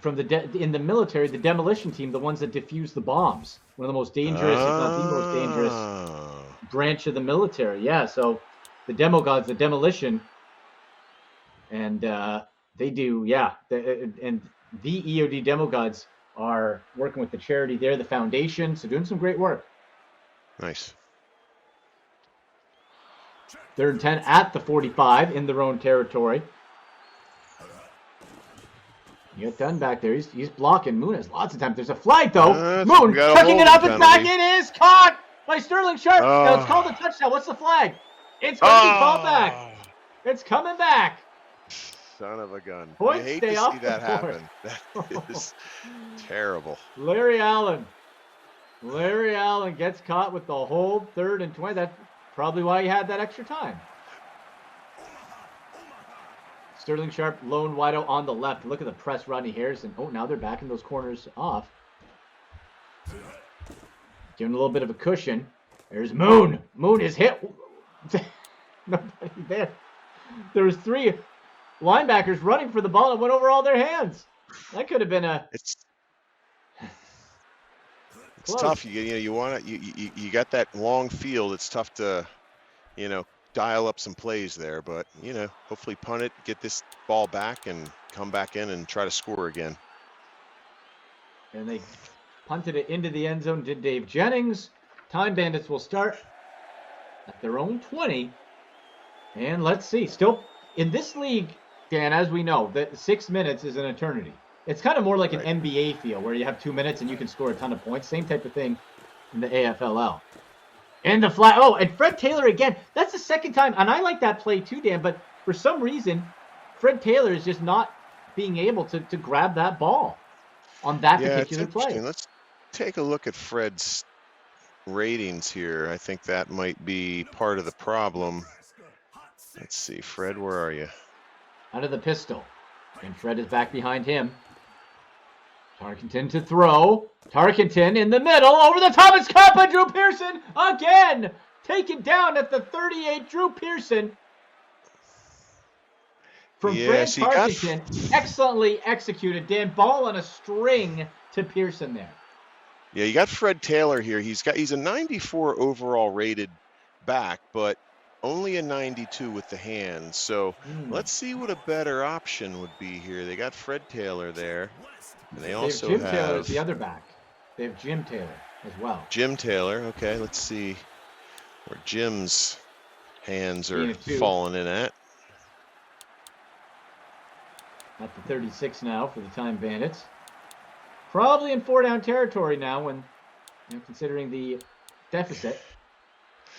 from in the military, the demolition team, the ones that defuse the bombs. One of the most dangerous, if not the most dangerous branch of the military. Yeah, so the Demo Gods, the demolition, and they do, yeah, and the EOD Demo Gods are working with the charity there, the foundation, so doing some great work. Nice. 3rd and 10 at the 45 in their own territory. You got Dunn back there. He's blocking. Moon has lots of time. There's a flag, though. Moon tucking it up. It's back. It is caught by Sterling Sharp. Now it's called a touchdown. What's the flag? It's going to be called back. It's coming back. Son of a gun. Points I hate stay to off see the that board. happen. That is terrible. Larry Allen gets caught with the hold. 3rd and 20. That's probably why he had that extra time. Sterling Sharp, lone wideout on the left. Look at the press, Rodney Harrison. Oh, now they're backing those corners off. Giving a little bit of a cushion. There's Moon. Moon is hit. Nobody there. There was 3 linebackers running for the ball and went over all their hands. That could have been a. It's tough. You got that long field. It's tough to, dial up some plays there, but hopefully punt it, get this ball back, and come back in and try to score again. And they punted it into the end zone. Did Dave Jennings? Time Bandits will start at their own 20. And let's see. Still, in this league, Dan, as we know, that 6 minutes is an eternity. It's kind of more like an NBA feel where you have 2 minutes and you can score a ton of points. Same type of thing in the AFLL. And the fly. Oh, and Fred Taylor again. That's the second time. And I like that play too, Dan. But for some reason, Fred Taylor is just not being able to grab that ball on that particular play. Let's take a look at Fred's ratings here. I think that might be part of the problem. Let's see. Fred, where are you? Out of the pistol. And Fred is back behind him. Tarkenton to throw. Tarkenton in the middle. Over the top. It's caught by Drew Pearson. Again. Taken down at the 38. Drew Pearson. From Fred Tarkenton. Excellently executed. Dan, ball on a string to Pearson there. Yeah, you got Fred Taylor here. He's a 94 overall rated back, but only a 92 with the hands. So let's see what a better option would be here. They got Fred Taylor there. And they also have Jim Taylor as the other back. They have Jim Taylor as well. Jim Taylor. Okay, let's see where Jim's hands are falling in at. At the 36 now for the Time Bandits. Probably in 4-down territory now when considering the deficit.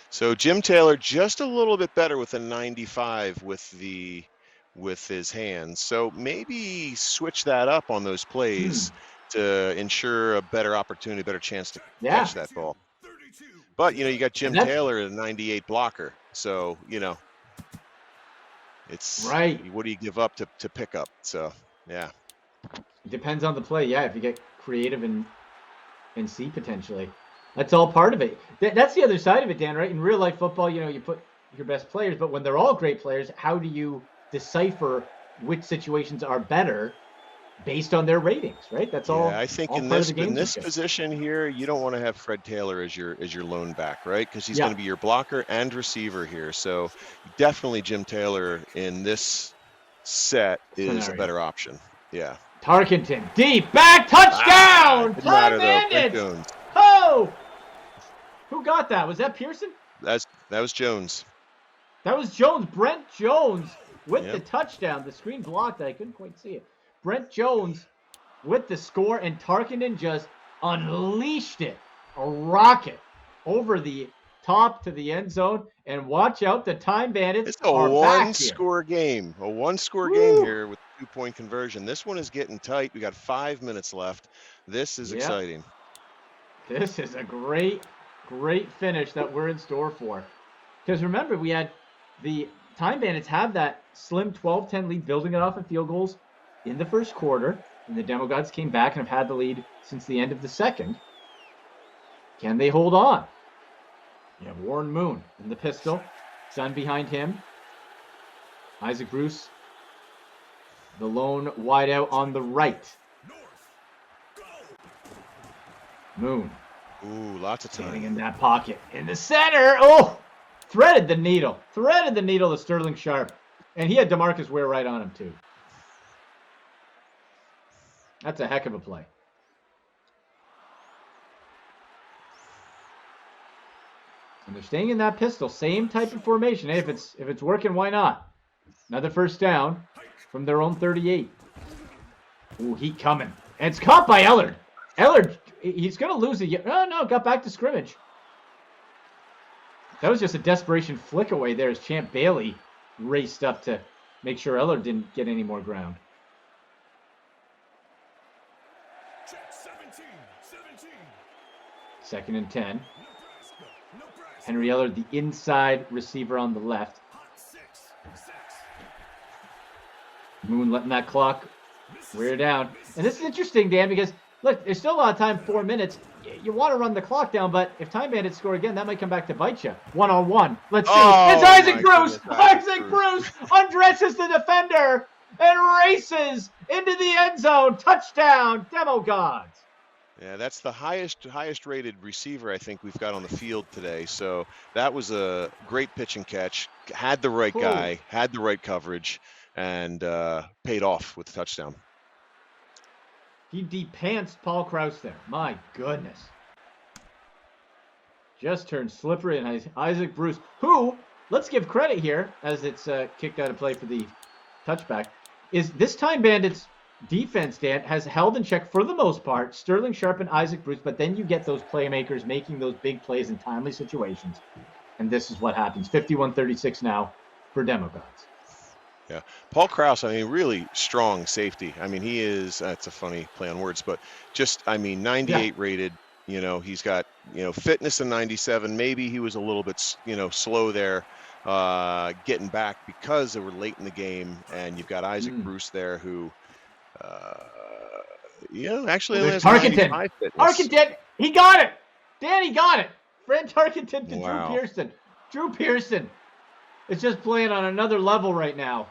So Jim Taylor just a little bit better with a 95 with his hands. So maybe switch that up on those plays to ensure a better opportunity, better chance to catch that ball. But, you got Jim Taylor at a 98 blocker. So, it's what do you give up to pick up? So, yeah. It depends on the play. Yeah, if you get creative and see potentially. That's all part of it. That's the other side of it, Dan, right? In real life football, you put your best players, but when they're all great players, how do you decipher which situations are better based on their ratings, right? That's all. Yeah, I think in this position here, you don't want to have Fred Taylor as your lone back, right? Because he's going to be your blocker and receiver here. So definitely Jim Taylor in this set is a better option. Yeah. Tarkenton deep back touchdown. Time Bandits. Oh, who got that? Was that Pearson? That was Jones. That was Jones. Brent Jones with the touchdown. The screen blocked. I couldn't quite see it. Brent Jones with the score, and Tarkenton just unleashed it. A rocket over the top to the end zone. And watch out, the Time Bandits It's a one-score game. A one-score game here with 2-point conversion. This one is getting tight. We got 5 minutes left. This is exciting. This is a great finish that we're in store for. Because remember, we had the Time Bandits have that slim 12-10 lead, building it off of field goals in the first quarter. And the Demo Gods came back and have had the lead since the end of the second. Can they hold on? You have Warren Moon in the pistol. Son behind him. Isaac Bruce, the lone wideout on the right. Moon. Ooh, lots of time. Standing in that pocket. In the center. Oh! Threaded the needle. Threaded the needle to Sterling Sharp. And he had DeMarcus Ware right on him, too. That's a heck of a play. And they're staying in that pistol. Same type of formation. Hey, if it's working, why not? Another first down from their own 38. Ooh, heat coming. And it's caught by Ellard. Ellard, he's going to lose it. Oh, no, got back to scrimmage. That was just a desperation flick away there as Champ Bailey raced up to make sure Ellard didn't get any more ground. Second and 10. Henry Ellard, the inside receiver on the left. Moon letting that clock wear down. And this is interesting, Dan, because, look, there's still a lot of time, 4 minutes. You want to run the clock down, but if Time Bandits score again, that might come back to bite you. One-on-one. Let's see. It's Isaac Bruce. Isaac Bruce undresses the defender and races into the end zone. Touchdown, Demo Gods. Yeah, that's the highest rated receiver I think we've got on the field today. So that was a great pitch and catch. Had the right guy, had the right coverage, and paid off with the touchdown. He de-pantsed Paul Krause there. My goodness. Just turned slippery, and Isaac Bruce, who let's give credit here, as it's kicked out of play for the touchback, is this Time Bandits defense, Dan, has held in check for the most part Sterling Sharp and Isaac Bruce, but then you get those playmakers making those big plays in timely situations. And this is what happens. 51-36 now for Demogods. Yeah. Paul Krause, I mean, really strong safety. I mean, he is, that's a funny play on words, but just, I mean, 98 rated, you know, he's got, you know, fitness in 97. Maybe he was a little bit, you know, slow there getting back because they were late in the game. And you've got Isaac Bruce there who, you know, actually only has 95 fitness. Tarkenton, he got it. Danny got it. Fred Tarkenton to Wow. Drew Pearson. Drew Pearson is just playing on another level right now.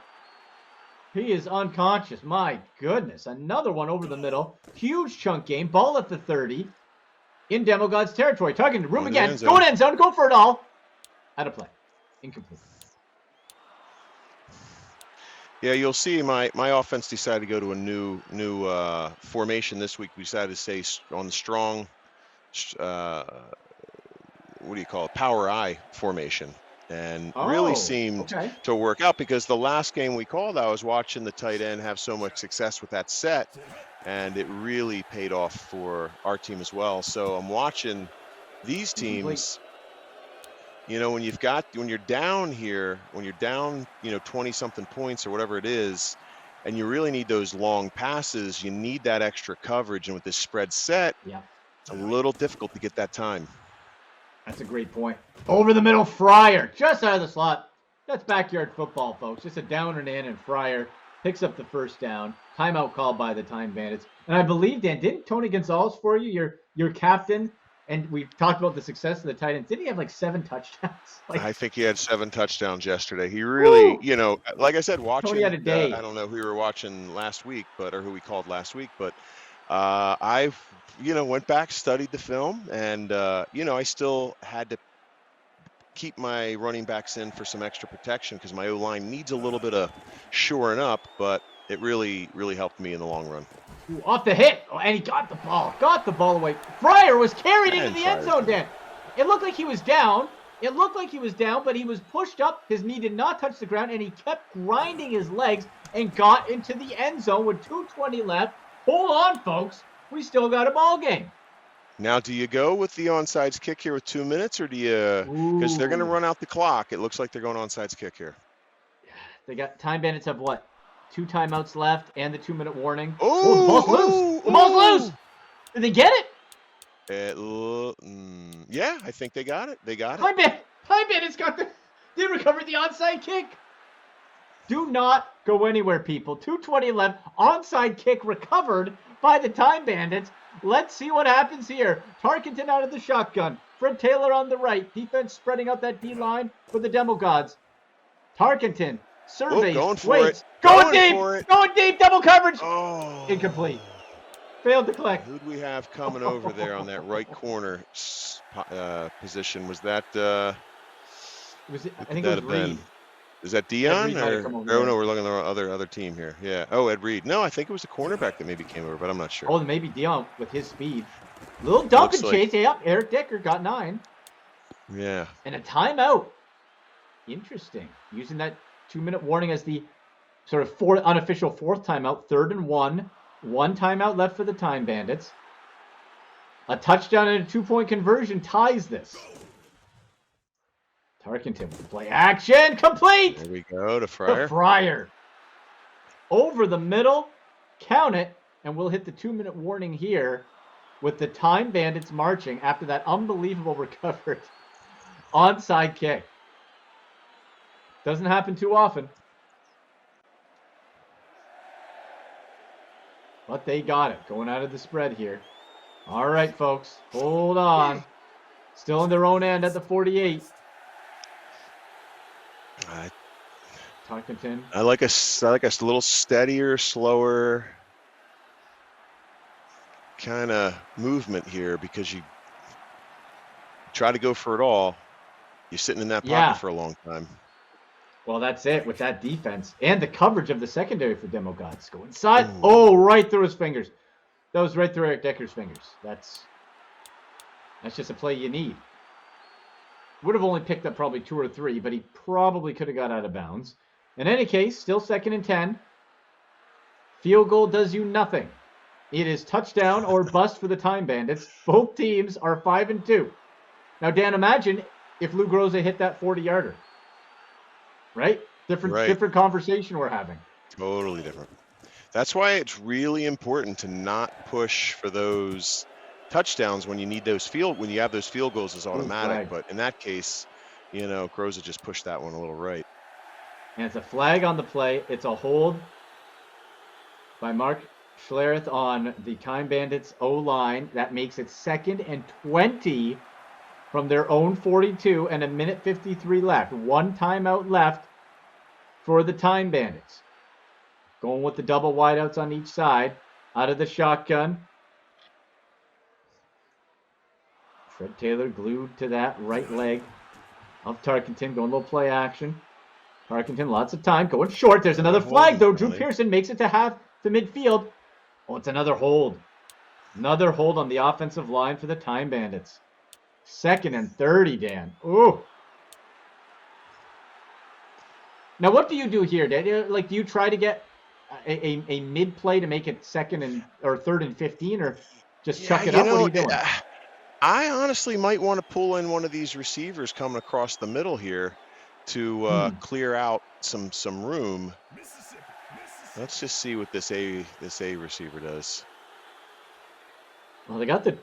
He is unconscious. My goodness. Another one over the middle. Huge chunk game. Ball at the 30 in Demogod's territory. Targeting the room again. Going end zone. Go for it all. Out of play. Incomplete. Yeah, you'll see my offense decided to go to a new formation this week. We decided to stay on the strong, what do you call it, power I formation. And really seemed to work out because the last game we called, I was watching the tight end have so much success with that set, and it really paid off for our team as well. So I'm watching these teams, you know, when you're down here, when you're down, you know, 20 something points or whatever it is, and you really need those long passes, you need that extra coverage. And with this spread set, it's a little difficult to get that time. That's a great point. Over the middle, Fryer, just out of the slot. That's backyard football, folks. Just a down and in, and Fryer picks up the first down. Timeout called by the Time Bandits. And I believe, Dan, didn't Tony Gonzalez for you, your captain, and we've talked about the success of the tight ends, didn't he have like 7 touchdowns? I think he had 7 touchdowns yesterday. He really, you know, like I said, watching, Tony had a day. I don't know who we were watching last week, or who we called last week, but I, you know, went back, studied the film, and, you know, I still had to keep my running backs in for some extra protection because my O-line needs a little bit of shoring up, but it really, really helped me in the long run. Ooh, off the hit. Oh, and he got the ball away. Fryer was carried into the end zone, Dan. It looked like he was down. But he was pushed up. His knee did not touch the ground, and he kept grinding his legs and got into the end zone with 2:20 left. Hold on, folks. We still got a ball game. Now, do you go with the onside kick here with 2 minutes, or do you, because they're going to run out the clock. It looks like they're going onside kick here. They got Time Bandits have what? 2 timeouts left and the 2-minute warning. Oh, the ball's loose. The ball's loose. Did they get it? Yeah, I think they got it. Time Bandits they recovered the onside kick. Do not go anywhere, people. 2:20 left. Onside kick recovered by the Time Bandits. Let's see what happens here. Tarkenton out of the shotgun. Fred Taylor on the right. Defense spreading out that D-line for the Demogods. Tarkenton surveys, waits. Going deep, double coverage. Oh. Incomplete. Failed to collect. Who do we have coming over there on that right corner position? Was that? I think it was Reed. Is that Dion? No, we're looking at the other team here. Yeah. Oh, Ed Reed. No, I think it was the cornerback that maybe came over, but I'm not sure. Oh, maybe Dion with his speed. Little dump and chase. Yep, Eric Decker got 9. Yeah. And a timeout. Interesting. Using that 2-minute warning as the sort of unofficial 4th timeout. 3rd and 1. 1 timeout left for the Time Bandits. A touchdown and a 2-point conversion ties this. Tarkenton with play action. Complete! There we go to Fryer. To Fryer. Over the middle. Count it. And we'll hit the 2-minute warning here with the Time Bandits marching after that unbelievable recovered onside kick. Doesn't happen too often. But they got it. Going out of the spread here. All right, folks. Hold on. Still in their own end at the 48. Tarkenton. I like a little steadier, slower kind of movement here because you try to go for it all. You're sitting in that pocket for a long time. Well, that's it with that defense and the coverage of the secondary for Demogods. Go inside. Ooh. Oh, right through his fingers. That was right through Eric Decker's fingers. That's just a play you need. Would have only picked up probably 2 or 3, but he probably could have got out of bounds. In any case, still 2nd and 10. Field goal does you nothing. It is touchdown or bust for the Time Bandits. Both teams are 5-2. Now, Dan, imagine if Lou Groza hit that 40-yarder. Right? Different conversation we're having. Totally different. That's why it's really important to not push for those touchdowns when you need those when you have those field goals as automatic. But in that case, you know, Groza just pushed that one a little right. And it's a flag on the play. It's a hold by Mark Schlereth on the Time Bandits O-line. That makes it 2nd and 20 from their own 42 and 1:53 left. 1 timeout left for the Time Bandits. Going with the double wideouts on each side. Out of the shotgun. Fred Taylor glued to that right leg of Tarkenton. Going a little play action. Tarkenton, lots of time. Going short. There's another flag, though. Drew Pearson makes it to midfield. Oh, it's another hold. Another hold on the offensive line for the Time Bandits. 2nd and 30, Dan. Ooh. Now, what do you do here, Dan? Like, do you try to get a mid play to make it 2nd or 3rd and 15, or just chuck it up? What are you doing? I honestly might want to pull in one of these receivers coming across the middle here to clear out some room. Let's just see what this A receiver does. Well, they got the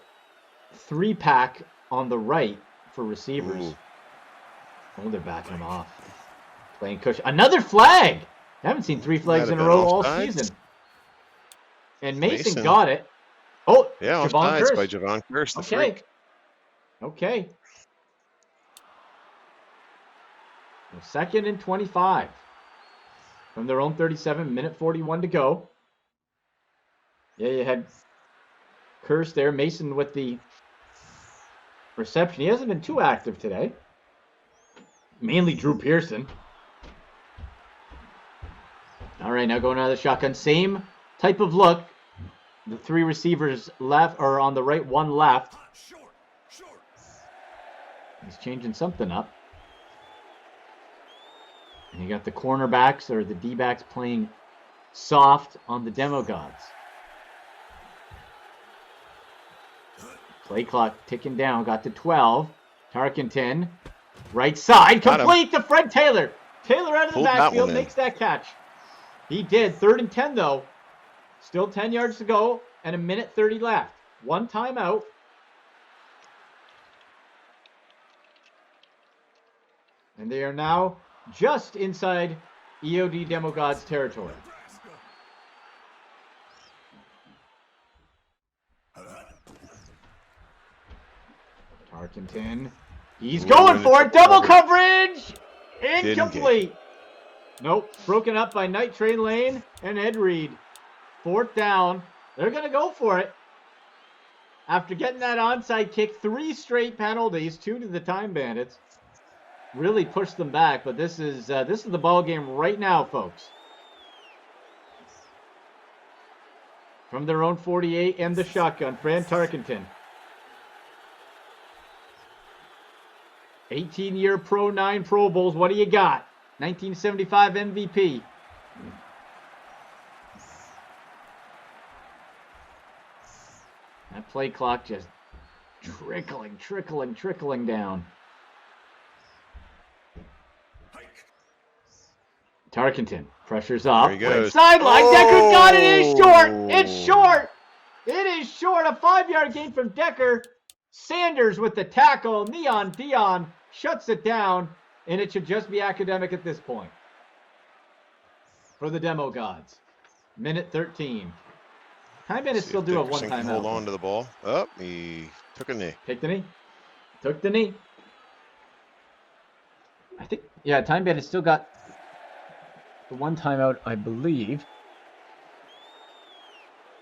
3-pack on the right for receivers. Ooh. Oh, they're backing him off. Playing cushion. Another flag! I haven't seen 3 flags in a row all season. And Mason got it. Oh, yeah, offsides by Javon Curse, the freak. Okay. Well, 2nd and 25 from their own 37, 1:41 to go. Yeah, you had Curse there. Mason with the reception. He hasn't been too active today. Mainly Drew Pearson. All right, now going out of the shotgun. Same type of look. The 3 receivers left, or on the right, 1 left. He's changing something up. And you got the cornerbacks or the D-backs playing soft on the Demo Gods. Play clock ticking down. Got to 12. Tarkenton. Right side. Complete to Fred Taylor. Taylor out of the backfield makes that catch. He did. 3rd and 10, though. Still 10 yards to go and 1:30 left. 1 timeout. And they are now just inside EOD Demo Gods territory. Tarkenton. He's going for it. Double coverage. Incomplete. Nope. Broken up by Night Train Lane and Ed Reed. 4th down. They're going to go for it. After getting that onside kick, 3 straight penalties, 2 to the Time Bandits. Really pushed them back, but this is the ball game right now, folks. From their own 48 and the shotgun, Fran Tarkenton. 18-year Pro, 9 Pro Bowls. What do you got? 1975 MVP. That play clock just trickling down. Tarkenton pressures off. Right sideline. Oh! Decker's got it. It is short. It's short. It is short. A 5-yard gain from Decker. Sanders with the tackle. Neon Dion shuts it down, and it should just be academic at this point for the Demo Gods. 1:13. Time Bandits still do have 1 timeout. Hold on to the ball. Oh, he took a knee. Take the knee. Took the knee. I think, yeah, Time Bandits still got the 1 timeout, I believe.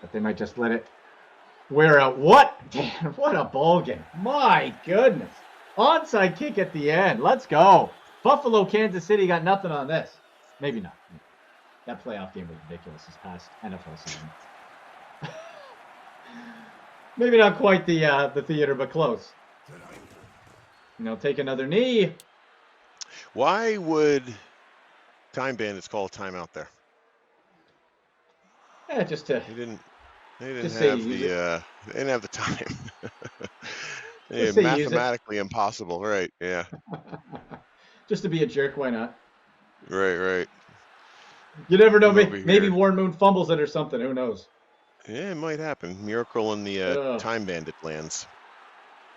But they might just let it wear out. What a ball game. My goodness. Onside kick at the end. Let's go. Buffalo, Kansas City got nothing on this. Maybe not. That playoff game was ridiculous this past NFL season. Maybe not quite the theater, but close. And he'll take another knee. Why would Time Bandits call a timeout there? Yeah, just to They didn't just say have use the it. they didn't have the time. Just say use it. Mathematically impossible, right? Yeah. Just to be a jerk, why not? Right. You never know. Over Maybe here. Warren Moon fumbles it or something. Who knows? Yeah, it might happen. Miracle in the Ugh. Time Bandit lands.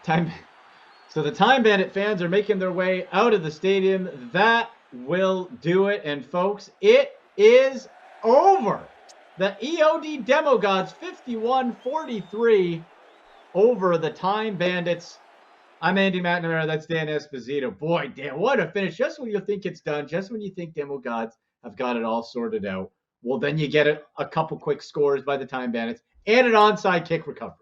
So the Time Bandit fans are making their way out of the stadium. That will do it. And folks, it is over. The EOD Demo Gods 51-43 over the Time Bandits. I'm Andy McNamara. That's Dan Esposito. Boy, Dan, what a finish. Just when you think it's done, just when you think Demo Gods have got it all sorted out, well, then you get a couple quick scores by the Time Bandits and an onside kick recovery.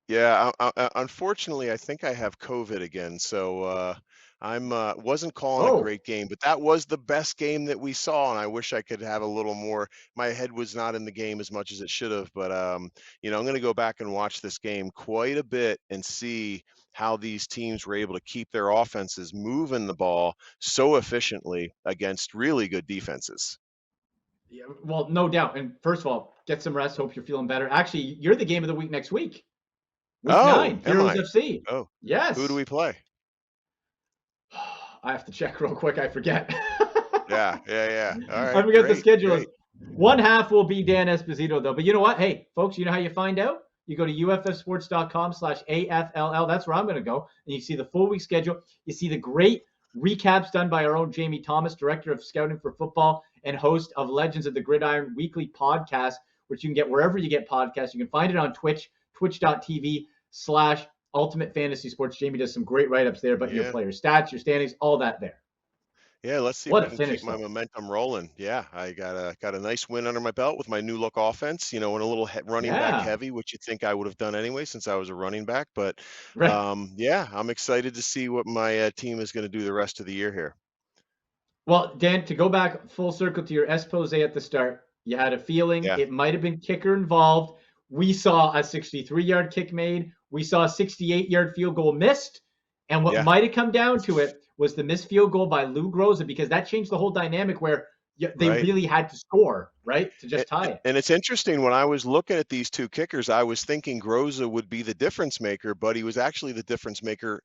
Yeah, unfortunately, I think I have COVID again, so I'm wasn't calling a great game, but that was the best game that we saw, and I wish I could have a little more. My head was not in the game as much as it should have, but I'm going to go back and watch this game quite a bit and see how these teams were able to keep their offenses moving the ball so efficiently against really good defenses. Yeah, well, no doubt. And first of all, get some rest. Hope you're feeling better. Actually, you're the game of the week next week. Week 9, Heroes FC. Oh, yes. Who do we play? I have to check real quick. I forget. Yeah. All right. I forget the schedule. Great. One half will be Dan Esposito, though. But you know what? Hey, folks, you know how you find out? You go to ufsports.com/AFLL. That's where I'm going to go. And you see the full week schedule. You see the great recaps done by our own Jamie Thomas, director of scouting for football and host of Legends of the Gridiron weekly podcast, which you can get wherever you get podcasts. You can find it on Twitch, twitch.tv/Ultimate Fantasy Sports. Jamie does some great write-ups there about your player stats, your standings, all that there. Yeah, let's see if I can keep my momentum rolling. Yeah, I got a nice win under my belt with my new look offense, and a little running back heavy, which you'd think I would have done anyway since I was a running back. But yeah, I'm excited to see what my team is going to do the rest of the year here. Well, Dan, to go back full circle to your expose at the start, you had a feeling it might have been kicker involved. We saw a 63-yard kick made. We saw a 68-yard field goal missed. And what might have come down to it was the missed field goal by Lou Groza, because that changed the whole dynamic where they really had to score, right, to just tie it. And it's interesting, when I was looking at these two kickers, I was thinking Groza would be the difference maker, but he was actually the difference maker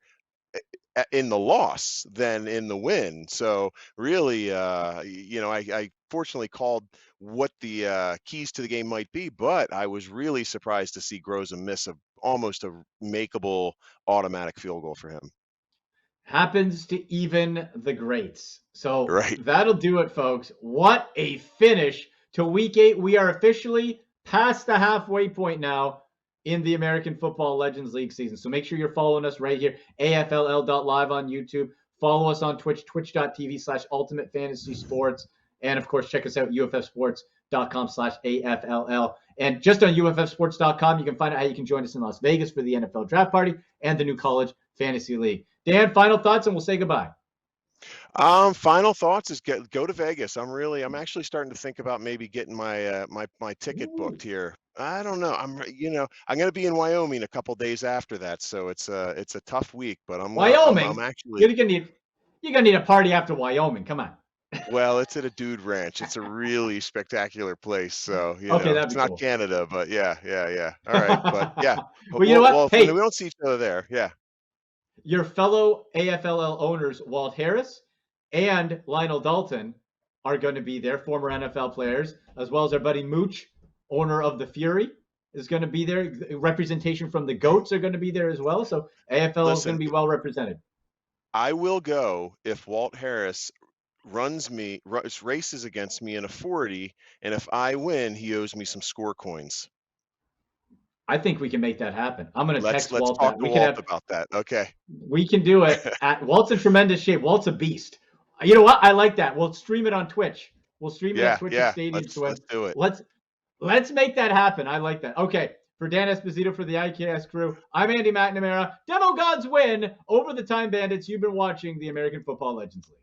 in the loss than in the win. So really, I fortunately called what the keys to the game might be, but I was really surprised to see Groza miss almost a makeable automatic field goal for him. Happens to even the greats. So that'll do it, folks. What a finish to week 8. We are officially past the halfway point now in the American Football Legends League season. So make sure you're following us right here, AFLL.live on YouTube. Follow us on Twitch, twitch.tv/Ultimate Fantasy Sports. And, of course, check us out, UFFsports.com/AFLL. And just on UFFsports.com, you can find out how you can join us in Las Vegas for the NFL Draft Party and the new College Fantasy League. Dan, final thoughts, and we'll say goodbye. Final thoughts is go to Vegas. I'm actually starting to think about maybe getting my my ticket booked here. I don't know. I'm going to be in Wyoming a couple days after that, so it's a tough week. But Wyoming. I'm actually you're gonna need a party after Wyoming. Come on. Well, it's at a dude ranch. It's a really spectacular place. So it's not cool. Canada, but yeah. All right, but yeah. Well, you know what? Well, hey, we don't see each other there. Yeah. Your fellow AFLL owners, Walt Harris and Lionel Dalton, are going to be there, former NFL players, as well as our buddy Mooch, owner of the Fury, is going to be there. Representation from the Goats are going to be there as well. So AFL is going to be well represented. I will go if Walt Harris races against me in a 40, and if I win, he owes me some score coins. I think we can make that happen. I'm going to text Walt. Let's talk to Walt about that. Okay. We can do it. Walt's in tremendous shape. Walt's a beast. You know what? I like that. We'll stream it on Twitch. We'll stream it on Twitch Stadium. Let's do it. Let's make that happen. I like that. Okay. For Dan Esposito, for the IKS crew, I'm Andy McNamara. Demo Gods win over the Time Bandits. You've been watching the American Football Legends League.